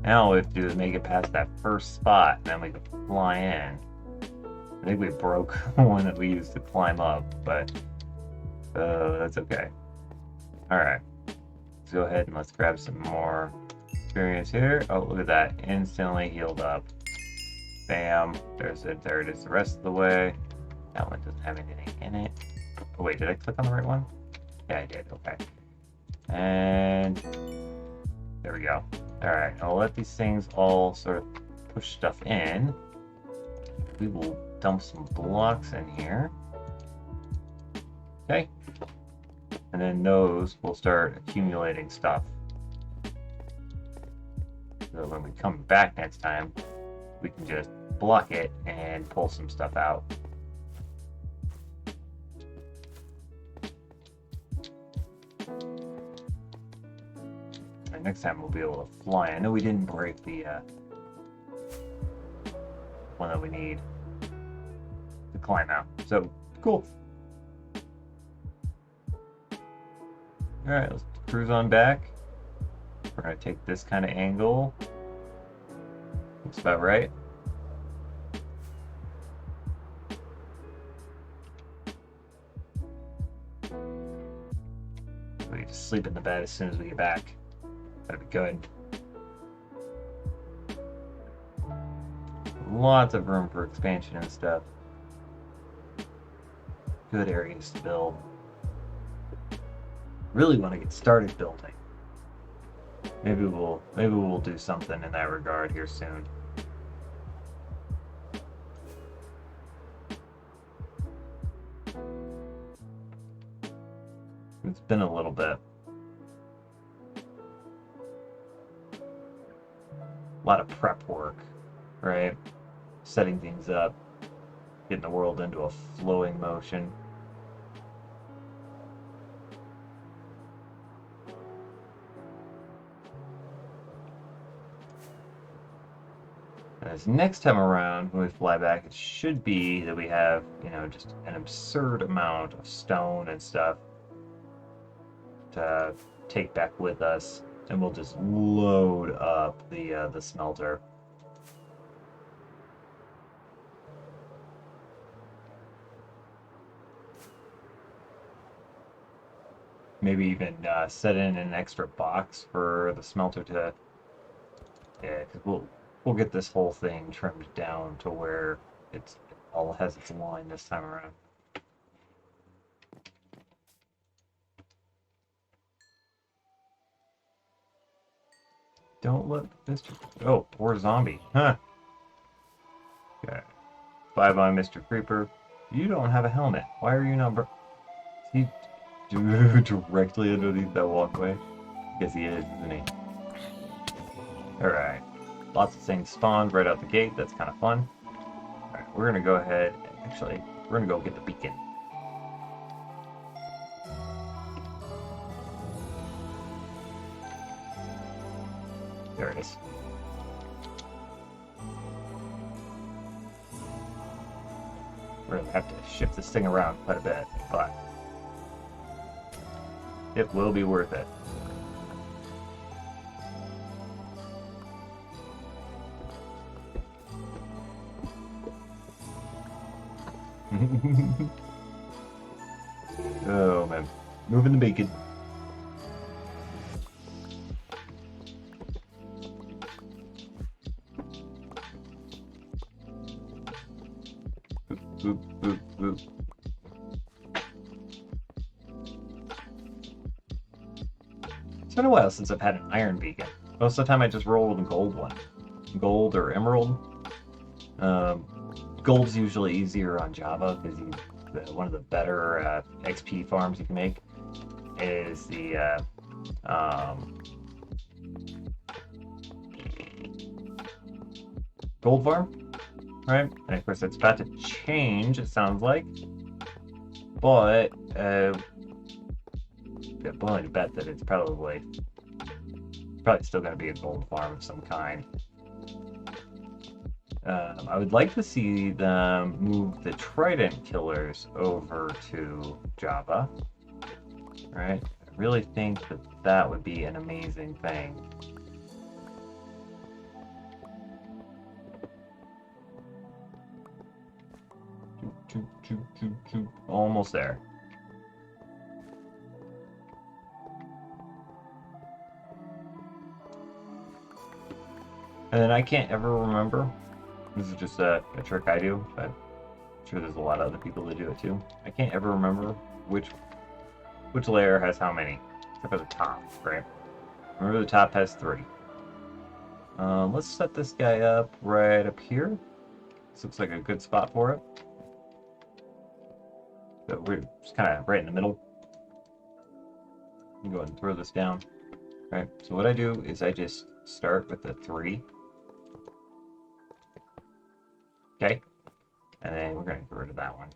Now all we have to do is make it past that first spot, and then we can fly in. I think we broke one that we used to climb up, but that's okay. Alright, let's go ahead and let's grab some more experience here. Oh, look at that. Instantly healed up. Bam. There's it. There it is the rest of the way. That one doesn't have anything in it. Oh, wait, did I click on the right one? Yeah, I did. Okay. And there we go. Alright, I'll let these things all sort of push stuff in. We will dump some blocks in here. Okay. And then those will start accumulating stuff. So when we come back next time, we can just block it and pull some stuff out. And next time we'll be able to fly. I know we didn't break the one that we need to climb out. So, cool. Alright, let's cruise on back. We're going to take this kind of angle. Looks about right. So we just sleep in the bed as soon as we get back. That'd be good. Lots of room for expansion and stuff. Good areas to build. Really want to get started building. Maybe we'll do something in that regard here soon. It's been a little bit. A lot of prep work, right? Setting things up, getting the world into a flowing motion. And this next time around, when we fly back, it should be that we have, just an absurd amount of stone and stuff to take back with us, and we'll just load up the smelter. Maybe even set in an extra box for the smelter to, yeah, because we'll get this whole thing trimmed down to where it all has its line this time around. Don't let Mr. Oh, poor zombie. Huh. Okay. Bye-bye, Mr. Creeper. You don't have a helmet. Why are you not... Is he directly underneath that walkway? I guess he is, isn't he? Alright. Lots of things spawned right out the gate. That's kind of fun. Alright, we're going to go ahead... Actually, we're going to go get the beacon. There it is. We're going to have to shift this thing around quite a bit, but it will be worth it. Oh man, moving the beacon. Boop, boop, boop. It's been a while since I've had an iron beacon. Most of the time I just roll with a gold one. Gold or emerald. Gold's usually easier on Java because one of the better XP farms you can make is the gold farm, right? And of course it's about to change, it sounds like, but I'm willing to bet that it's probably still going to be a gold farm of some kind. I would like to see them move the trident killers over to Java, right? I really think that would be an amazing thing. Almost there. And then I can't ever remember. This is just a trick I do, but I'm sure there's a lot of other people that do it too. I can't ever remember which layer has how many, except for the top, right? Remember the top has 3. Let's set this guy up right up here. This looks like a good spot for it. So we're just kind of right in the middle. Go ahead and throw this down. Right. So what I do is I just start with the 3. Okay. And then we're going to get rid of that one.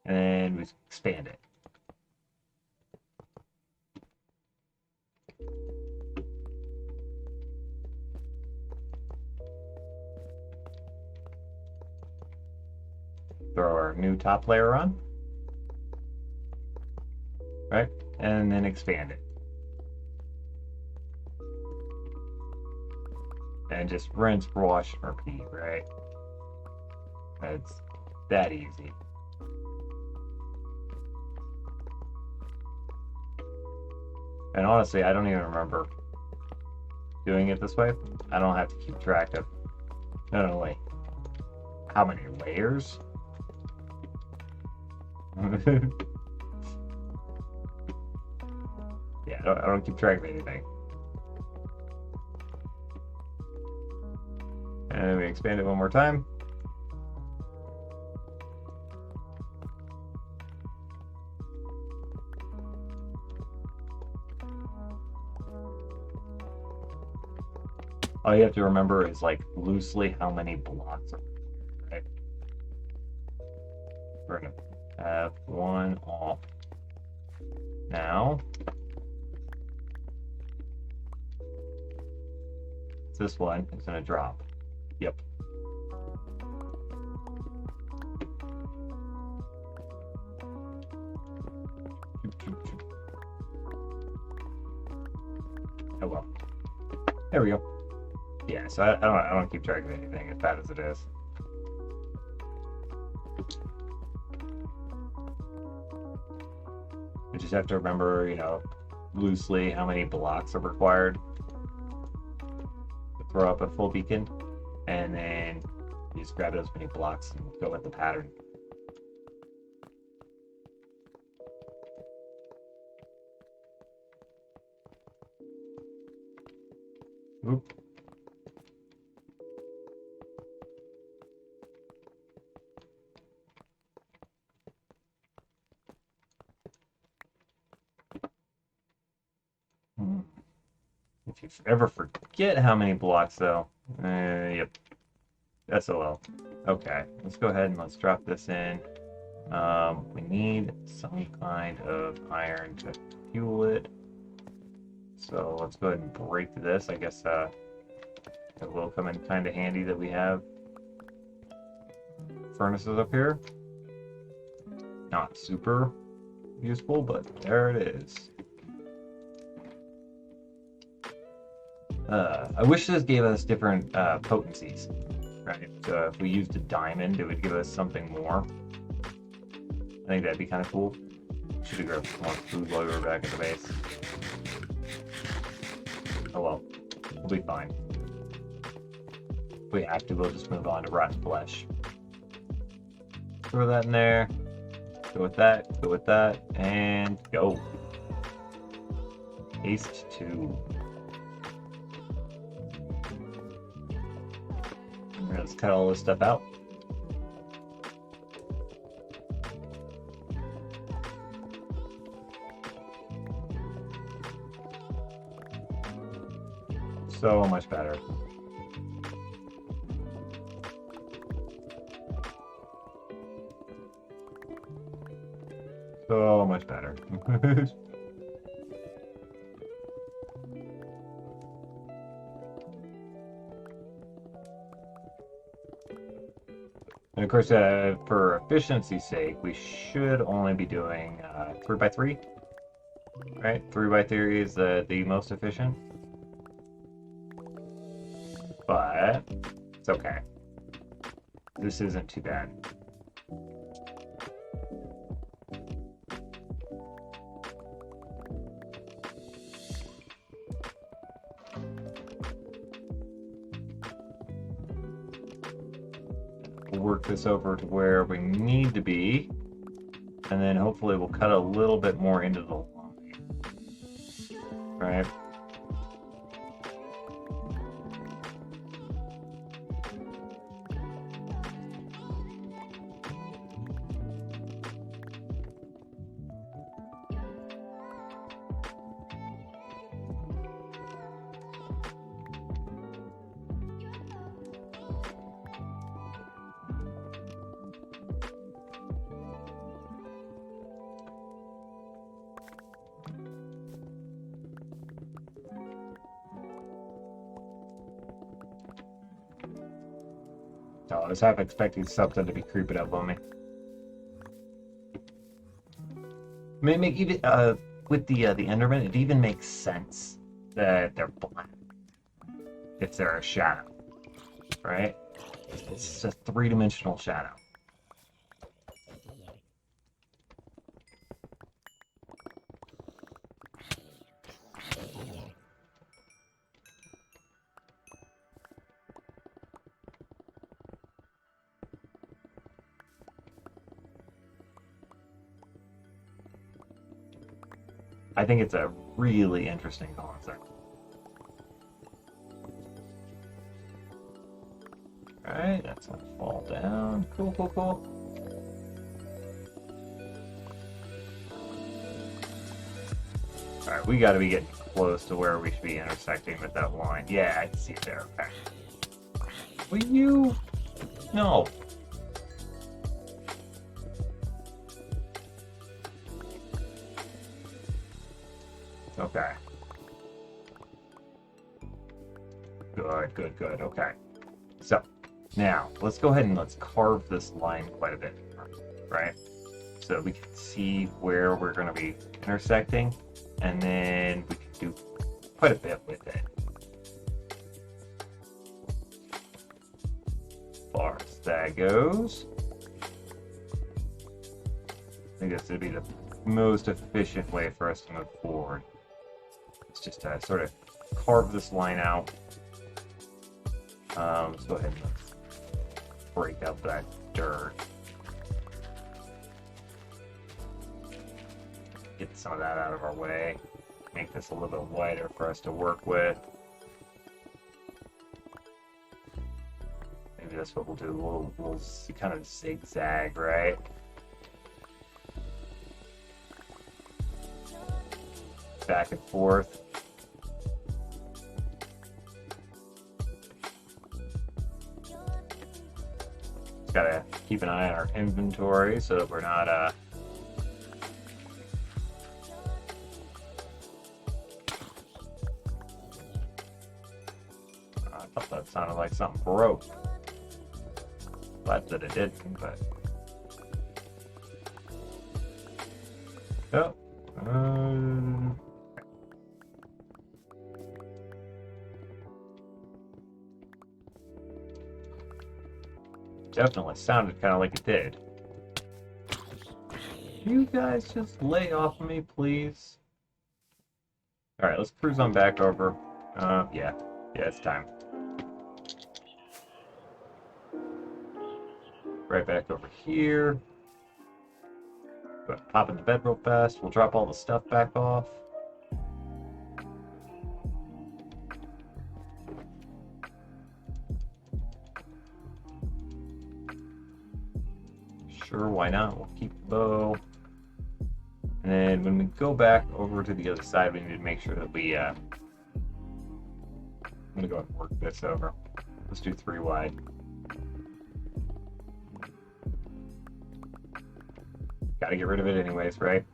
And then we expand it. Throw our new top layer on. Right? And then expand it. And just rinse, wash, and repeat, right? It's that easy. And honestly, I don't even remember doing it this way. I don't have to keep track of not only how many layers. Yeah, I don't keep track of anything. And we expand it one more time. All you have to remember is like loosely how many blocks are, right? We're gonna have one off now. This one is gonna drop. Yep. Oh well. There we go. Yeah, so I don't keep track of anything as bad as it is. You just have to remember, you know, loosely how many blocks are required to throw up a full beacon, and then you just grab those many blocks and go with the pattern. Oop. If you ever forget how many blocks, though, yep, SOL. Okay, let's go ahead and let's drop this in. We need some kind of iron to fuel it. So let's go ahead and break this. I guess it will come in kind of handy that we have furnaces up here. Not super useful, but there it is. I wish this gave us different potencies, right? So if we used a diamond, it would give us something more. I think that'd be kind of cool. Should have grabbed some more food while we were back at the base. Oh well, we'll be fine. If we have to, we'll just move on to rotten flesh. Throw that in there. Go with that, and go. Haste 2. Let's cut all this stuff out. So much better. So much better. And of course, for efficiency's sake, we should only be doing 3x3, right? 3x3 is the most efficient, but it's okay. This isn't too bad. We'll work this over to where we need to be, and then hopefully we'll cut a little bit more into the line, right? So I was half expecting something to be creeping up on me. I mean, even with the Enderman, it even makes sense that they're black if they're a shadow, right? It's a three-dimensional shadow. I think it's a really interesting concept. Alright, that's gonna fall down. Cool, cool, cool. Alright, we gotta be getting close to where we should be intersecting with that line. Yeah, I can see it there. Okay. Will you? No. Okay. Good, good, good. Okay. So, now, let's go ahead and let's carve this line quite a bit, right? So we can see where we're going to be intersecting, and then we can do quite a bit with it. As far as that goes, I think this would be the most efficient way for us to move forward. It's just to sort of carve this line out. Let's go ahead and let's break up that dirt. Get some of that out of our way. Make this a little bit wider for us to work with. Maybe that's what we'll do. We'll kind of zigzag, right? Back and forth. Just gotta keep an eye on our inventory so that we're not I thought that sounded like something broke. Glad that it didn't, but oh. Definitely sounded kind of like it did. You guys just lay off of me, please. Alright, let's cruise on back over. Yeah, it's time. Right back over here. Go ahead, pop in the bed real fast. We'll drop all the stuff back off. Sure, why not? We'll keep the bow. And then when we go back over to the other side, we need to make sure that we, I'm going to go ahead and work this over. Let's do 3 wide. Gotta get rid of it anyways, right?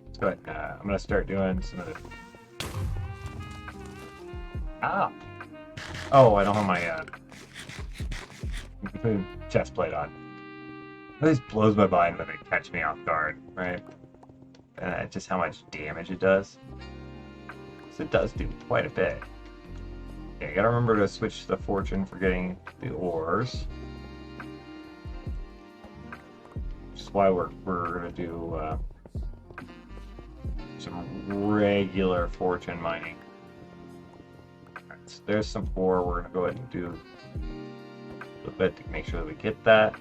Let's go ahead. I'm going to start doing some of the... Ah! Oh, I don't have my chest plate on. This blows my mind when they catch me off guard, right? Just how much damage it does. So it does do quite a bit. Okay, you gotta remember to switch the fortune for getting the ores. Which is why we're gonna do some regular fortune mining. Alright, so there's some ore. We're gonna go ahead and do a little bit to make sure that we get that.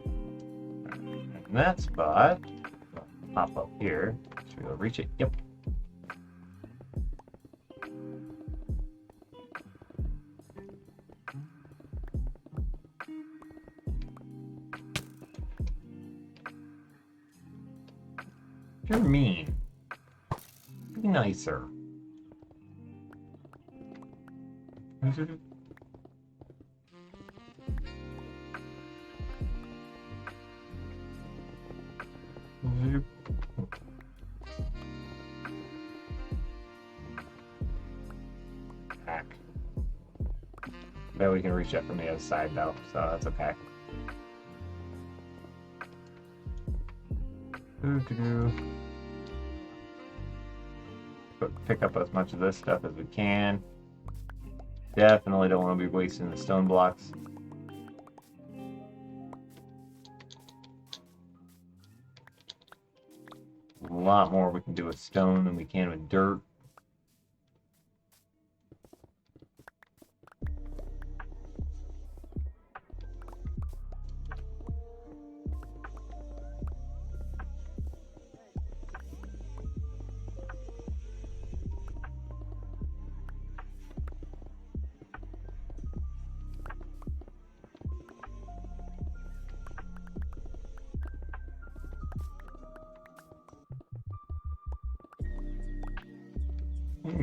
And that spot, pop up here. Should we go reach it? Yep. You're mean. Be nicer. Hack. Bet we can reach it from the other side though, so that's okay. Pick up as much of this stuff as we can. Definitely don't want to be wasting the stone blocks. A lot more we can do with stone than we can with dirt.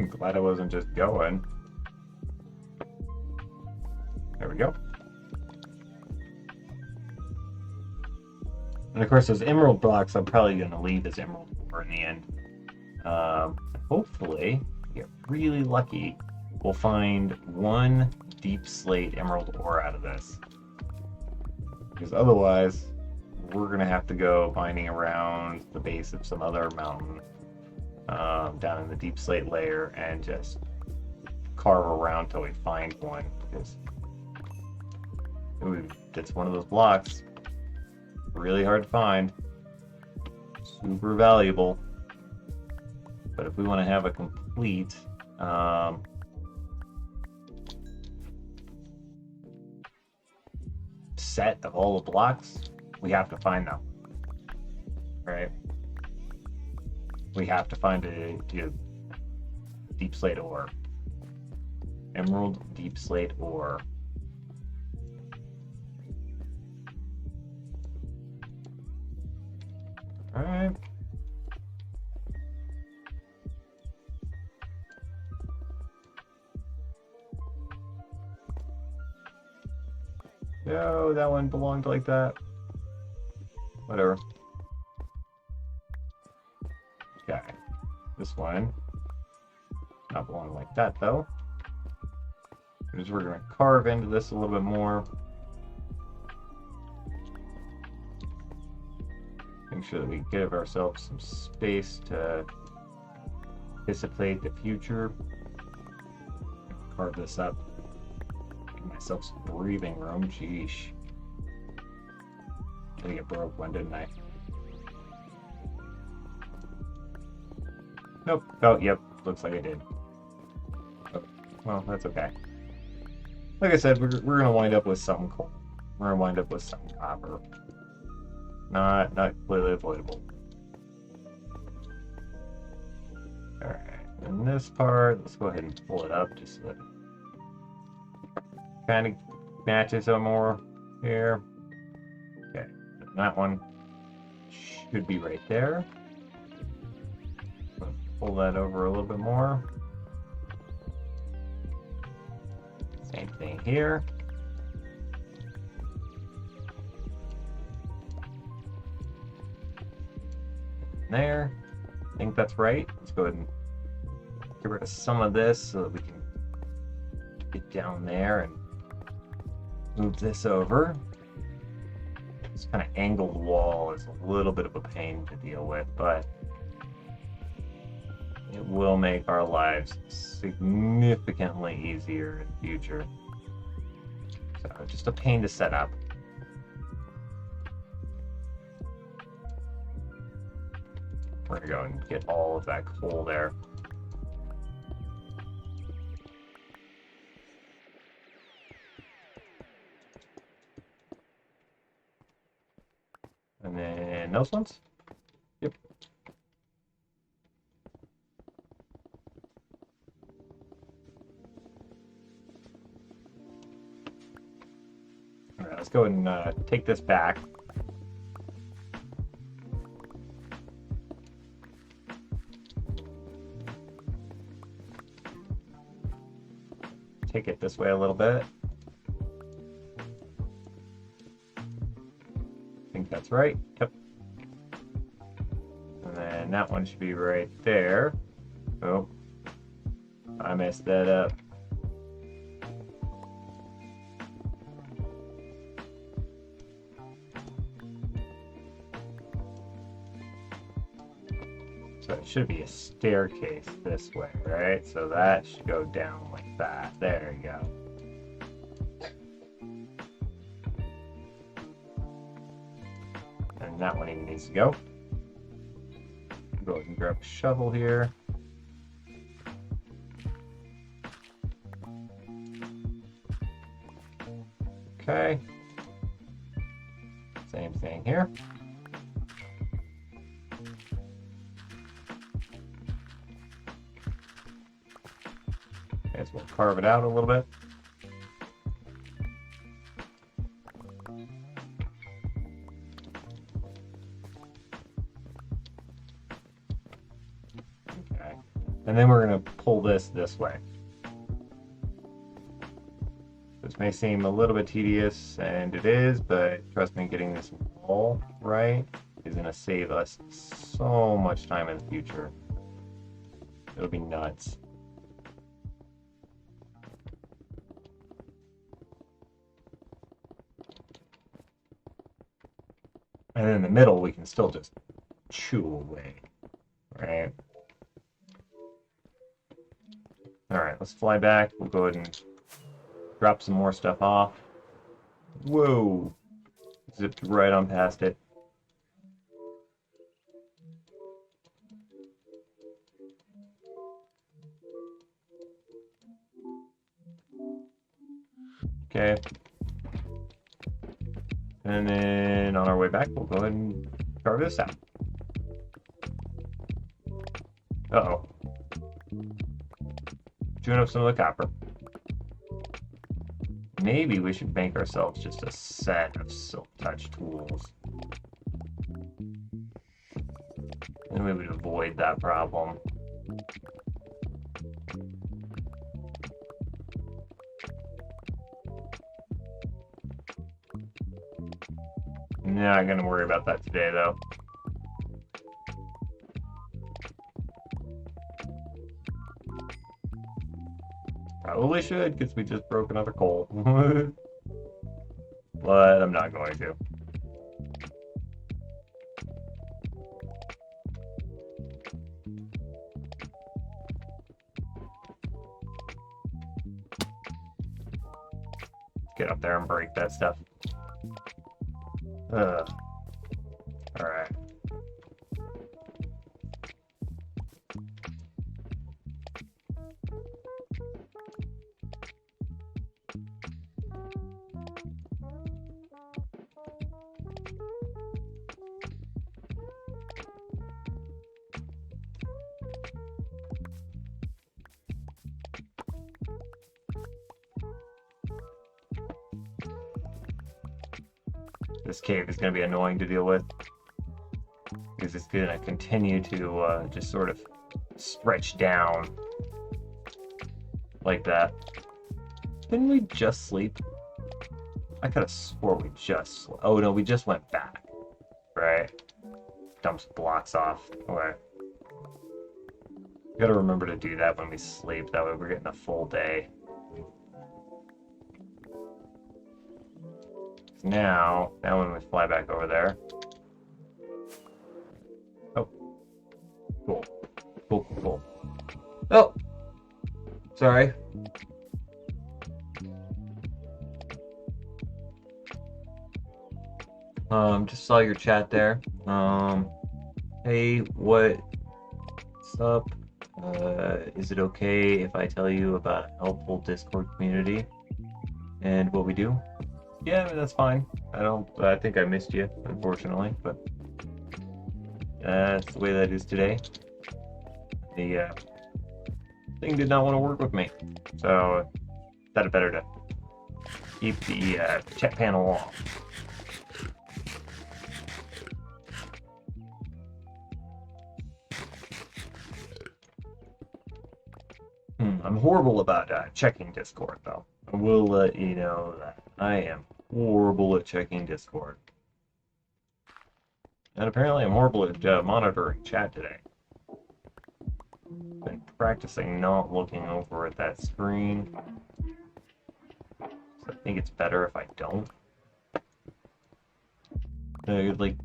Glad I wasn't just going. There we go. And of course, those emerald blocks, I'm probably going to leave as emerald ore in the end. Hopefully, get really lucky, we'll find one deep slate emerald ore out of this. Because otherwise, we're going to have to go mining around the base of some other mountain down in the deep slate layer and just carve around till we find one. Because it's one of those blocks. Really hard to find. Super valuable. But if we want to have a complete set of all the blocks, we have to find them. Right? We have to find a deep slate ore. Emerald deep slate ore. Alright. No, that one belonged like that. Whatever. Okay. This one not belong like that though. Because we're going to carve into this a little bit more. Make sure that we give ourselves some space to anticipate the future. Carve this up. Give myself some breathing room. Sheesh. I think it broke one, didn't I? Nope. Oh, yep. Looks like I did. Oh, well, that's okay. Like I said, we're going to wind up with some coal. We're going to wind up with some copper. Not completely avoidable. Alright, and this part, let's go ahead and pull it up just so that it kind of matches some more here. Okay, that one should be right there. Let's pull that over a little bit more. Same thing here. There. I think that's right. Let's go ahead and get rid of some of this so that we can get down there and move this over. This kind of angled wall is a little bit of a pain to deal with, but it will make our lives significantly easier in the future. So just a pain to set up. We're going to go and get all of that coal there. And then those ones? Yep. All right, let's go and take this back. Take it this way a little bit. I think that's right. Yep. And then that one should be right there. Oh, I messed that up. So it should be a staircase this way, right? So that should go down like that. There you go. And that one even needs to go. Go ahead and grab a shovel here. Okay. Same thing here. We'll carve it out a little bit. Okay. And then we're going to pull this way. This may seem a little bit tedious, and it is, but trust me, getting this wall right is going to save us so much time in the future. It'll be nuts. And in the middle, we can still just chew away, right? All right, let's fly back. We'll go ahead and drop some more stuff off. Whoa! Zipped right on past it. Okay. And then on our way back, we'll go ahead and carve this out. Uh-oh. Chewing up some of the copper. Maybe we should make ourselves just a set of silk touch tools. And we would avoid that problem. Not gonna worry about that today, though. Probably should, because we just broke another coal. But I'm not going to. Get up there and break that stuff. Alright. This cave is going to be annoying to deal with, because it's going to continue to just sort of stretch down like that. Didn't we just sleep? I could have swore we just slept. Oh no, we just went back, right? Dumps blocks off. Okay. Gotta remember to do that when we sleep, that way we're getting a full day. Now when we fly back over there. Oh. Cool. Cool. Oh! Sorry. Just saw your chat there. Hey, what's up? Is it okay if I tell you about a helpful Discord community and what we do? Yeah, I mean, that's fine. I think I missed you, unfortunately, but that's the way that is today. The thing did not want to work with me, so thought it better to keep the chat panel off. I'm horrible about checking Discord, though. I will let you know that I am horrible at checking Discord. And apparently I'm horrible at monitoring chat today. Been practicing not looking over at that screen. So I think it's better if I don't. I like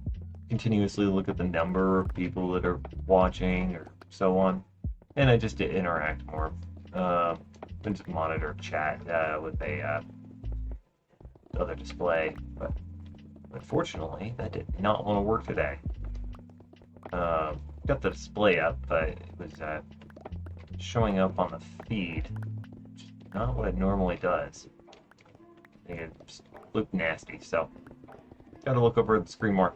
continuously look at the number of people that are watching or so on. And I just interact more. And just monitor chat with a other display, but unfortunately that did not want to work today. Got the display up, but it was showing up on the feed, which is not what it normally does. I think it just looked nasty, so gotta look over at the screen more.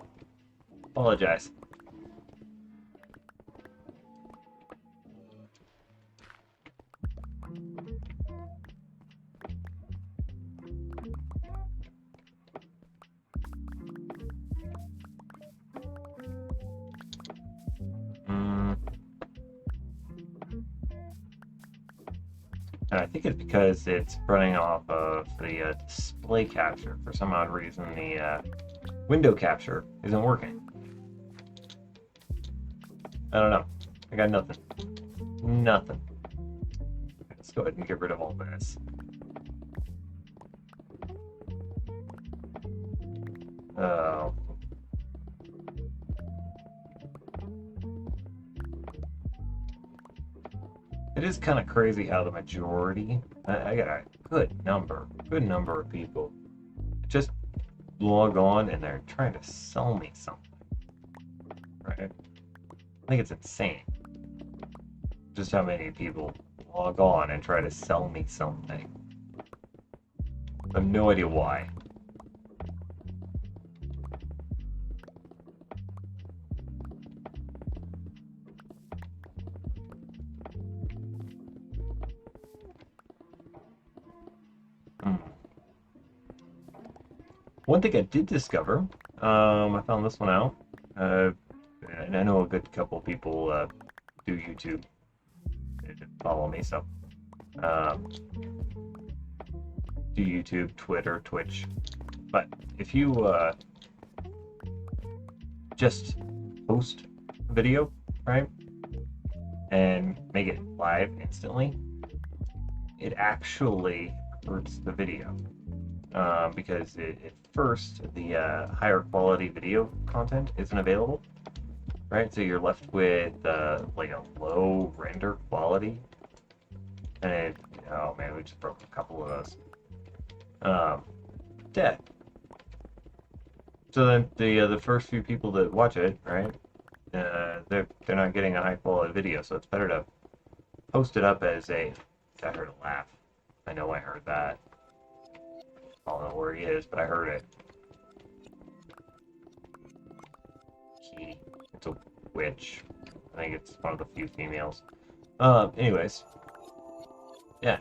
Apologize. And I think it's because it's running off of the display capture. For some odd reason, the window capture isn't working. I don't know. I got nothing. Nothing. Let's go ahead and get rid of all this. Oh. It is kind of crazy how the majority, I got a good number of people just log on and they're trying to sell me something, right? I think it's insane just how many people log on and try to sell me something. I have no idea why. One thing I did discover, I found this one out, and I know a good couple of people do YouTube, follow me, so do YouTube, Twitter, Twitch. But if you just post a video, right, and make it live instantly, it actually hurts the video. Because at first the higher quality video content isn't available, right? So you're left with like a low render quality, and oh man, we just broke a couple of those. Dead. So then the first few people that watch it, right? They're not getting a high quality video, so it's better to post it up as a. I heard a laugh. I know I heard that. I don't know where he is, but I heard it. Kitty. It's a witch. I think it's one of the few females. Anyways. Yeah.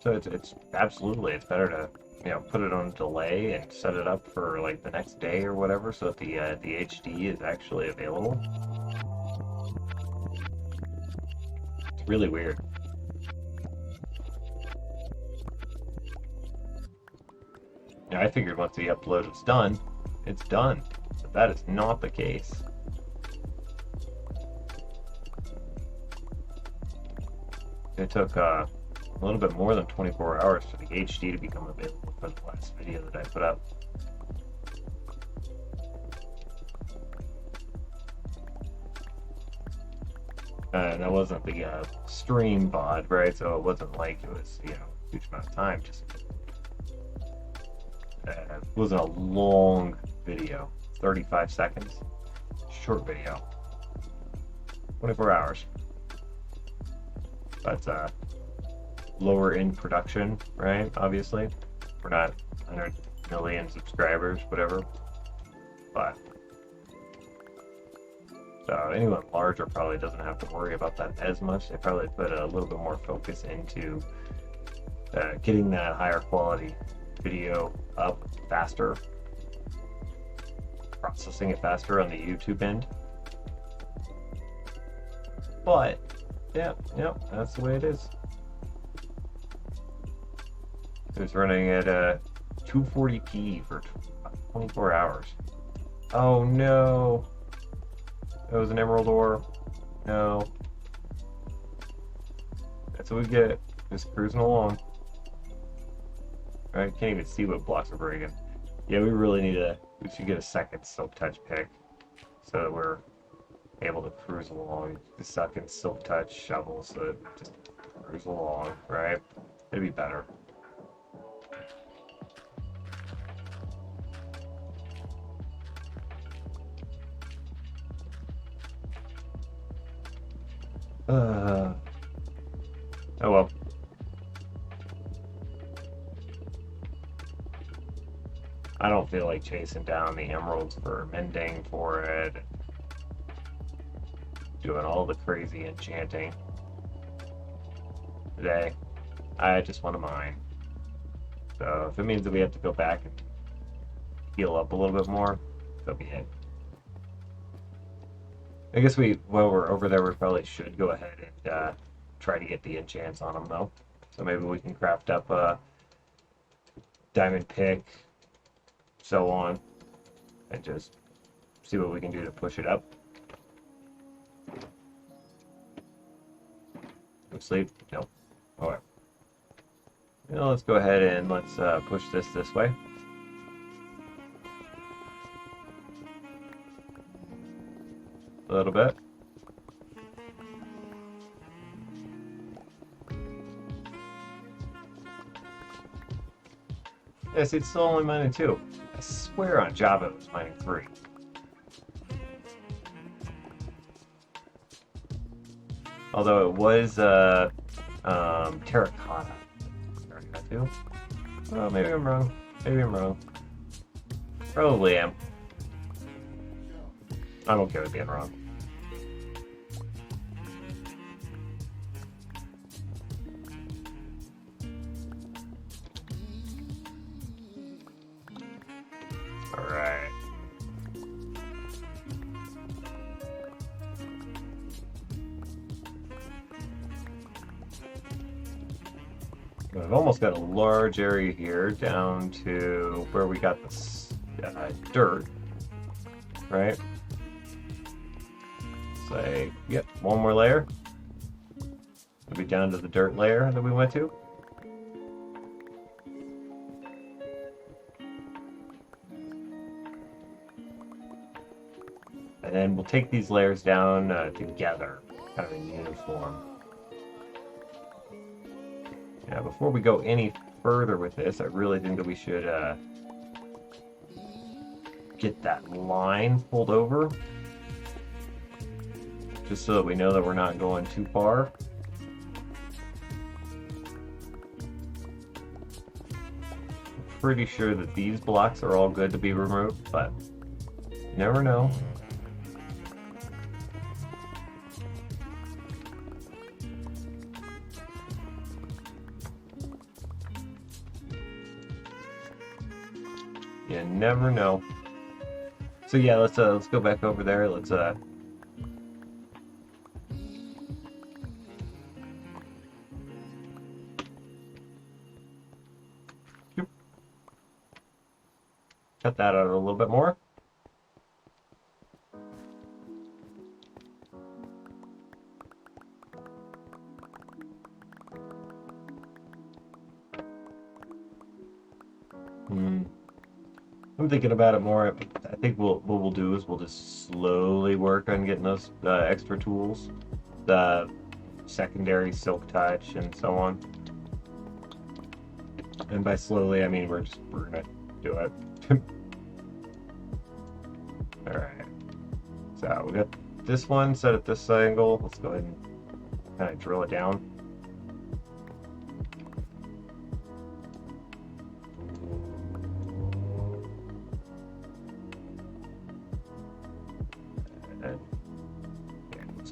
So it's absolutely, it's better to, put it on delay and set it up for like the next day or whatever so that the HD is actually available. It's really weird. Now, I figured once the upload was done, it's done. But that is not the case. It took a little bit more than 24 hours for the HD to become available for the last video that I put up. And that wasn't the stream VOD, right? So it wasn't like it was, a huge amount of time. Just it wasn't a long video, 35 seconds, short video, 24 hours. But lower in production, right? Obviously, we're not 100 million subscribers, whatever. But so anyone larger probably doesn't have to worry about that as much. They probably put a little bit more focus into getting that higher quality video up faster, processing it faster on the YouTube end. But yeah, that's the way it is. It's running at 240p for 24 hours. Oh no! That was an emerald ore. No. That's what we get. Just cruising along. I can't even see what blocks are breaking. Yeah, we really need we should get a second silk touch pick so that we're able to cruise along. The second silk touch shovel so that we just cruise along, right? It'd be better. Oh well. I don't feel like chasing down the emeralds for mending for it. Doing all the crazy enchanting today. I just want to mine. So if it means that we have to go back and heal up a little bit more, so be it. I guess while we're over there, we probably should go ahead and try to get the enchants on them though. So maybe we can craft up a diamond pick, so on, and just see what we can do to push it up. Go sleep? Nope. Alright. Now let's go ahead and let's push this way. A little bit. Yeah, see, it's still only mining 2. I swear on Java it was mining 3. Although it was terracotta. Starting that too. Oh, maybe I'm wrong. Maybe I'm wrong. Probably am. I'm okay with being wrong. Alright. I've almost got a large area here down to where we got this dirt, right? Say, yep, one more layer. We'll be down to the dirt layer that we went to. And then we'll take these layers down together, kind of in uniform. Now, before we go any further with this, I really think that we should get that line pulled over, just so that we know that we're not going too far. I'm pretty sure that these blocks are all good to be removed, but you never know. You never know. So yeah, let's go back over there. Let's cut that out a little bit more. I'm thinking about it more. I think what we'll do is we'll just slowly work on getting those extra tools, the secondary silk touch and so on. And by slowly, I mean we're gonna do it. All right. So we got this one set at this angle. Let's go ahead and kind of drill it down.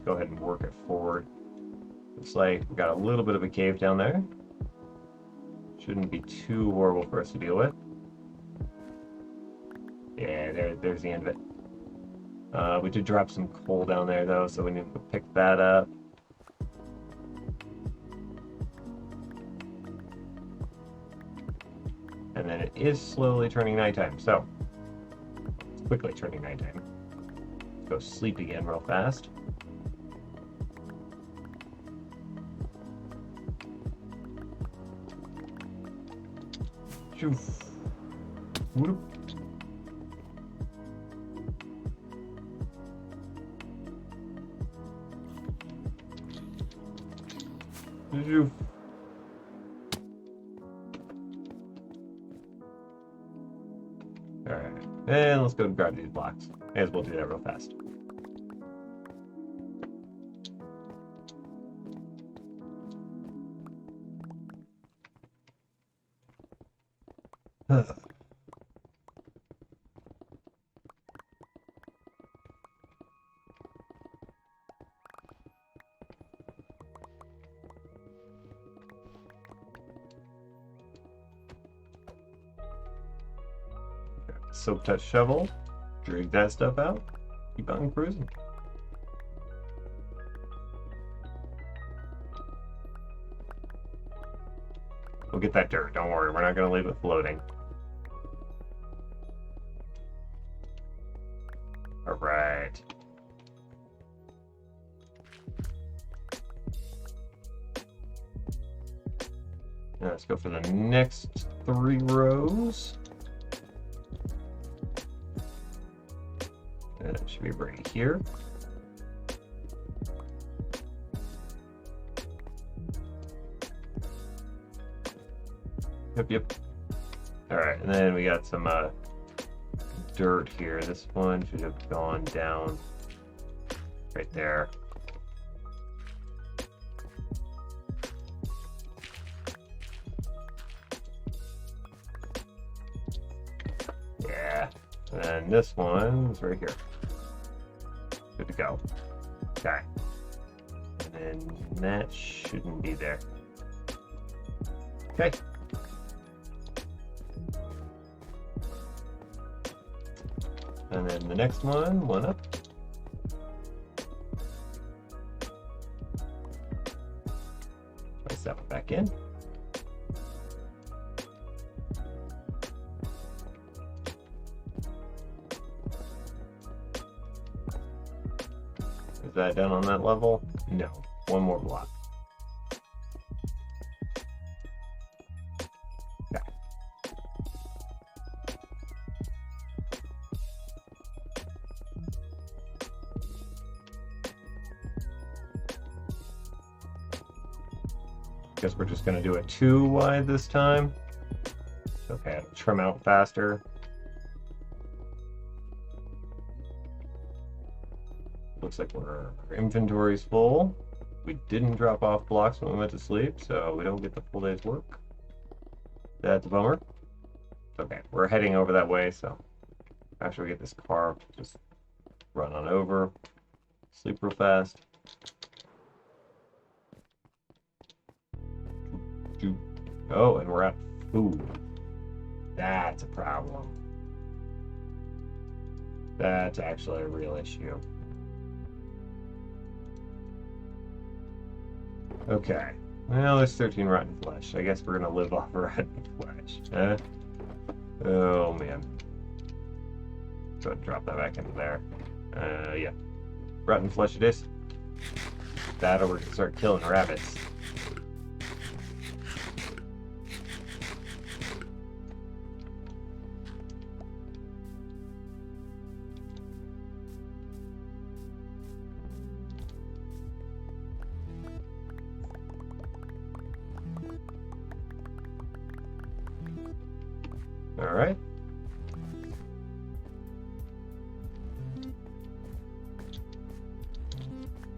Go ahead and work it forward. Looks like we got a little bit of a cave down there. Shouldn't be too horrible for us to deal with. Yeah, there's the end of it. We did drop some coal down there though, so we need to pick that up. And then it is slowly turning nighttime, so it's quickly turning nighttime. Let's go sleep again real fast. Whoop. Alright, and let's go grab these blocks. May as well do that real fast. Soap touch shovel, drag that stuff out, keep on cruising. We'll get that dirt. Don't worry. We're not going to leave it floating. All right. Now let's go for the next 3 rows. That should be right here. Yep. All right, and then we got some dirt here. This one should have gone down right there. Yeah, and this one is right here. Good to go. Okay. And then that shouldn't be there. Okay. And then the next one up. Place that one back in. Is that done on that level? No. One more block. Okay. Guess we're just going to do it 2 wide this time. Okay, it'll trim out faster. Looks like our inventory's full. We didn't drop off blocks when we went to sleep, so we don't get the full day's work. That's a bummer. Okay, we're heading over that way, so after we get this carved, just run on over, sleep real fast. Oh, and we're out of food. That's a problem. That's actually a real issue. Okay. Well, there's 13 rotten flesh. I guess we're gonna live off rotten flesh. Oh man. Go ahead and drop that back into there. Yeah. Rotten flesh it is. That or we're gonna start killing rabbits. All right.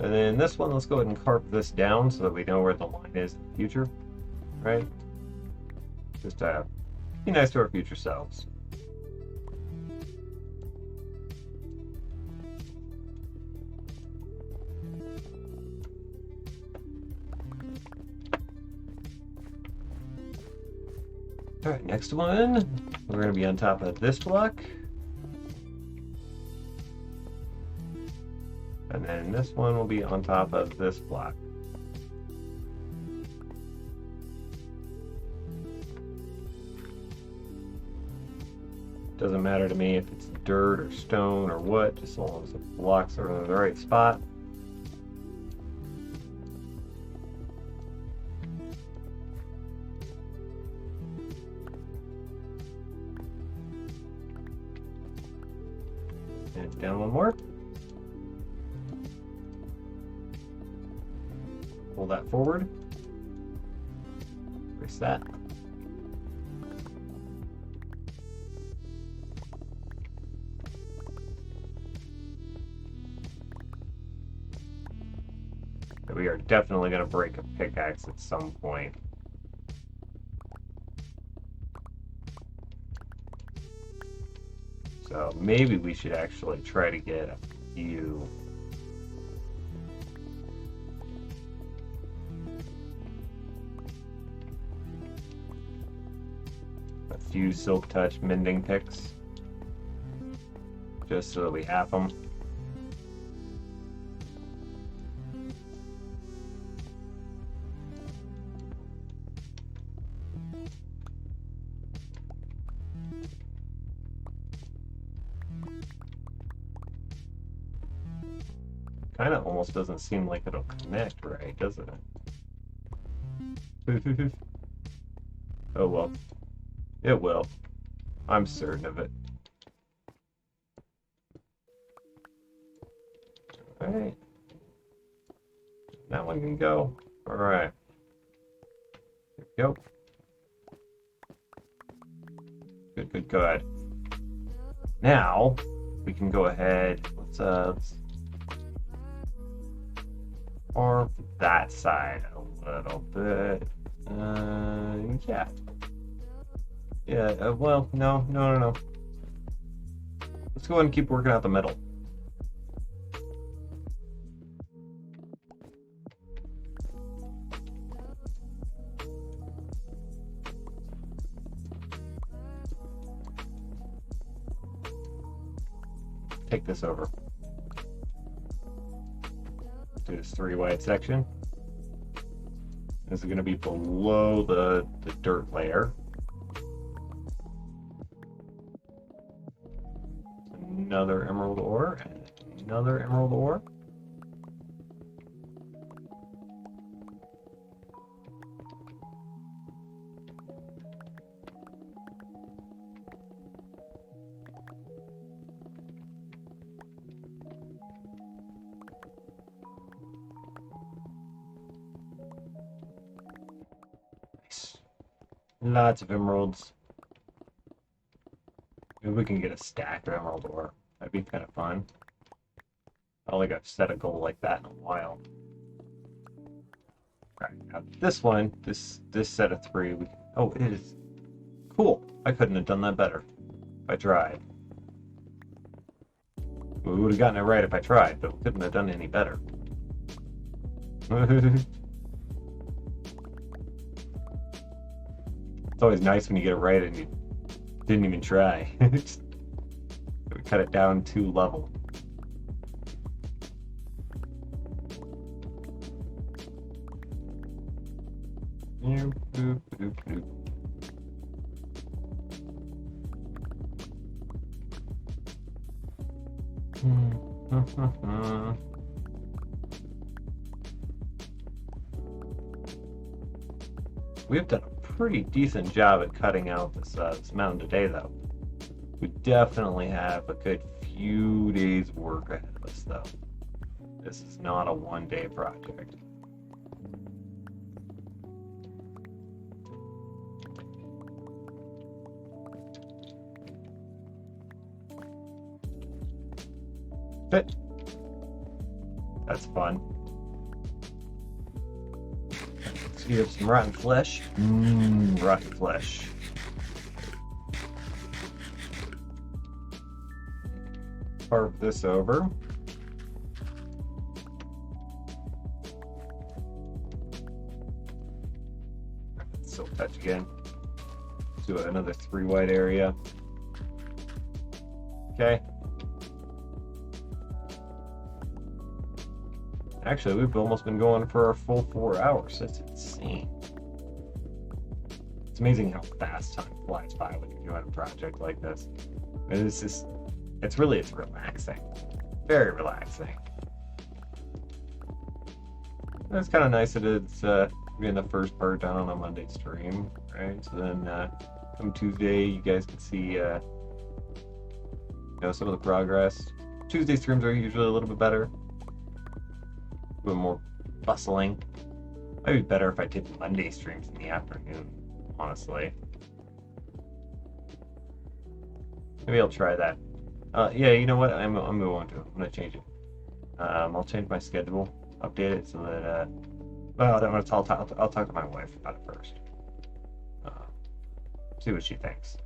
And then this one, let's go ahead and carve this down so that we know where the line is in the future, right? Just be nice to our future selves. All right, next one. We're going to be on top of this block. And then this one will be on top of this block. Doesn't matter to me if it's dirt or stone or what, just as long as the blocks are in the right spot. And down one more. Pull that forward. Erase that. We are definitely going to break a pickaxe at some point. So maybe we should actually try to get a few silk touch mending picks, just so that we have them. Kind of almost doesn't seem like it'll connect right, does it? Oh well. It will. I'm certain of it. Alright. That one can go. Alright. There we go. Good, good, good. Now, we can go ahead. Let's carve that side a little bit. Yeah. Yeah, well, no. Let's go ahead and keep working out the middle. Take this over. Do this 3 wide section. This is going to be below the dirt layer. Another emerald ore and another emerald ore. Nice. Lots of emeralds. Maybe we can get a stack of emerald ore. That'd be kind of fun. I don't think I've set a goal like that in a while. Right, now this one, this set of 3, oh, it is cool. I couldn't have done that better if I tried. We would have gotten it right if I tried, but we couldn't have done it any better. It's always nice when you get it right and you didn't even try. We cut it down 2 level. We've done a pretty decent job at cutting out this mountain today, though. We definitely have a good few days work ahead of us, though. This is not a one-day project. Fit. That's fun. Let's eat up some rotten flesh. Rotten flesh. Carve this over. Silk touch again. Do another 3 wide area. Okay. Actually, we've almost been going for a full 4 hours. That's insane. It's amazing how fast time flies by when you're doing a project like this. It's relaxing. Very relaxing. It's kind of nice that it's getting the first part done on a Monday stream, right? So then come Tuesday, you guys can see some of the progress. Tuesday streams are usually a little bit better. A bit more bustling. Might be better if I did Monday streams in the afternoon, honestly. Maybe I'll try that. Yeah, you know what? I'm going to. I'm going to change it. I'll change my schedule, update it so that. Well, I'll talk to my wife about it first. See what she thinks.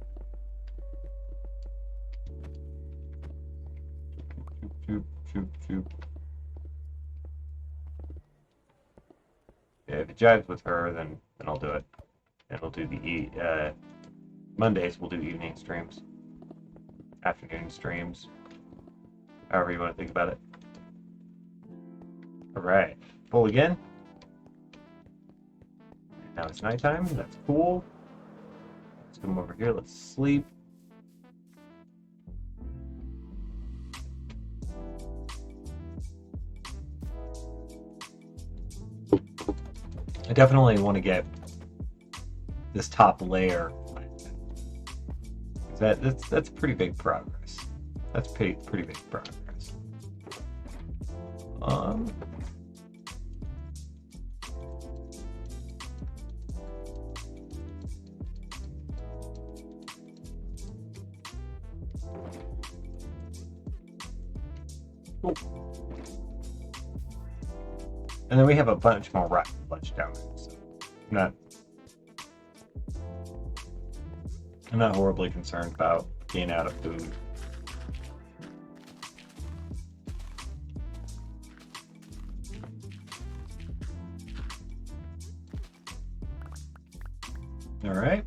Shoop. Yeah, if it jives with her, then I'll do it. And we'll do the Mondays. We'll do evening streams, afternoon streams, however you want to think about it. All right, full again. Now it's nighttime. That's cool. Let's come over here. Let's sleep. I definitely want to get this top layer. That's pretty big progress. That's pretty big progress. Cool. And then we have a bunch more rotten ledge down there, so I'm not horribly concerned about being out of food. All right,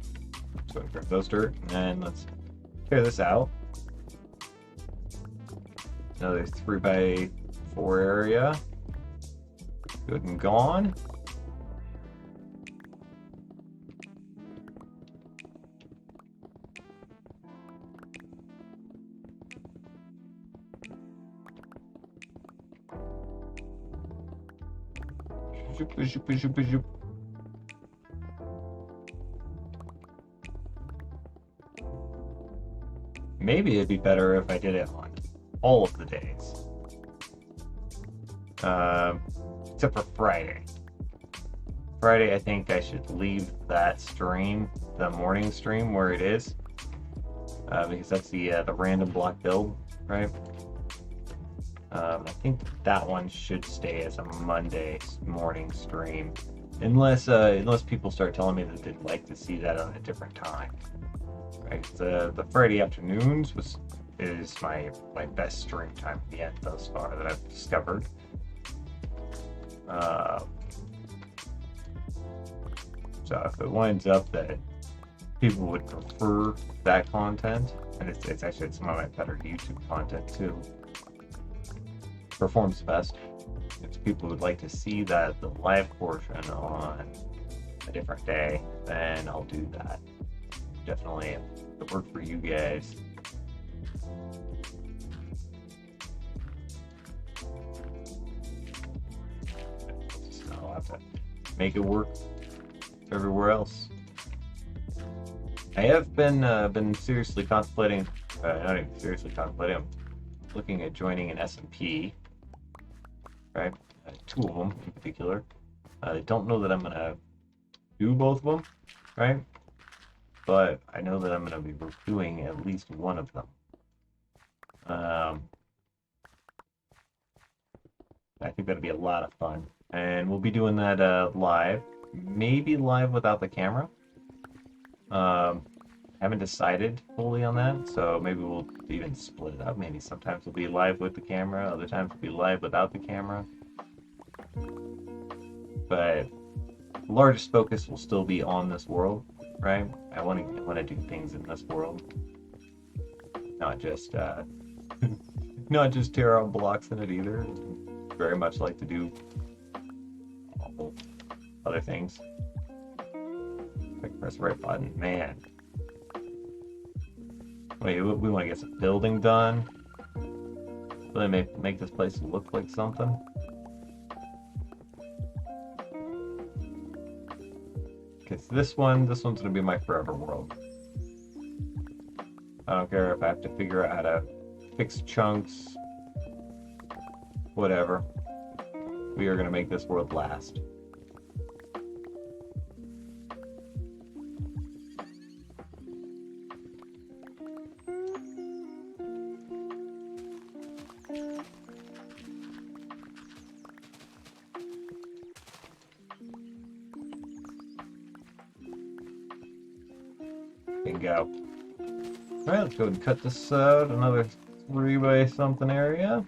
so grab those dirt, and let's clear this out. Another 3x4 area. Good and gone. Maybe it'd be better if I did it on all of the days. Except for Friday. Friday, I think I should leave that stream, the morning stream, where it is. Because that's the random block build, right? I think that one should stay as a Monday morning stream, unless people start telling me that they'd like to see that on a different time. Right? The Friday afternoons is my best stream time yet thus far that I've discovered. So if it winds up that people would prefer that content, and it's actually some of my better YouTube content too, performs best. If people would like to see the live portion on a different day, then I'll do that. Definitely, if it worked for you guys. I'll have to make it work everywhere else. I have been seriously contemplating, not even seriously contemplating, I'm looking at joining an S&P, right? Two of them in particular. I don't know that I'm gonna do both of them, right? But I know that I'm gonna be doing at least one of them. I think that'll be a lot of fun, and we'll be doing that live, maybe live without the camera. Haven't decided fully on that, so maybe we'll even split it up. Maybe sometimes we'll be live with the camera, other times we'll be live without the camera. But the largest focus will still be on this world, right? I want to do things in this world, not just not just tear out blocks in it either. Very much like to do other things. Press the right button, man. Wait, we want to get some building done. Really make this place look like something. Because this one's gonna be my forever world. I don't care if I have to figure out how to fix chunks, whatever. We are gonna make this world last. Bingo. Alright, let's go ahead and cut this out. Another 3 by something area.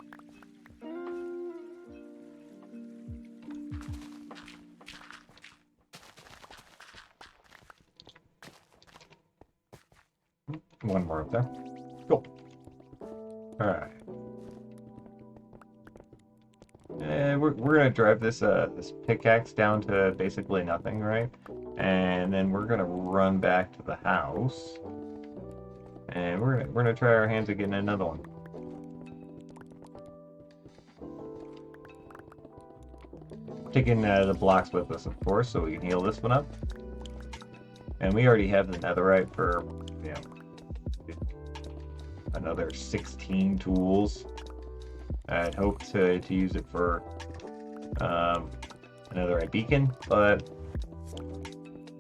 One more up there. Cool. Alright. We're gonna drive this this pickaxe down to basically nothing, right? And then we're gonna run back to the house, and we're gonna try our hands at getting another one. taking the blocks with us, of course, so we can heal this one up. And we already have the netherite for, you know, another 16 tools. I'd hope to use it for another beacon, but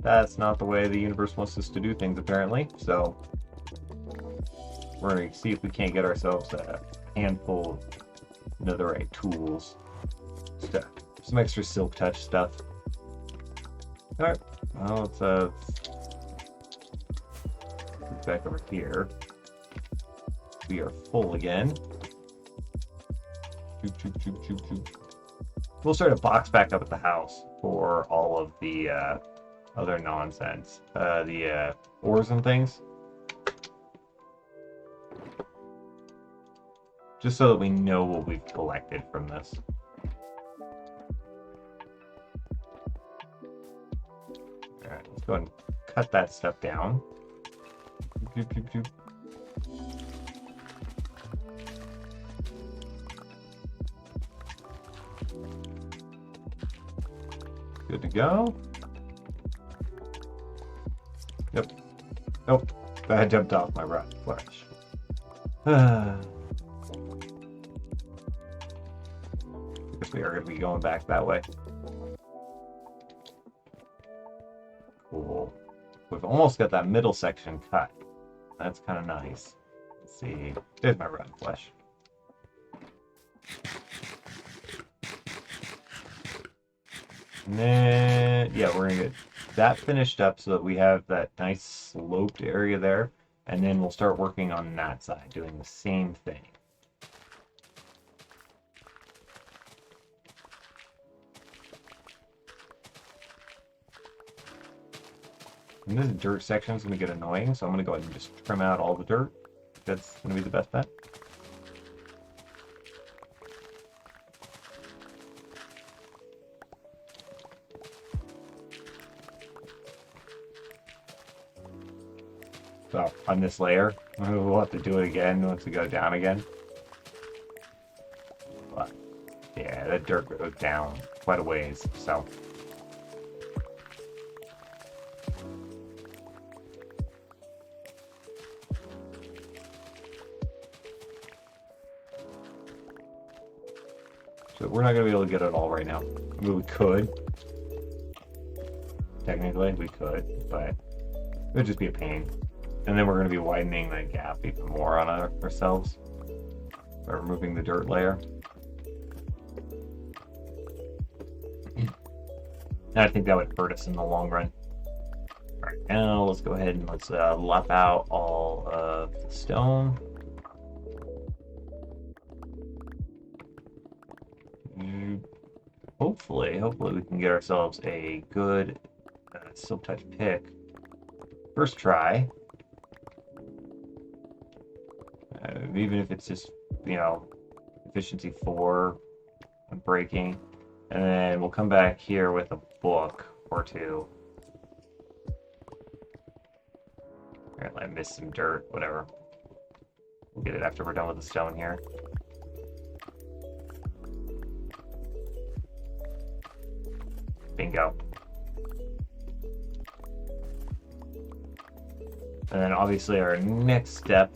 that's not the way the universe wants us to do things, apparently. So we're going to see if we can't get ourselves a handful of netherite tools. Some extra silk touch stuff. Alright, well, let's move back over here. We are full again. We'll start a box back up at the house for all of the other nonsense. The ores and things. Just so that we know what we've collected from this. Alright, let's go ahead and cut that stuff down. Good to go. Yep. Oh, I jumped off my rotten flesh. I guess we are going to be going back that way. Cool. We've almost got that middle section cut. That's kind of nice. Let's see. There's my rotten flesh. And then, yeah, we're going to get that finished up so that we have that nice sloped area there. And then we'll start working on that side, doing the same thing. And this dirt section is going to get annoying, so I'm going to go ahead and just trim out all the dirt. That's going to be the best bet. So, on this layer, we'll have to do it again once we go down again. But, yeah, that dirt goes down quite a ways, so. So we're not going to be able to get it all right now. I mean, we could. Technically, we could, but it would just be a pain. And then we're going to be widening that gap even more on ourselves by removing the dirt layer. And I think that would hurt us in the long run. Alright, now let's go ahead and let's lop out all of the stone. Hopefully we can get ourselves a good silk touch pick. First try. Even if it's just, you know, efficiency 4 and breaking. And then we'll come back here with a book or two. Apparently I missed some dirt, whatever. We'll get it after we're done with the stone here. Bingo. And then obviously our next step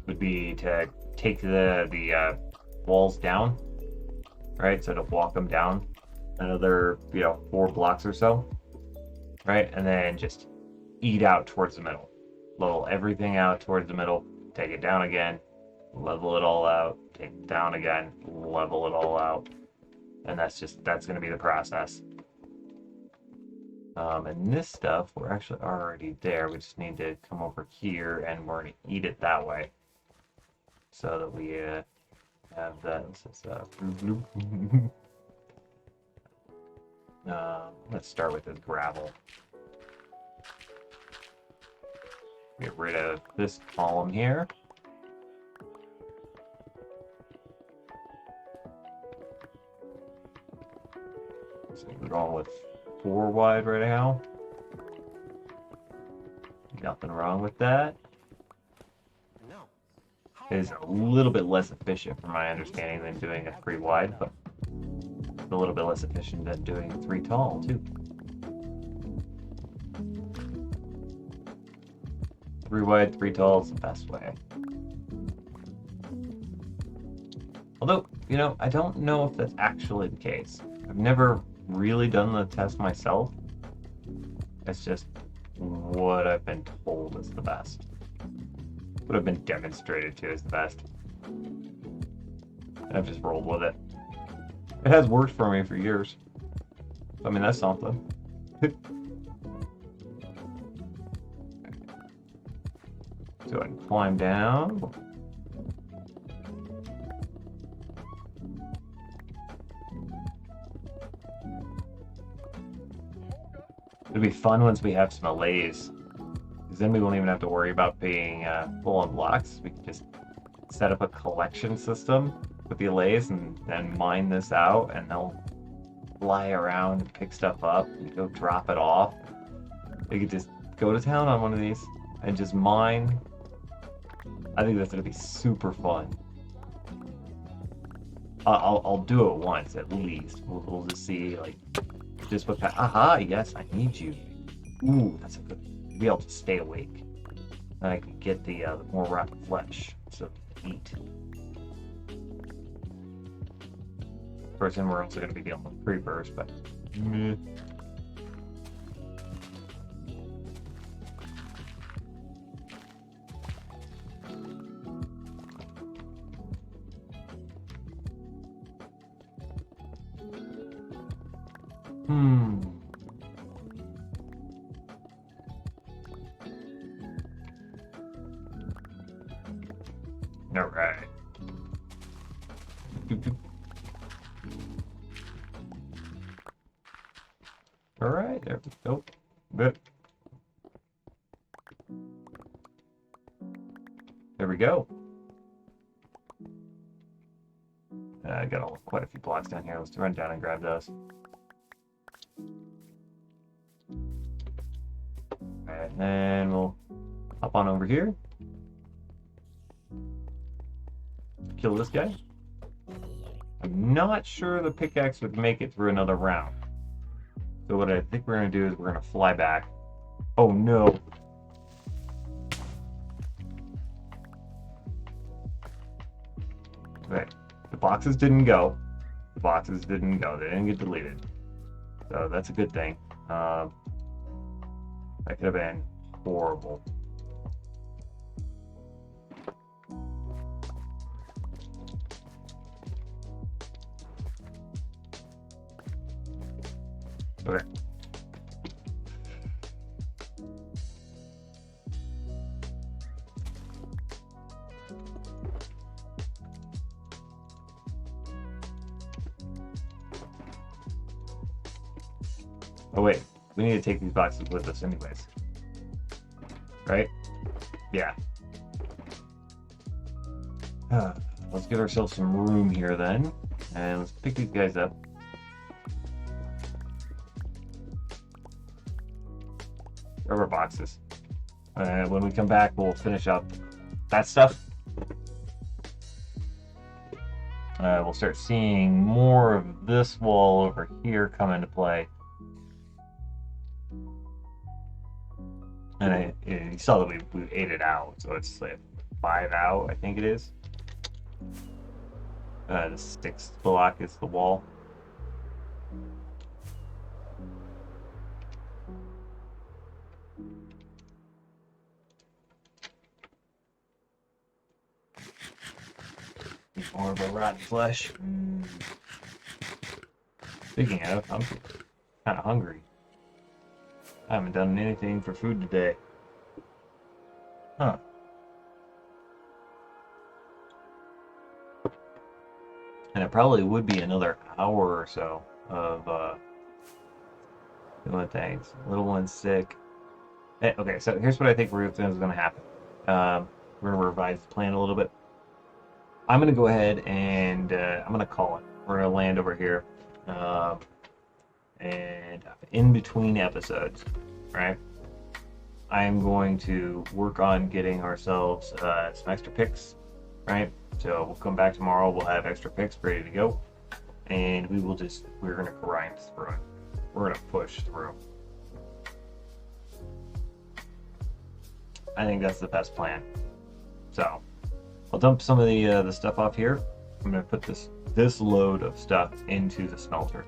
would be to take the walls down, right? So to walk them down another, 4 blocks or so, right? And then just eat out towards the middle. Level everything out towards the middle, take it down again, level it all out, take it down again, level it all out. And that's going to be the process. And this stuff, we're actually already there. We just need to come over here and we're going to eat it that way. So that we have that. Let's start with this gravel. Get rid of this column here. So we're going with 4 wide right now. Nothing wrong with that. No. is a little bit less efficient from my understanding than doing a 3 wide, but a little bit less efficient than doing 3 tall too. 3 wide, 3 tall is the best way. Although, you know, I don't know if that's actually the case. I've never really done the test myself. It's just what I've been told is the best. What I've been demonstrated to is the best. And I've just rolled with it. It has worked for me for years. I mean, that's something. So I can climb down. It'll be fun once we have some allays, because then we won't even have to worry about being full on blocks. We can just set up a collection system with the allays and then mine this out, and they'll fly around and pick stuff up and go drop it off. We could just go to town on one of these and just mine. I think that's gonna be super fun. I'll do it once at least. We'll just see like just what. Aha! Yes, I need you. Ooh, that's a good. Be able to stay awake. Then I can get the more rotten flesh so eat. Of course, then we're also going to be dealing with creepers, but. Meh. All right. All right, there we go. Good. There we go. I got quite a few blocks down here. Let's run down and grab those. Alright, and then we'll hop on over here. Kill this guy. I'm not sure the pickaxe would make it through another round. So what I think we're going to do is we're going to fly back. Oh no. Okay. The boxes didn't go. The boxes didn't go. They didn't get deleted. So that's a good thing. That could have been horrible. Okay. Oh wait, we need to take these boxes with us anyways. Right? Yeah. Let's give ourselves some room here then. And let's pick these guys up. Grab our boxes. And when we come back, we'll finish up that stuff. We'll start seeing more of this wall over here come into play. And you saw that we ate it out, so it's like 5 out, I think it is. The 6th block is the wall. More of a rotten flesh. Speaking of, I'm kind of hungry. I haven't done anything for food today. Huh. And it probably would be another hour or so of doing things. Little one's sick. Okay, so here's what I think is going to happen. We're going to revise the plan a little bit. I'm going to go ahead and I'm going to call it. We're going to land over here. And in between episodes, right, I'm going to work on getting ourselves some extra picks right? So we'll come back tomorrow. We'll have extra picks ready to go, and we're gonna grind through it. We're gonna push through. I think that's the best plan. So I'll dump some of the stuff off here. I'm gonna put this load of stuff into the smelter.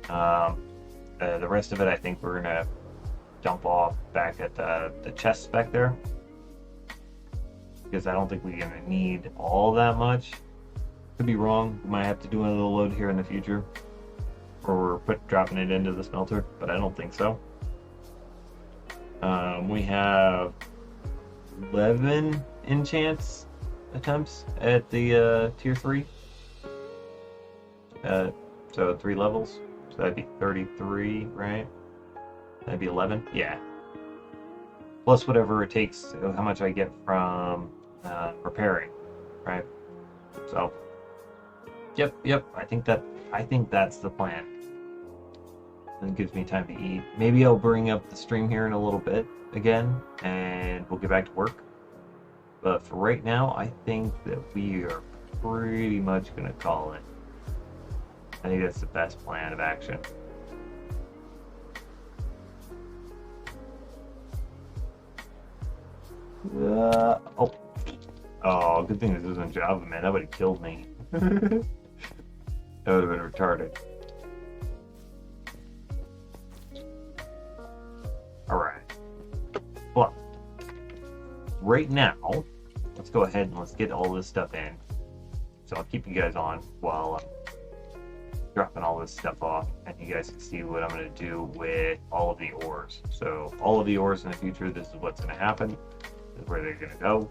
The rest of it, I think we're gonna dump off back at the chests back there, because I don't think we're gonna need all that much. Could be wrong. We might have to do another load here in the future, or we're dropping it into the smelter, but I don't think so. We have 11 enchants attempts at the tier 3. So 3 levels. So that'd be 33, right? That'd be 11. Yeah. Plus whatever it takes, how much I get from repairing, right? So, yep. I think that's the plan. It gives me time to eat. Maybe I'll bring up the stream here in a little bit again, and we'll get back to work. But for right now, I think that we are pretty much gonna call it. I think that's the best plan of action. Oh, good thing this isn't Java, man. That would have killed me. That would have been retarded. Alright. But right now, let's go ahead and let's get all this stuff in. So I'll keep you guys on while I'm dropping all this stuff off, and you guys can see what I'm going to do with all of the ores. So all of the ores in the future, this is what's going to happen. This is where they're going to go.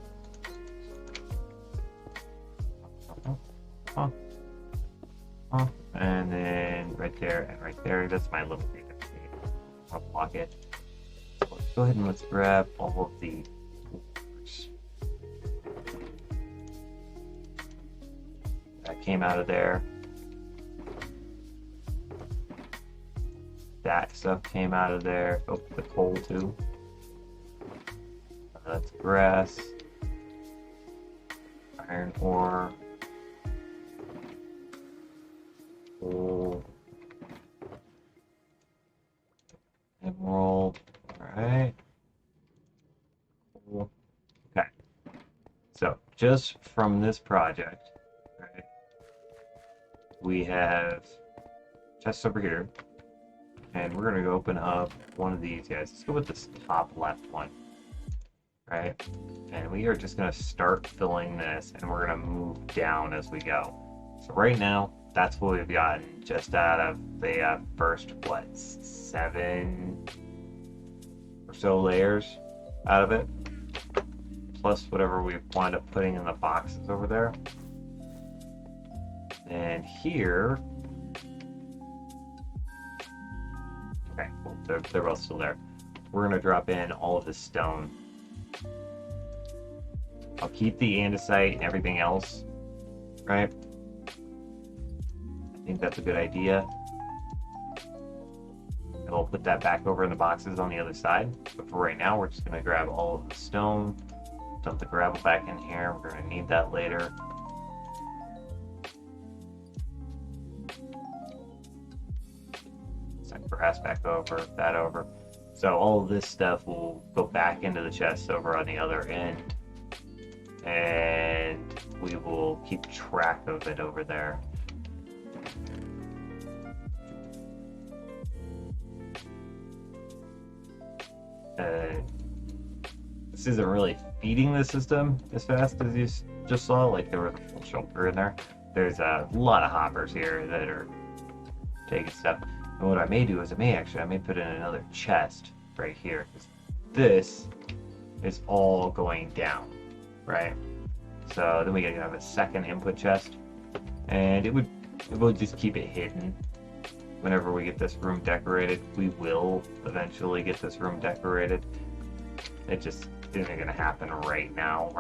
And then right there and right there, that's my little thing. I'll block it. So let's go ahead and let's grab all of the ores that came out of there. That stuff came out of there. Oh, the coal too. That's grass. Iron ore. Coal. Emerald. Alright. Cool. Okay. So, just from this project, right, we have chests over here. And we're going to open up one of these guys. Let's go with this top left one. Right? And we are just going to start filling this, and we're going to move down as we go. So right now, that's what we've gotten just out of the first, 7 or so layers out of it. Plus whatever we wind up putting in the boxes over there. And here... Okay, cool. They're both still there. We're going to drop in all of this stone. I'll keep the andesite and everything else, right? I think that's a good idea. And we'll put that back over in the boxes on the other side. But for right now, we're just going to grab all of the stone, dump the gravel back in here. We're going to need that later. Send grass back over, that over. So all of this stuff will go back into the chest over on the other end. And we will keep track of it over there. This isn't really feeding the system as fast as you just saw. Like, there was a full shoulder in there. There's a lot of hoppers here that are taking stuff. And what I may do is I may put in another chest right here. This is all going down, right? So then we gotta have a second input chest, and it will just keep it hidden. Whenever we get this room decorated, we will eventually get this room decorated. It just isn't gonna happen right now.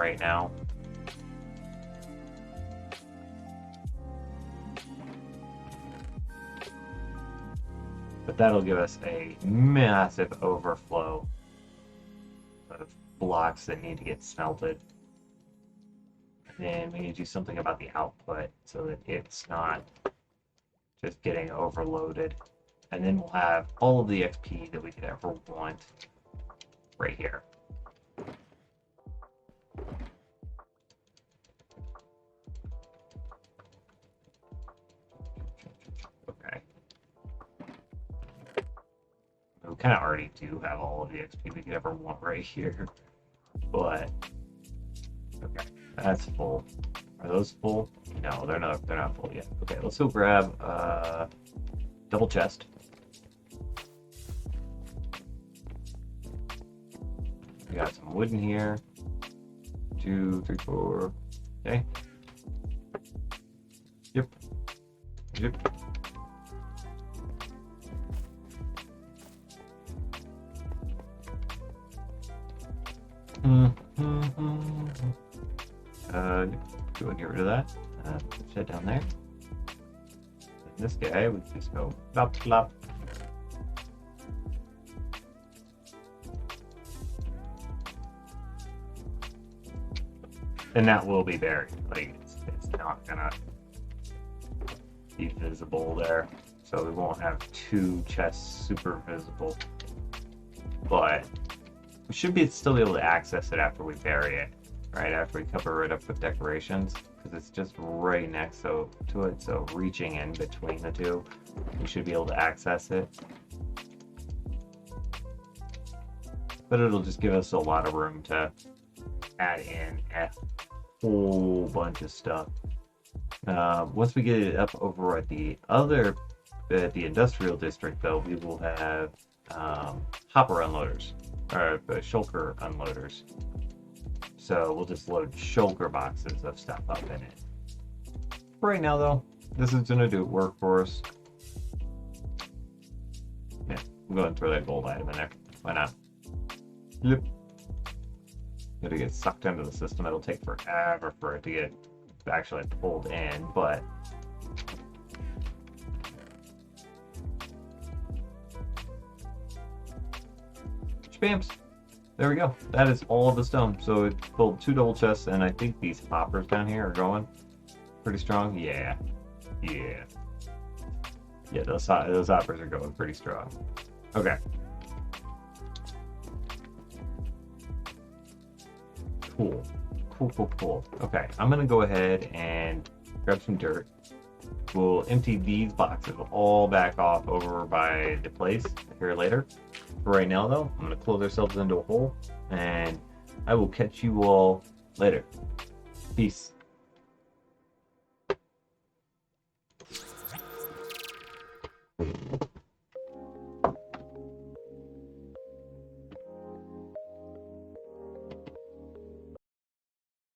But that'll give us a massive overflow of blocks that need to get smelted. then we need to do something about the output so that it's not just getting overloaded. And then we'll have all of the XP that we could ever want right here. Okay. We kind of already do have all of the XP we could ever want right here. But, okay, that's full. Are those full? No, they're not full yet. Okay, let's go grab double chest. We got some wood in here. 2, 3, 4. Okay. Yep. Yep. Go and get rid of that. Put that down there. And this guy, we just go plop, plop. And that will be buried. Like, it's not gonna be visible there. So we won't have 2 chests super visible. But we should still be able to access it after we bury it. Right after we cover it up with decorations, because it's just right next to it, so reaching in between the two, we should be able to access it. But it'll just give us a lot of room to add in a whole bunch of stuff. Once we get it up over at the industrial district, though, we will have hopper unloaders, or shulker unloaders. So we'll just load shulker boxes of stuff up in it. Right now, though, this is gonna do work for us. Yeah, I'm going to throw that gold item in there. Why not? Yep. It'll get sucked into the system. It'll take forever for it to get actually pulled in, but spams. There we go. That is all of the stone. So it pulled 2 double chests, and I think these hoppers down here are going pretty strong. Yeah. Yeah. Yeah, those hoppers are going pretty strong. Okay. Cool. Cool. Okay, I'm going to go ahead and grab some dirt. We'll empty these boxes all back off over by the place here later. For right now, though, I'm going to close ourselves into a hole, and I will catch you all later. Peace.